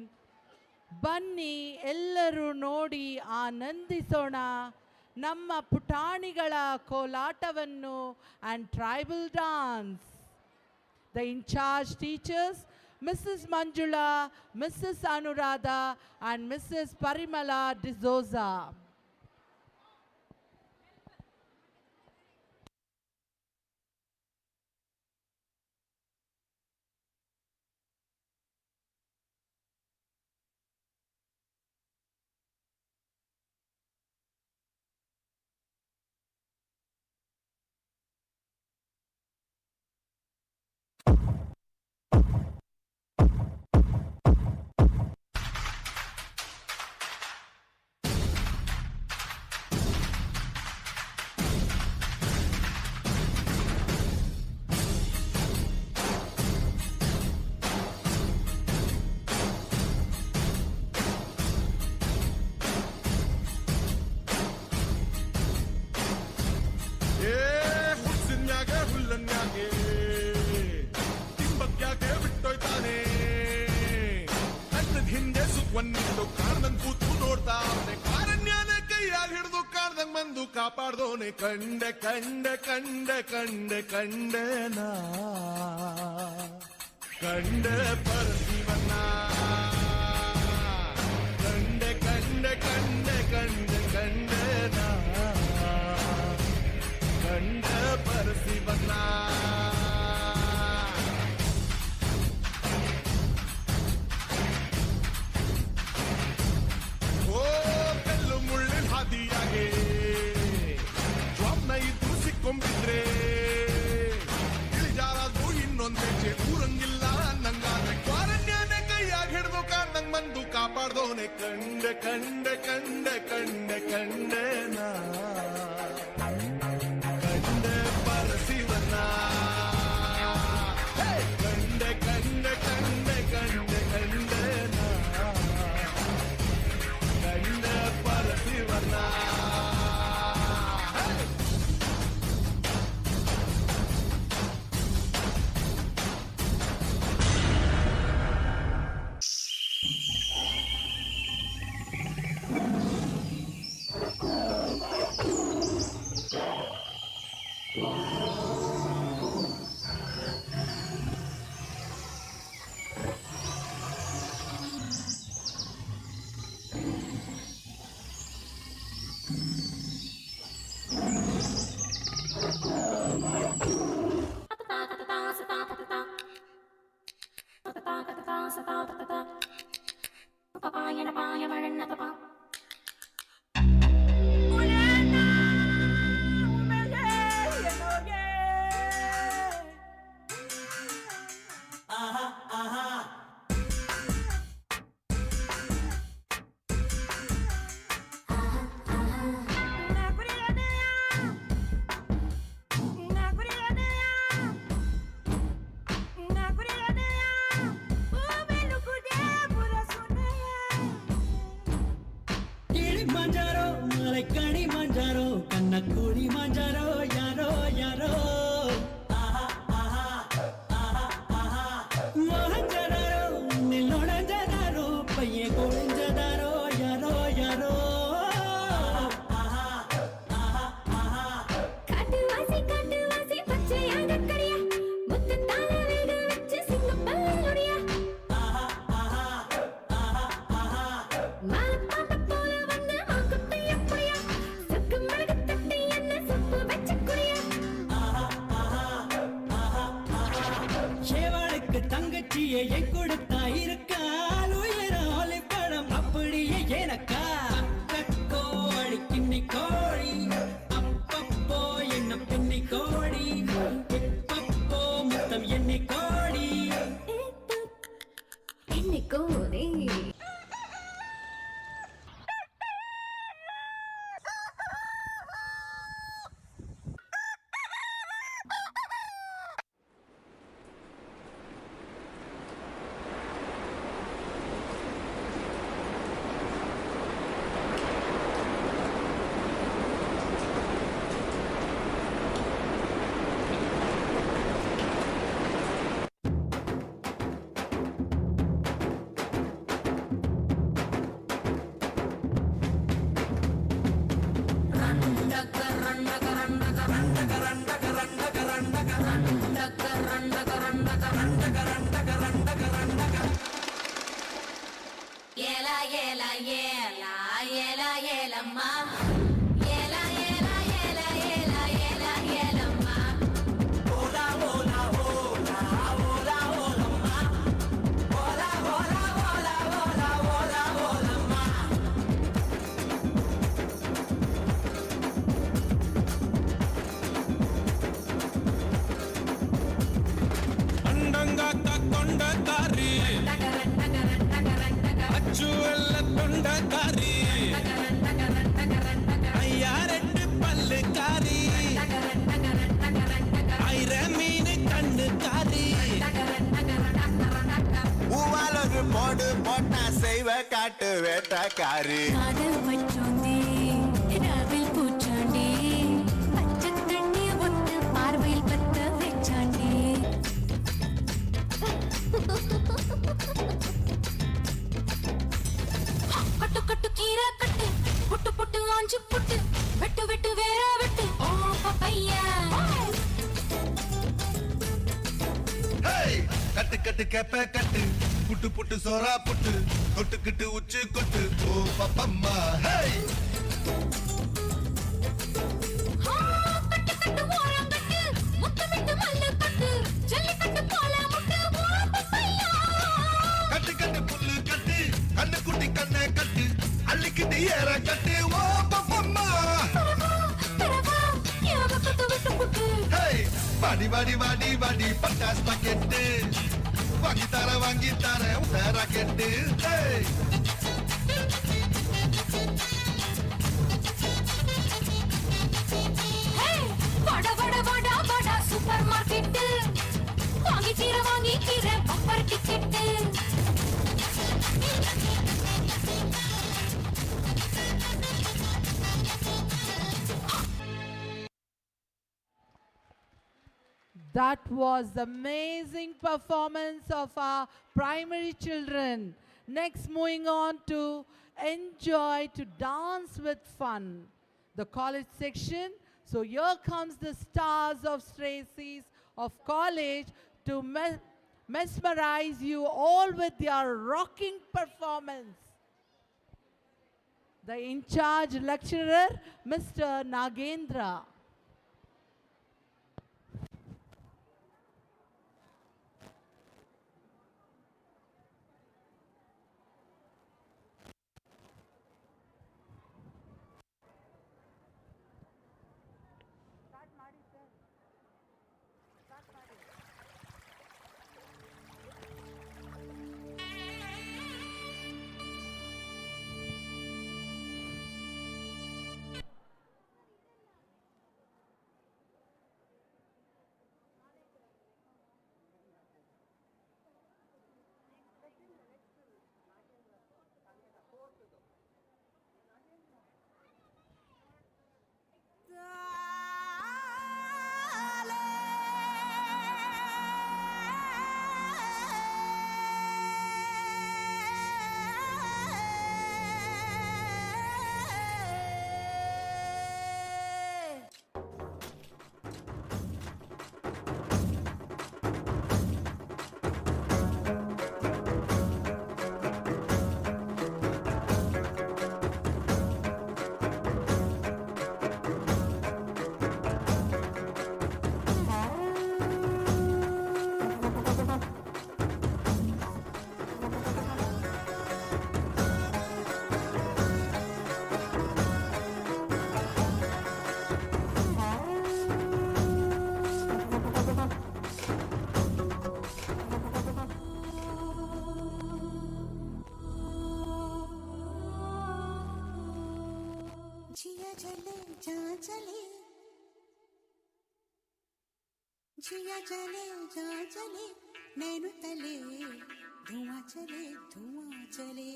ಬನ್ನಿ ಎಲ್ಲರೂ ನೋಡಿ ಆನಂದಿಸೋಣ ನಮ್ಮ ಪುಟಾಣಿಗಳ ಕೋಲಾಟವನ್ನು and tribal dance. The in-charge teachers, Mrs. Manjula, Mrs. Anuradha, and Mrs. Parimala D'Souza. ಕಾಪಾಡ್ದೋನೆ ಕಂಡೆ ಕಂಡೆ ಕಂಡೆ ಕಂಡೆ ಕಂಡೆನ ಕಂಡೆ ಪರಶಿವನ ಕಂಡೆ ಕಂಡೆ ಕಂಡೆ ಕಂಡೆ ಕಂಡೆನ ಕಂಡೆ ಪರಶಿವನ ಓ ಕಲ್ಲು ಮುಳ್ಳಿನ ಹಾದಿಯಾಗೆ ಕೊಂಬಿದ್ರೆ ಇಳಿಜಾರಾದ್ರು ಇನ್ನೊಂದೆಚ್ಚೆ ಊರಂಗಿಲ್ಲ ನಂಗಾದ್ರೆ ಕ್ವಾರಣ್ಯನೇ ಕೈಯಾಗ ಹಿಡ್ದು ಕಾಡ್ದಂಗ್ ಬಂದು ಕಾಪಾಡ್ದೋನೆ ಕಂಡೆ ಕಂಡೆ ಕಂಡೆ ಕಂಡೆ ಕಂಡೆನ ಕಂಡೆ ಪರಶಿವನ ಕಂಡೆ ಕಂಡೆ ಕಂಡೆ ಕಂಡೆ ಕಂಡೆನ ಕಂಡೆ ಪರಶಿವನ ಕೋನೆ అండంగా కొండ కారి అచ్చు ఎల్ల కొండ కారి అయ్యా రెండు పళ్ళు కారి ஐர மீன் கண்ணு காரி பூவாலொரு போடு போட்டா செய்வ காட்டு வேட்டக்காரி காதல் வச்சோந்தே ராவில் பூச்சாண்டே பச்சை தண்ணி ஒட்டு பார்வையில் பத்த வச்சாண்டே கட்டு கட்டு கீரை கட்டு புட்டு புட்டு ஆஞ்சு புட்டு வெட்டு வெட்டு வேற வெட்டு ஓ பப்பையா கட்டு கட்டு கேப்ப கட்டு புட்டு புட்டு சோறா புட்டு தொட்டுக்கிட்டு உச்சு கொட்டு ஓ பப்பம்மா ஹே கட்டு கட்டு ஓரம் கட்டு முத்தமிட்டு மல்லு கட்டு ஜல்லிக்கட்டு போல முட்டு ஓ பப்பையா கட்டு கட்டு புல்லு கட்டு கண்ணு குட்டி கண்ணை கட்டு அள்ளிக்கிட்டு ஏற கட்டு ஓ பப்பம்மா தரவா யோக கட்டு விட்டு புட்டு ஹே வாடி வாடி வாடி வாடி பட்டாஸ் பாக்கெட்டு வாங்கி தர ராக்கெட்டு ஹே வட வட வட வட சூப்பர் மார்க்கெட் வாங்கி கீர பப்பர் ticket That was the amazing performance of our primary children. Next, moving on to enjoy, to dance with fun. The college section. So here comes the stars of Stracey's of college to mesmerize you all with their rocking performance. The in-charge lecturer, Mr. Nagendra. चले जा चले जिया चले जा चले नैनु तले धुआं चले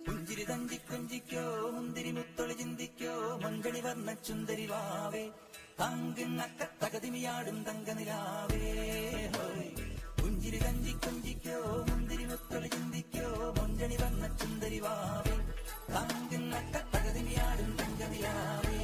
പുഞ്ചിരി തഞ്ചി കൊഞ്ചിക്കോ മുന്തിരി മുത്തൊളി ചിന്തിക്കോ മഞ്ചണി വർണ്ണ ചുന്ദരി വാവേ തങ്കിണ്ണക്ക തകതിമിയാടും തങ്കനിലാവേ ഹോയ് പുഞ്ചിരി തഞ്ചി കൊഞ്ചിക്കോ മുന്തിരി മുത്തൊളി ചിന്തിക്കോ മഞ്ചണി വർണ്ണ ചുന്ദരി വാവേ തങ്കിണ്ണക്ക തകതിമിയാടും തങ്കനിലാവേ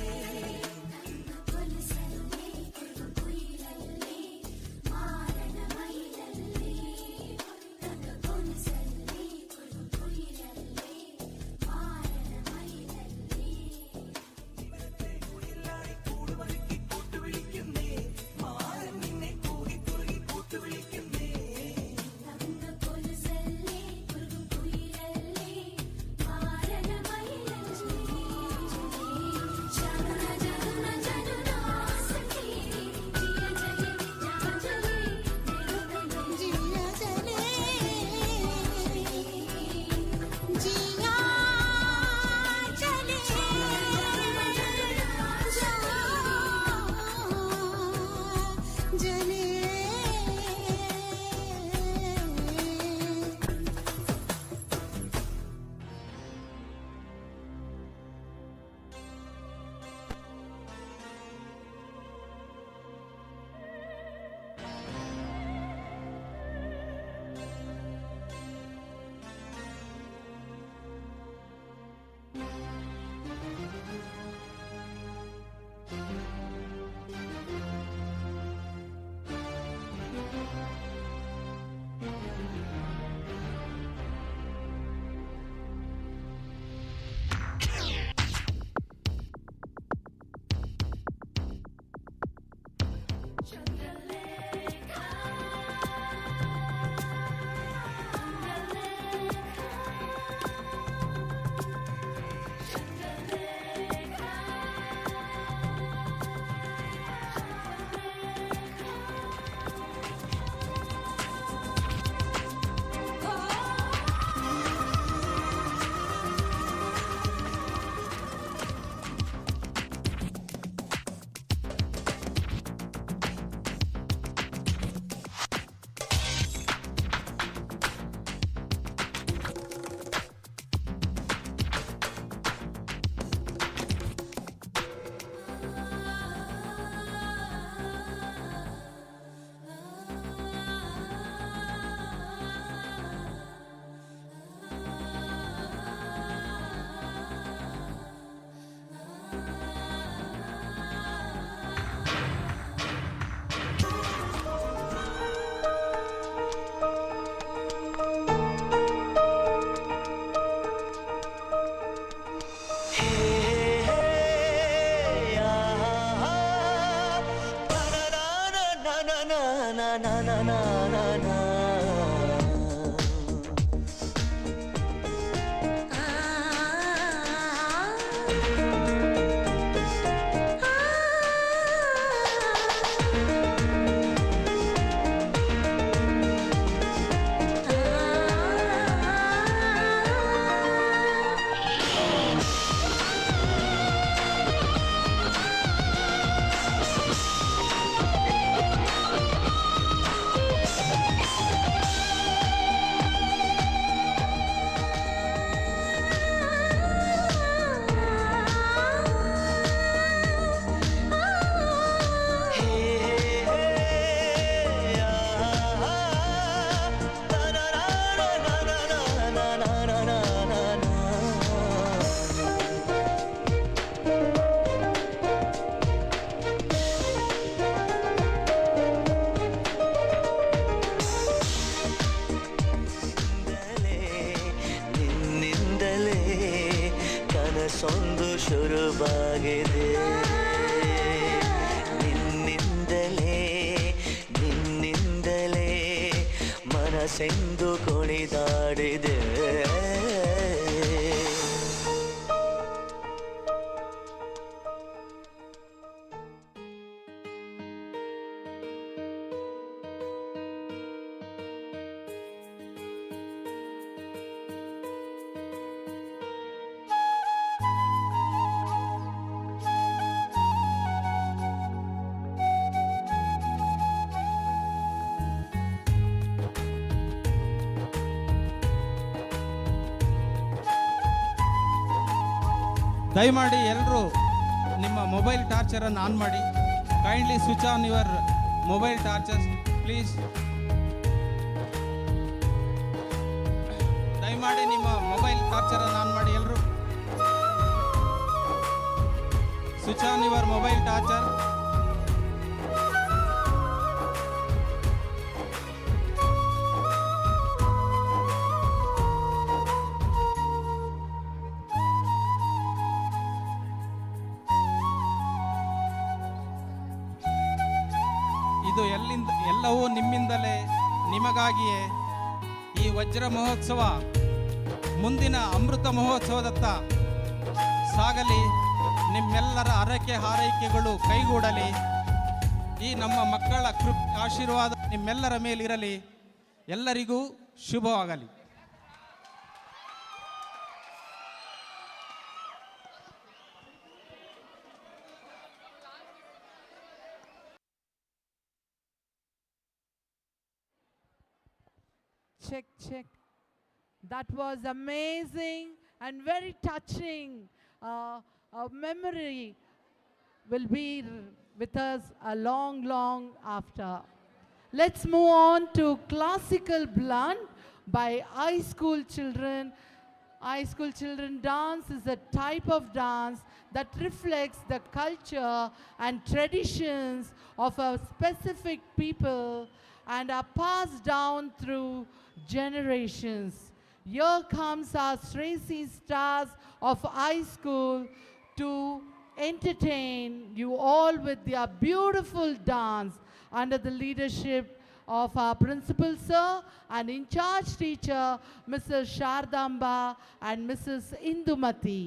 ಕನಸೊಂದು ಶುರುವಾಗಿದೆ ನಿನ್ನಿಂದಲೇ ಮನಸ್ಸೆಂದು ಕುಣಿದಾಡಿದೆ ದಯಮಾಡಿ ಎಲ್ಲರೂ ನಿಮ್ಮ ಮೊಬೈಲ್ ಟಾರ್ಚರನ್ನು ಆನ್ ಮಾಡಿ. Kindly switch on your mobile tortures please. ದಯಮಾಡಿ ನಿಮ್ಮ ಮೊಬೈಲ್ ಟಾರ್ಚರನ್ನು ಆನ್ ಮಾಡಿ ಎಲ್ಲರೂ. Switch on your mobile torture. ಇದು ಎಲ್ಲವೂ ನಿಮ್ಮಿಂದಲೇ, ನಿಮಗಾಗಿಯೇ. ಈ ವಜ್ರ ಮಹೋತ್ಸವ ಮುಂದಿನ ಅಮೃತ ಮಹೋತ್ಸವದತ್ತ ಸಾಗಲಿ. ನಿಮ್ಮೆಲ್ಲರ ಹರಕೆ ಹಾರೈಕೆಗಳು ಕೈಗೂಡಲಿ. ಈ ನಮ್ಮ ಮಕ್ಕಳ ಆಶೀರ್ವಾದ ನಿಮ್ಮೆಲ್ಲರ ಮೇಲಿರಲಿ. ಎಲ್ಲರಿಗೂ ಶುಭವಾಗಲಿ. Check. That was amazing and very touching. Our memory will be with us a long after. Let's move on to classical blunt by high school children. High school children dance is a type of dance that reflects the culture and traditions of a specific people and are passed down through generations. Here comes our Stracey stars of high school to entertain you all with their beautiful dance under the leadership of our principal sir and in charge teacher Mrs. Shardamba and Mrs. Indumati.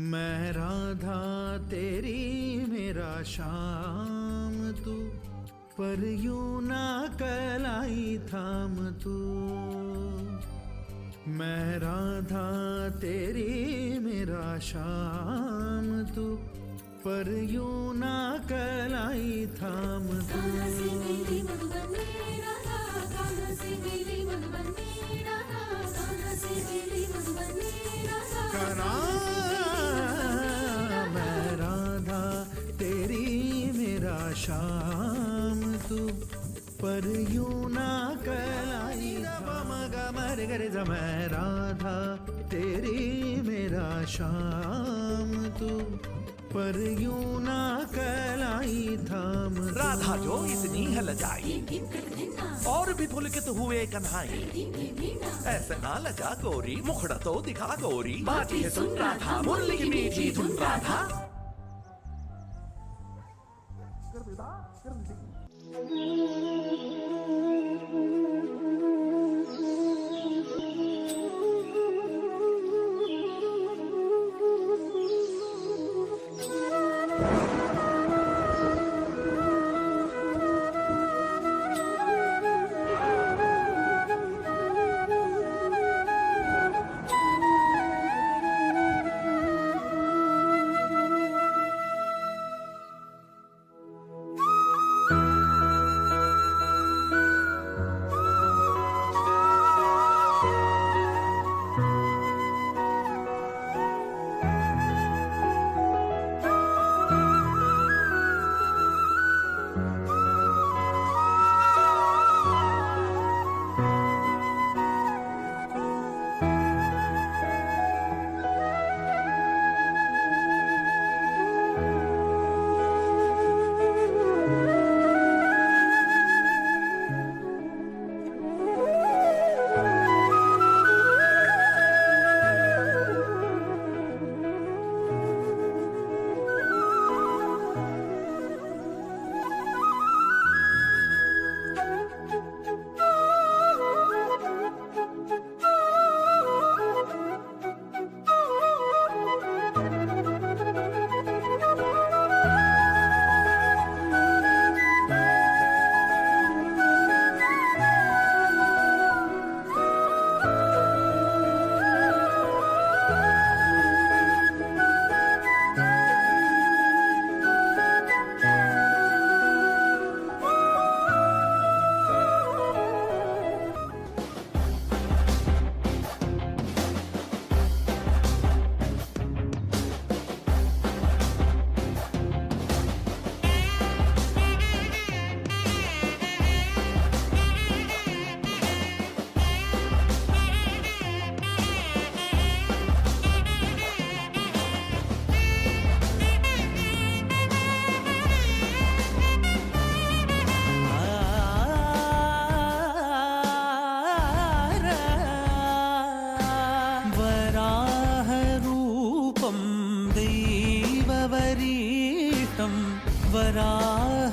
मैं राधा तेरी मेरा शाम तू, पर यूं ना कलाई थाम तू। मैं राधा तेरी मेरा शाम तू, पर यूं ना कलाई थाम तू। करा मैं राधा तेरी मेरा शाम तू, पर यूं ना कलाई मरे गरे जा। मैं राधा तेरी मेरा शाम तू, पर यूं ना कलाई थाम। राधा जो इतनी है लजाई और भी पुलकित हुए कन्हाई, ऐसे ना लजा गोरी मुखड़ा तो दिखा गोरी। बाजी है सुन राधा मुरली की मीठी धुन राधा।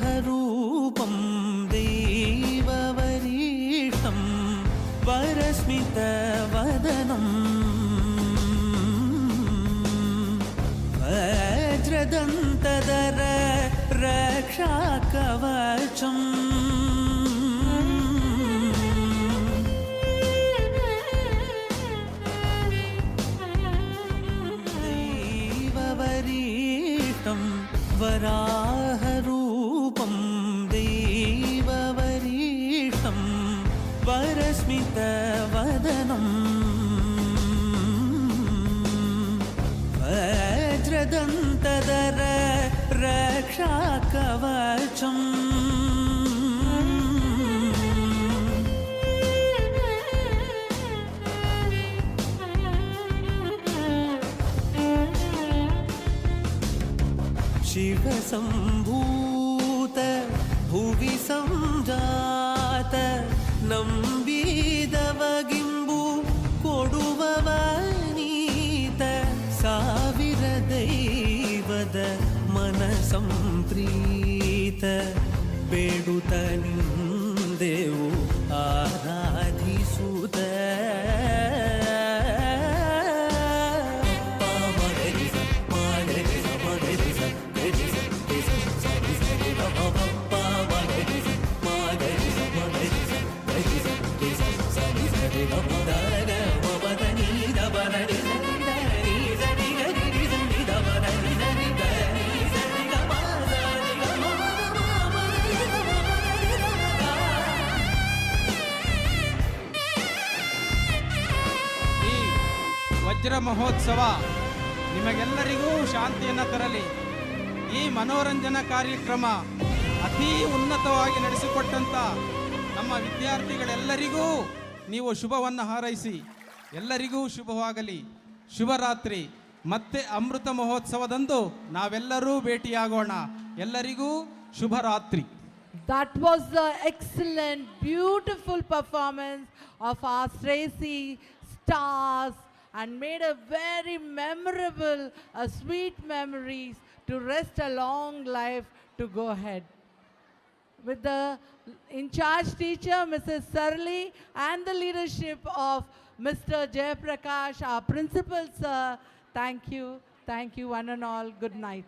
वराहरूपं देववरीष्टं वरस्मितवदनं वज्रदन्तधर रक्षाकवचम् देववरीष्टं वराहरूपं देववरीष्टं वरस्मितवदनं वज्रदन्तधर रक्षाकवचम् शिवसम्भूत भुवि संजात नम्बिदवगिम्बु कोडुववनीत ಸಾವಿರ ದೈವದ ಮನಸಂಪ್ರೀತ ಬೇಡುತ್ತ ನಿಂದೆವು ಆರಾಧಿಸುತ್ತ ಮಹೋತ್ಸವ ನಿಮಗೆಲ್ಲರಿಗೂ ಶಾಂತಿಯನ್ನು ತರಲಿ. ಈ ಮನೋರಂಜನಾ ಕಾರ್ಯಕ್ರಮ ಅತೀ ಉನ್ನತವಾಗಿ ನಡೆಸಿಕೊಟ್ಟಂಥ ನಮ್ಮ ವಿದ್ಯಾರ್ಥಿಗಳೆಲ್ಲರಿಗೂ ನೀವು ಶುಭವನ್ನು ಹಾರೈಸಿ. ಎಲ್ಲರಿಗೂ ಶುಭವಾಗಲಿ. ಶುಭರಾತ್ರಿ. ಮತ್ತೆ ಅಮೃತ ಮಹೋತ್ಸವದಂದು ನಾವೆಲ್ಲರೂ ಭೇಟಿಯಾಗೋಣ. ಎಲ್ಲರಿಗೂ ಶುಭರಾತ್ರಿ. That was the excellent, beautiful performance of our Stracey stars and made a very memorable, sweet memories to rest a long life to go ahead. With the in-charge teacher, Mrs. Sarli, and the leadership of Mr. Jayaprakash, our principal sir, thank you, one and all. Good night.